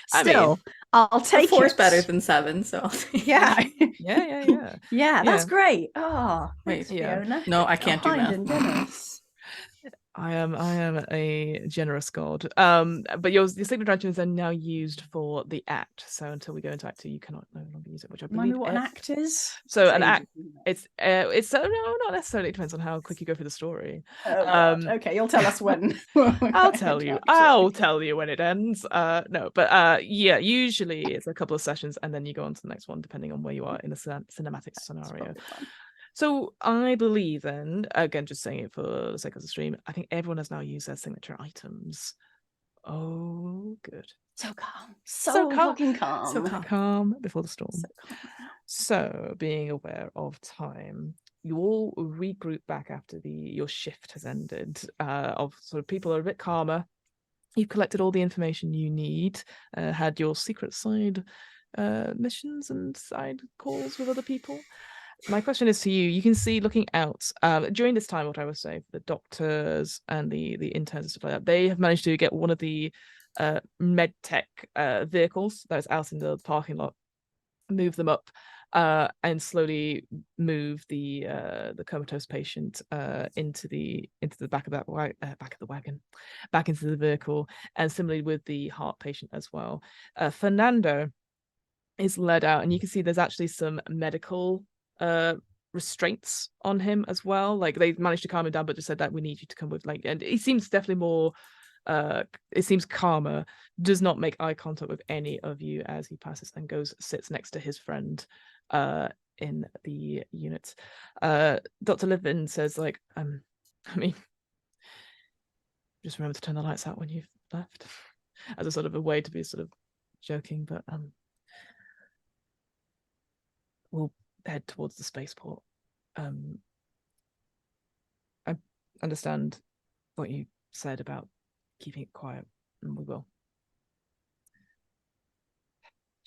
still, I'll take 4 it. is better than 7, so yeah. Yeah, that's great. Oh, wait, thanks, Fiona. No, I can't do math. I am a generous god. But your signature item is then now used for the act. So until we go into act 2, you cannot no longer use it. Which I believe. Remind me what an act is. So an act, it's no, not necessarily. It depends on how quick you go through the story. Okay, you'll tell us when. I'll tell you. I'll tell you when it ends. No, but yeah, usually it's a couple of sessions and then you go on to the next one, depending on where you are in the cinematic scenario. So I believe then, again, just saying it for the sake of the stream, I think everyone has now used their signature items. Oh, good. So calm. So fucking calm. So calm before the storm. So being aware of time, you all regroup back after your shift has ended. Of sort of people are a bit calmer. You've collected all the information you need, had your secret side missions and side calls with other people. My question is to you. You can see looking out during this time, what I would say, the doctors and the interns and stuff like that, they have managed to get one of the med tech vehicles that is out in the parking lot, move them up, and slowly move the comatose patient into the back of that back of the wagon, back into the vehicle, and similarly with the heart patient as well. Fernando is led out, and you can see there's actually some medical restraints on him as well. Like they managed to calm him down, but just said that we need you to come with, like, and he seems definitely more it seems calmer, does not make eye contact with any of you as he passes and sits next to his friend in the unit. Dr. Livin says, like, I mean, just remember to turn the lights out when you've left, as a sort of a way to be sort of joking, but we'll head towards the spaceport. I understand what you said about keeping it quiet, and we will.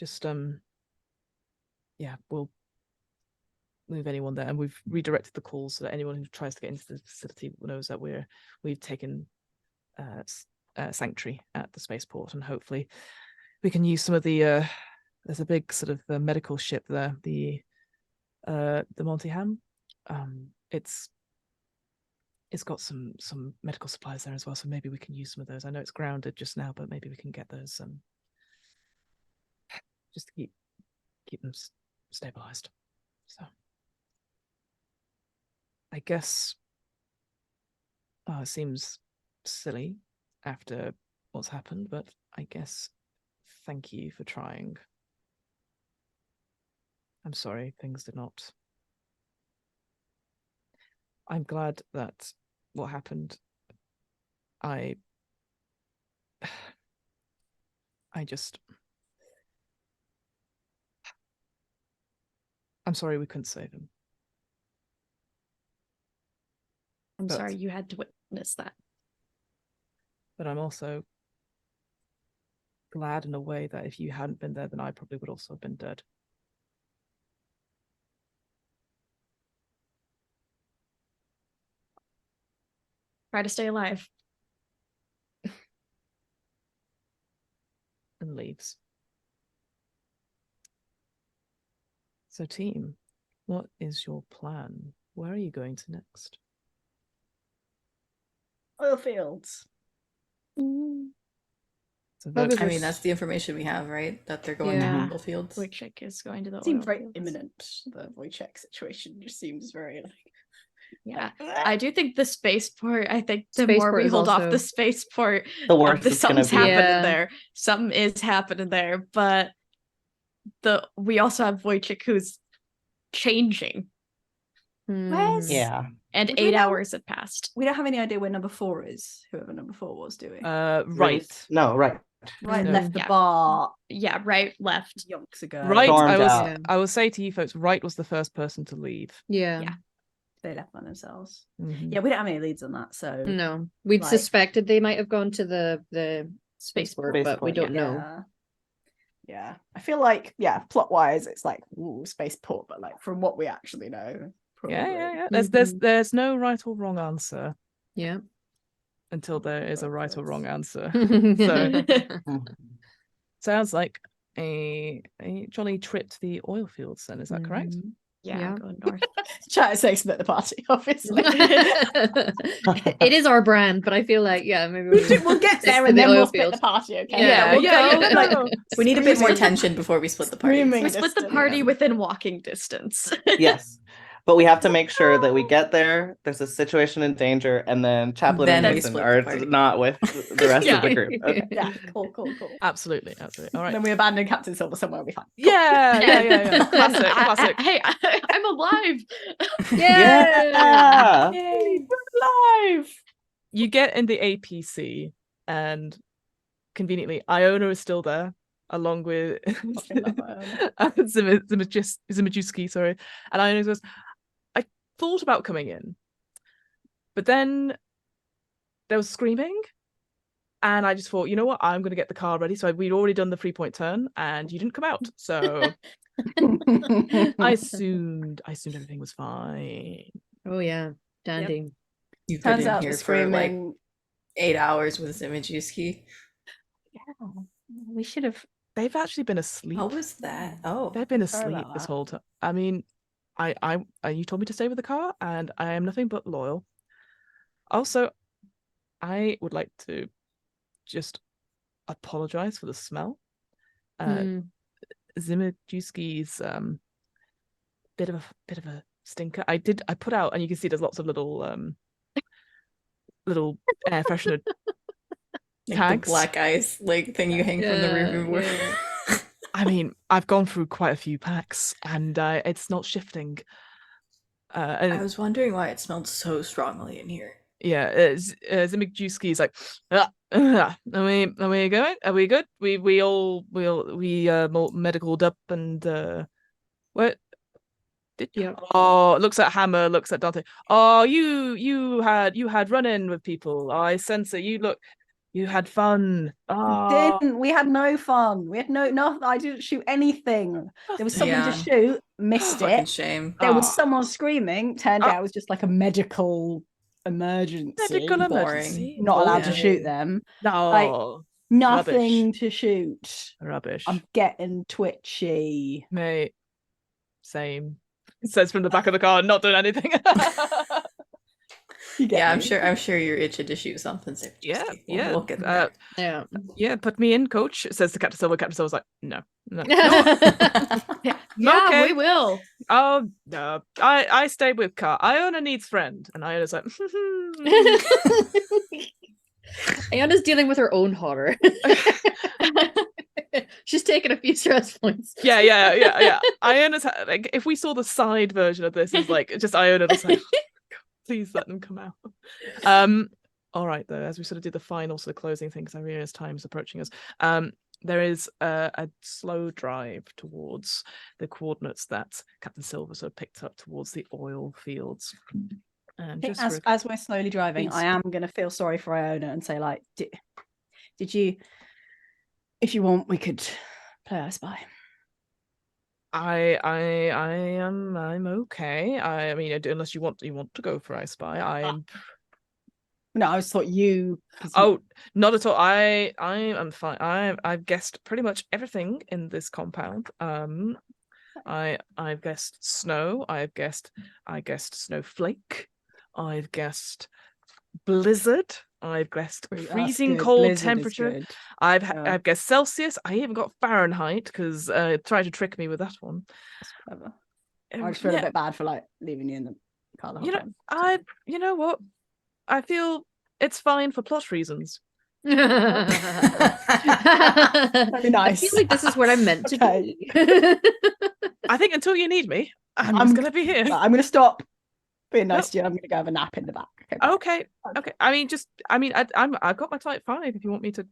Just yeah, we'll move anyone there, and we've redirected the calls so that anyone who tries to get into the facility knows that we've taken sanctuary at the spaceport, and hopefully we can use some of the there's a big sort of medical ship there, the Monty Ham. It's got some medical supplies there as well, so maybe we can use some of those. I know it's grounded just now, but maybe we can get those just to keep them stabilized. So I guess it seems silly after what's happened, but I guess thank you for trying. I'm sorry things did not. I'm glad that what happened, I'm sorry we couldn't save him. I'm sorry you had to witness that. But I'm also glad in a way that if you hadn't been there, then I probably would also have been dead. Try to stay alive. And leaves. So team, what is your plan? Where are you going to next? Oil fields. I mean, that's the information we have, right? That they're going to oil fields. Wojciech is going to the Seems oil very fields. imminent. The Wojciech situation just seems very like. Yeah, I do think the spaceport. I think the Spaceport more we is hold off also- the spaceport, The worst it's gonna something's be. happening Yeah. there. Something is happening there, but we also have Wojciech who's changing, Where's Yeah. and Would we 8 know- hours had passed. We don't have any idea where number 4 is. Whoever number 4 was, do we? Right. No, right. Right, No. left the Yeah. bar Yeah, right, left. yonks ago. Right. Stormed out. I will say to you folks, Right was the first person to leave. Yeah. Yeah. They left by themselves. Mhm. Yeah, we don't have any leads on that, so No, we'd Like- suspected they might have gone to the spaceport, but we Spaceport, don't know. Yeah. I feel like, plot wise, it's like spaceport, but like from what we actually know, probably. Yeah. Mhm. There's no right or wrong answer Yeah. until there is a right or wrong answer. Mhm. Sounds like a jolly trip to the oil fields then, is that correct? Mhm. Yeah, Yeah. going north. Try to say split the party, obviously. It is our brand, but I feel like maybe We'll get there to and the then oil we'll split fields. the party, okay? Yeah, we'll yeah, go, like, no. We need a bit more Screaming. tension before we split the party. Screaming. We split the Distance, party yeah. within walking distance. Yes. But we have to make sure that we get there, there's a situation in danger, and then Chaplain Then and we Mason split the are party. not with the rest of the Yeah. group. Okay. Yeah, cool. Absolutely. All right. Then we abandon Captain Silver somewhere, we'll be fine. Yeah. Classic. Hey, I'm alive. Yeah. Yay, we're alive! You get in the APC, and conveniently, Iona is still there, along with Fucking love Iona. Zimajewski, sorry. And Iona goes, I thought about coming in, but then there was screaming, and I just thought, you know what, I'm going to get the car ready. So we'd already done the 3-point turn, and you didn't come out. So I assumed everything was fine. Oh yeah, dandy. You've been Turns in out here the for like screaming. 8 hours with Zimajewski. Yeah, we should have. They've actually been asleep. How was that? Oh, They've been Sorry asleep about this that. whole time. I mean, you told me to stay with the car, and I am nothing but loyal. Also, I would like to just apologize for the smell. Zimajewski's bit of a stinker. I put out, and you can see there's lots of little air freshener like tags. the black ice like thing you hang from the rearview mirror. I mean, I've gone through quite a few packs, and it's not shifting. And I was wondering why it smelled so strongly in here. yeah, Zimajewski is like, are we going? Are we good? We medicaled up and what? Looks at Hammer, looks at Dante. Oh, you had run in with people. I sense it. You had fun. Oh, Didn't we had no fun. We had no. I didn't shoot anything. There was something to Yeah. shoot, missed Fucking it. shame. There was someone screaming. Turned Ah. out it was just like a medical emergency. medical boring. emergency. Not allowed to Yeah. shoot them. No, Nothing to shoot. rubbish. I'm getting twitchy. Mate, same. It says from the back of the car, not doing anything. Yeah, me? I'm sure you're itching to shoot something. So we'll get there. Yeah, put me in, coach, says the Captain Silver. Captain Silver's like, no. Yeah, we will. Oh no, I stay with Car. Iona needs friend, and Iona's like, Iona's dealing with her own horror. She's taking a few stress points. Yeah. Iona's like, if we saw the side version of this, is like just Iona just like, please let them come out. All right, though, as we sort of do the final sort of closing thing, because I realize time is approaching us. There is a slow drive towards the coordinates that Captain Silver sort of picked up towards the oil fields. And just as we're slowly driving, I am going to feel sorry for Iona and say, like, did you, if you want, we could play I Spy. I'm okay. I mean, unless you want to go for I Spy, No, I just thought you. Oh, not at all. I am fine. I've guessed pretty much everything in this compound. I've guessed snow. I guessed snowflake. I've guessed blizzard. I've guessed freezing cold Blizzard temperature. I've guessed Celsius. I even got Fahrenheit because tried to trick me with that one. That's clever. I just feel a bit bad for like leaving you in the car the whole time. You know what? I feel it's fine for plot reasons. That'd be nice. I feel like this is what I'm meant to be. I think until you need me, I'm just gonna be here. I'm gonna stop being nice to you. I'm gonna go have a nap in the back. Okay. I've got my type 5 if you want me to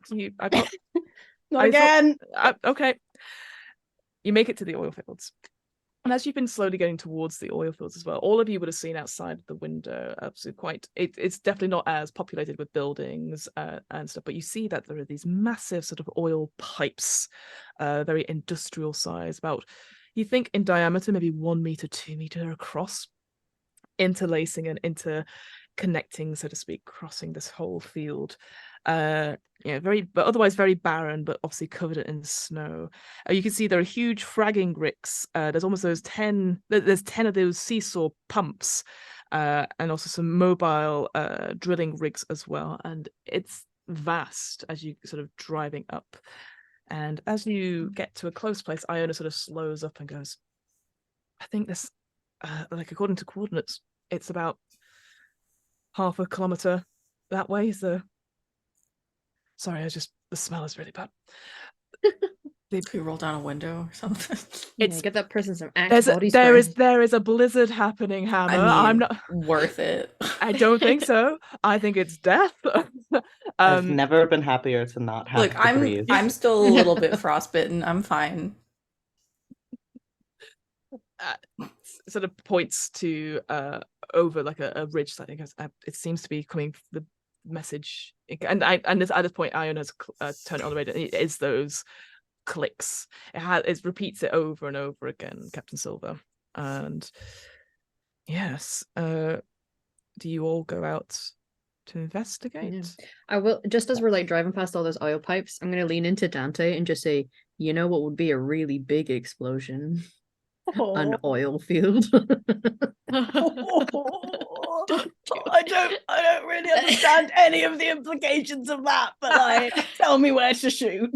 you. I've got Not again. Okay. You make it to the oil fields. And as you've been slowly getting towards the oil fields as well, all of you would have seen outside the window, it's definitely not as populated with buildings and stuff, but you see that there are these massive sort of oil pipes, very industrial size, about, you think in diameter, maybe 1 meter, 2 meter across, interlacing and interconnecting, so to speak, crossing this whole field. But otherwise very barren, but obviously covered in snow. You can see there are huge fragging ricks. There's almost there's 10 of those seesaw pumps, and also some mobile drilling rigs as well. And it's vast as you sort of driving up. And as you get to a close place, Iona sort of slows up and goes, I think this, according to coordinates, it's about half a kilometer that way. So sorry, the smell is really bad. You roll down a window or something. Get that person some Axe body there spray. is a blizzard happening, Hammer. I mean, I'm not worth it. I don't think so. I think it's death. I've never been happier to not have to breathe. I'm still a little bit frostbitten. I'm fine. Sort of points to over like a ridge. I think it seems to be coming the message, and at this point Iona's turned it on the radio. It is those clicks. It repeats it over and over again, Captain Silver. And yes, do you all go out to investigate? Yeah. I will, just as we're like driving past all those oil pipes, I'm gonna lean into Dante and just say, you know what would be a really big explosion? An oil field. I don't really understand any of the implications of that, but like, tell me where to shoot.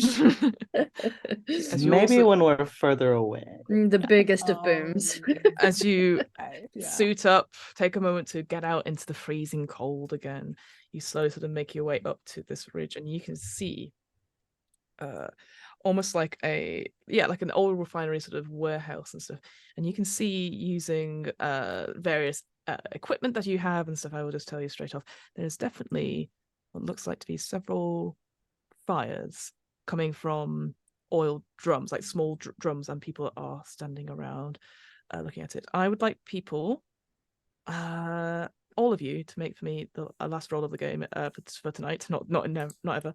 Maybe when we're further away. The biggest of booms. As you suit up, take a moment to get out into the freezing cold again, you slowly sort of make your way up to this ridge, and you can see almost like like an oil refinery sort of warehouse and stuff. And you can see, using various equipment that you have and stuff, I will just tell you straight off, there's definitely what looks like to be several fires coming from oil drums, like small drums, and people are standing around looking at it. I would like people, all of you, to make for me the last roll of the game for tonight, not ever,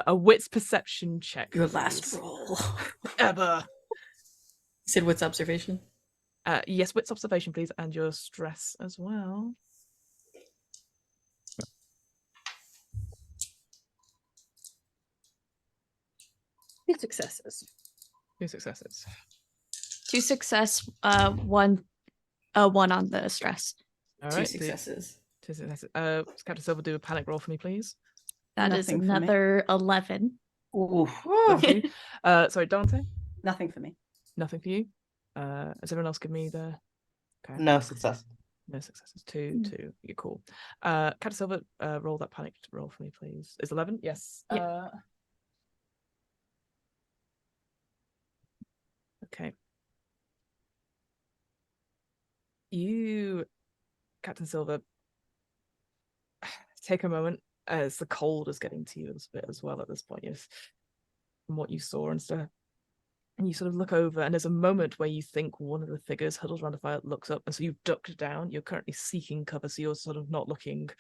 a wits perception check. Your last roll ever. You said wits observation? Yes, wits observation, please, and your stress as well. Two successes. 2 successes. 2 success, one on the stress. All Two right, successes. Captain Silver, do a panic roll for me, please. That is Nothing for me. another 11. Ooh. Thank you. Sorry, Dante? Nothing for me. Nothing for you. Has everyone else given me the... Okay. No success. No successes. 2, 2. You're cool. Captain Silver, roll that panic roll for me, please. Is 11? Yes. Yeah. Okay. You, Captain Silver, take a moment as the cold is getting to you a little bit as well at this point, yes, from what you saw and stuff. And you sort of look over, and there's a moment where you think one of the figures huddled around the fire looks up, and so you've ducked down. You're currently seeking cover, so you're sort of not looking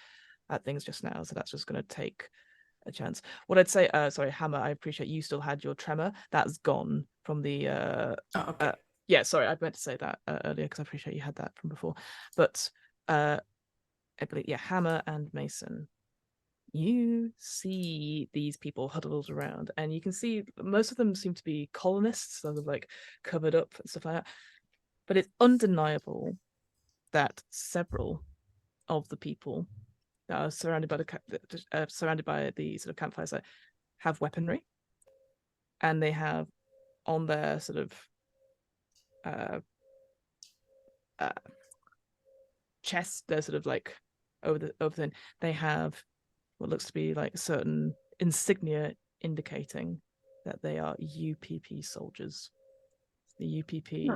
at things just now, so that's just going to take a chance. What I'd say, sorry, Hammer, I appreciate you still had your tremor. That's gone from the... okay. Yeah, sorry, I meant to say that earlier because I appreciate you had that from before. But I believe, yeah, Hammer and Mason, you see these people huddled around, and you can see most of them seem to be colonists, sort of like covered up and stuff like that. But it's undeniable that several of the people that are surrounded by the sort of campfire site have weaponry, and they have on their sort of chest, they're sort of like over the they have what looks to be like certain insignia indicating that they are UPP soldiers. The UPP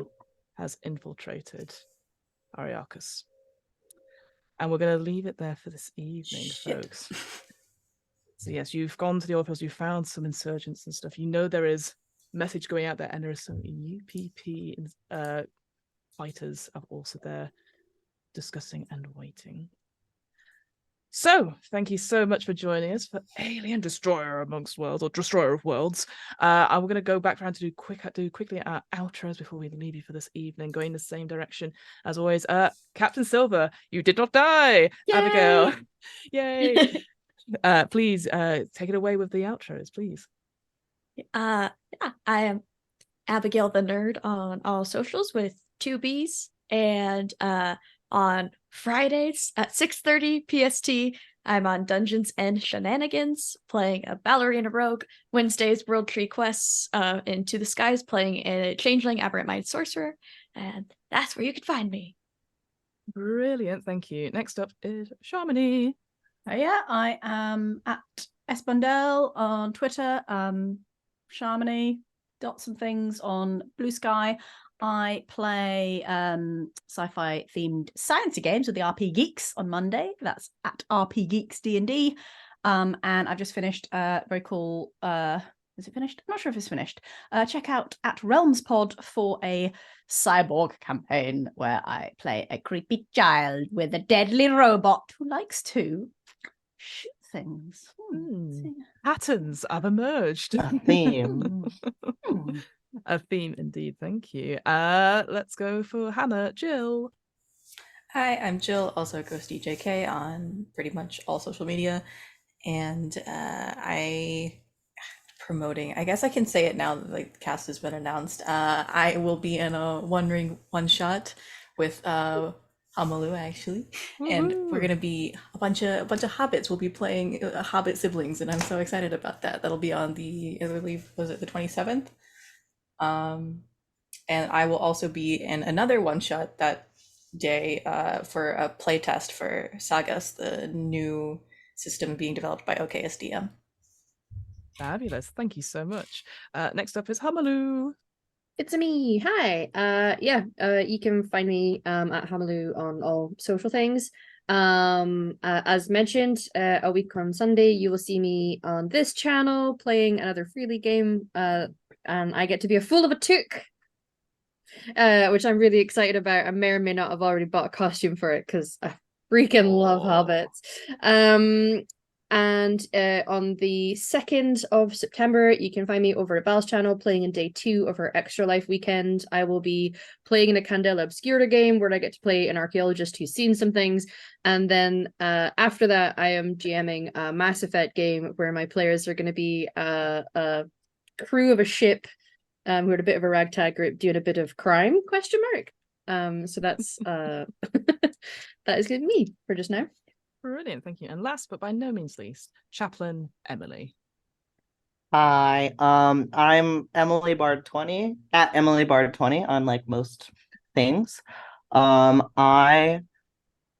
has infiltrated Ariarchus. And we're going to leave it there for this evening, folks. So yes, you've gone to the oil fields, you found some insurgents and stuff. You know there is message going out there, and there are some UPP fighters are also there discussing and waiting. So, thank you so much for joining us for Alien Destroyer Amongst Worlds, or Destroyer of Worlds. I'm going to go back around to do quickly our outros before we leave you for this evening, going the same direction as always. Captain Silver, you did not die. Yay! Abigail, yay! Please take it away with the outros, please. Yeah, I am Abigail the Nerd on all socials with 2 B's, and on Fridays at 6:30 PST, I'm on Dungeons and Shenanigans, playing a ballerina rogue. Wednesdays, World Tree Quests, Into the Skies, playing a changeling aberrant mind sorcerer, and that's where you can find me. Brilliant, thank you. Next up is Shamini. Yeah, I am at Espondel on Twitter, Shamini, dots and things on Blue Sky. I play sci-fi themed sciencey games with the RP Geeks on Monday. That's at RP Geeks D&D. And I've just finished a very cool, is it finished? I'm not sure if it's finished. Check out at Realms Pod for a cyborg campaign where I play a creepy child with a deadly robot who likes to shoot things. Patterns have emerged. A theme. A theme indeed, thank you. Let's go for Hammer. Jill. Hi, I'm Jill, also Ghost DJK on pretty much all social media. And I I guess I can say it now that the cast has been announced. I will be in a One Ring one shot with Hamalu, actually. And we're gonna be a bunch of hobbits. We'll be playing Hobbit siblings, and I'm so excited about that. That'll be on I believe, was it the 27th? And I will also be in another one shot that day for a playtest for Sagas, the new system being developed by OKSDM. Fabulous, thank you so much. Next up is Hamalu. It's me. Hi. You can find me at Hamalu on all social things. As mentioned, a week on Sunday, you will see me on this channel playing another Freely game. And I get to be a fool of a took, which I'm really excited about. I may or may not have already bought a costume for it because I freaking love hobbits. And on the 2nd of September, you can find me over at Val's channel playing in day 2 of our Extra Life weekend. I will be playing in a Candela Obscura game where I get to play an archaeologist who's seen some things. And then after that, I am GMing a Mass Effect game where my players are going to be a crew of a ship who are a bit of a ragtag group doing a bit of crime, ? So that's that is going to be me for just now. Brilliant, thank you. And last but by no means least, Chaplain Emily. Hi, I'm Emily Bard 20 at Emily Bard 20 on like most things. I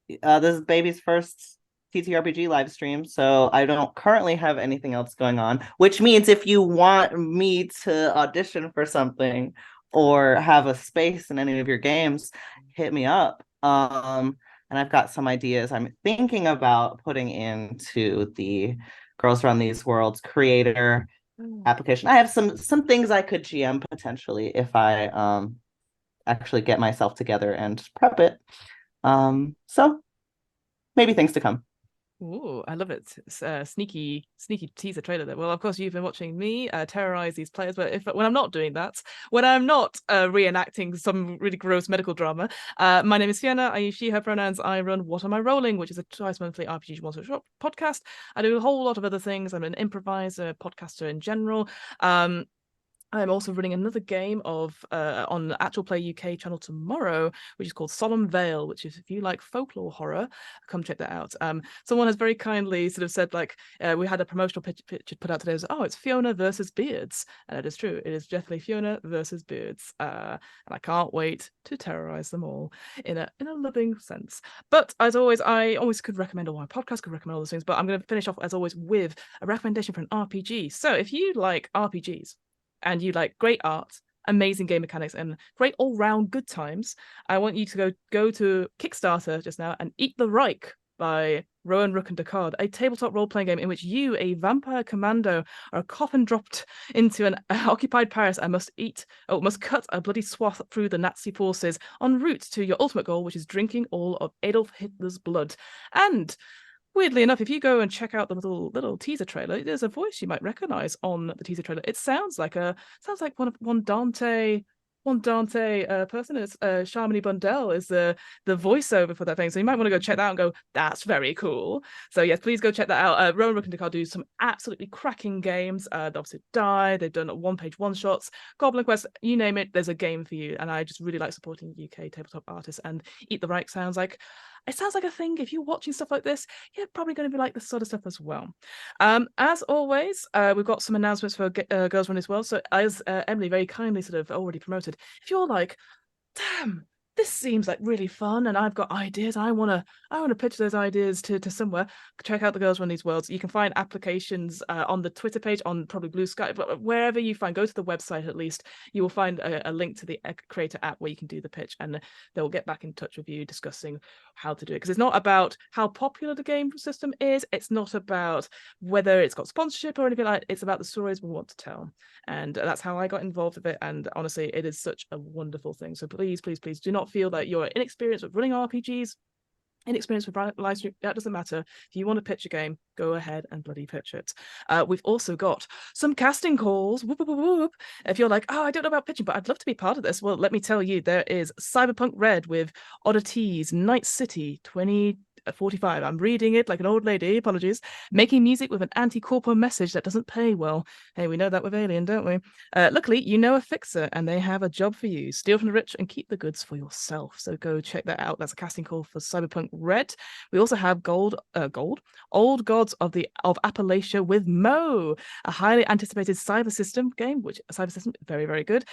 This is baby's first TTRPG live stream, so I don't currently have anything else going on, which means if you want me to audition for something or have a space in any of your games, hit me up. And I've got some ideas I'm thinking about putting into the Girls Run These Worlds creator application. I have some things I could GM potentially if I actually get myself together and prep it. So maybe things to come. Ooh, I love it. It's a sneaky teaser trailer there. Well, of course, you've been watching me terrorize these players, but when I'm not doing that, when I'm not reenacting some really gross medical drama, my name is Fiona. I use she, her pronouns. I run What Am I Rolling, which is a twice monthly RPG one-shot podcast. I do a whole lot of other things. I'm an improviser, podcaster in general. I'm also running another game of on the Actual Play UK channel tomorrow, which is called Solemn Veil, which is if you like folklore horror, come check that out. Someone has very kindly sort of said, like, we had a promotional pitch put out today. Oh, it's Fiona versus Beards. And it is true. It is definitely Fiona versus Beards. And I can't wait to terrorize them all in a loving sense. But as always, I always could recommend all my podcasts, could recommend all those things, but I'm going to finish off as always with a recommendation for an RPG. So if you like RPGs, and you like great art, amazing game mechanics, and great all-round good times, I want you to go to Kickstarter just now and Eat the Reich by Rowan Rook and Descartes, a tabletop role-playing game in which you, a vampire commando, are a coffin dropped into an occupied Paris and must cut a bloody swath through the Nazi forces en route to your ultimate goal, which is drinking all of Adolf Hitler's blood. And weirdly enough, if you go and check out the little teaser trailer, there's a voice you might recognize on the teaser trailer. It sounds like one Dante person. Is Charmony Bundell is the voiceover for that thing. So you might want to go check that out and go, that's very cool. So yes, please go check that out. Rowan Rook and Descartes do some absolutely cracking games. They obviously they've done one-page one-shots, Goblin Quest, you name it, there's a game for you. And I just really like supporting UK tabletop artists, and Eat the Reich sounds like a thing. If you're watching stuff like this, you're probably going to be like this sort of stuff as well. As always, we've got some announcements for Girls Run This World. So as Emily very kindly sort of already promoted, if you're like, damn, this seems like really fun, and I've got ideas, I want to pitch those ideas to somewhere, check out the Girls Run These Worlds. You can find applications on the Twitter page, on probably Blue Sky, but wherever you find, go to the website at least, you will find a link to the creator app where you can do the pitch, and they'll get back in touch with you discussing how to do it, because it's not about how popular the game system is, it's not about whether it's got sponsorship or anything like that. It's about the stories we want to tell, and that's how I got involved with it. And honestly, it is such a wonderful thing. So please do not feel that you're inexperienced with running RPGs, inexperienced with live stream. That doesn't matter. If you want to pitch a game, go ahead and bloody pitch it. We've also got some casting calls. Whoop, whoop, whoop. If you're like, oh, I don't know about pitching, but I'd love to be part of this, well, let me tell you, there is Cyberpunk Red with Oddities, Night City 2045. I'm reading it like an old lady, apologies. Making music with an anti-corpo message that doesn't pay well. Hey, we know that with Alien, don't we? Luckily, you know a fixer, and they have a job for you. Steal from the rich and keep the goods for yourself. So go check that out. That's a casting call for Cyberpunk Red. We also have Old Gods of Appalachia with Mo, a highly anticipated cyber system game, very, very good,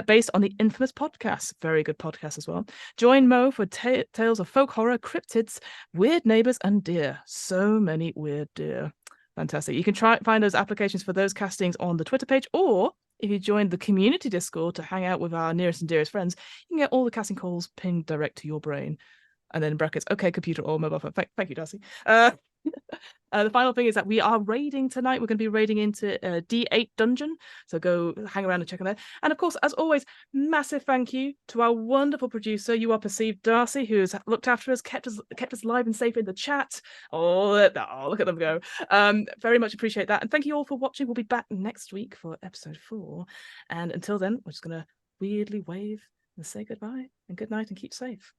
based on the infamous podcast. Very good podcast as well. Join Mo for tales of folk horror, cryptids, weird neighbors, and deer. So many weird deer. Fantastic. You can find those applications for those castings on the Twitter page, or if you join the community Discord to hang out with our nearest and dearest friends, you can get all the casting calls pinged direct to your brain. And then in brackets, okay, computer or mobile phone. Thank you, Darcy. The final thing is that we are raiding tonight. We're going to be raiding into D8 Dungeon, so go hang around and check on that. And of course, as always, massive thank you to our wonderful producer, You Are Perceived, Darcy, who has looked after us, kept us live and safe in the chat. Oh, look at them go. Very much appreciate that. And thank you all for watching. We'll be back next week for episode 4. And until then, we're just going to weirdly wave and say goodbye and good night and keep safe.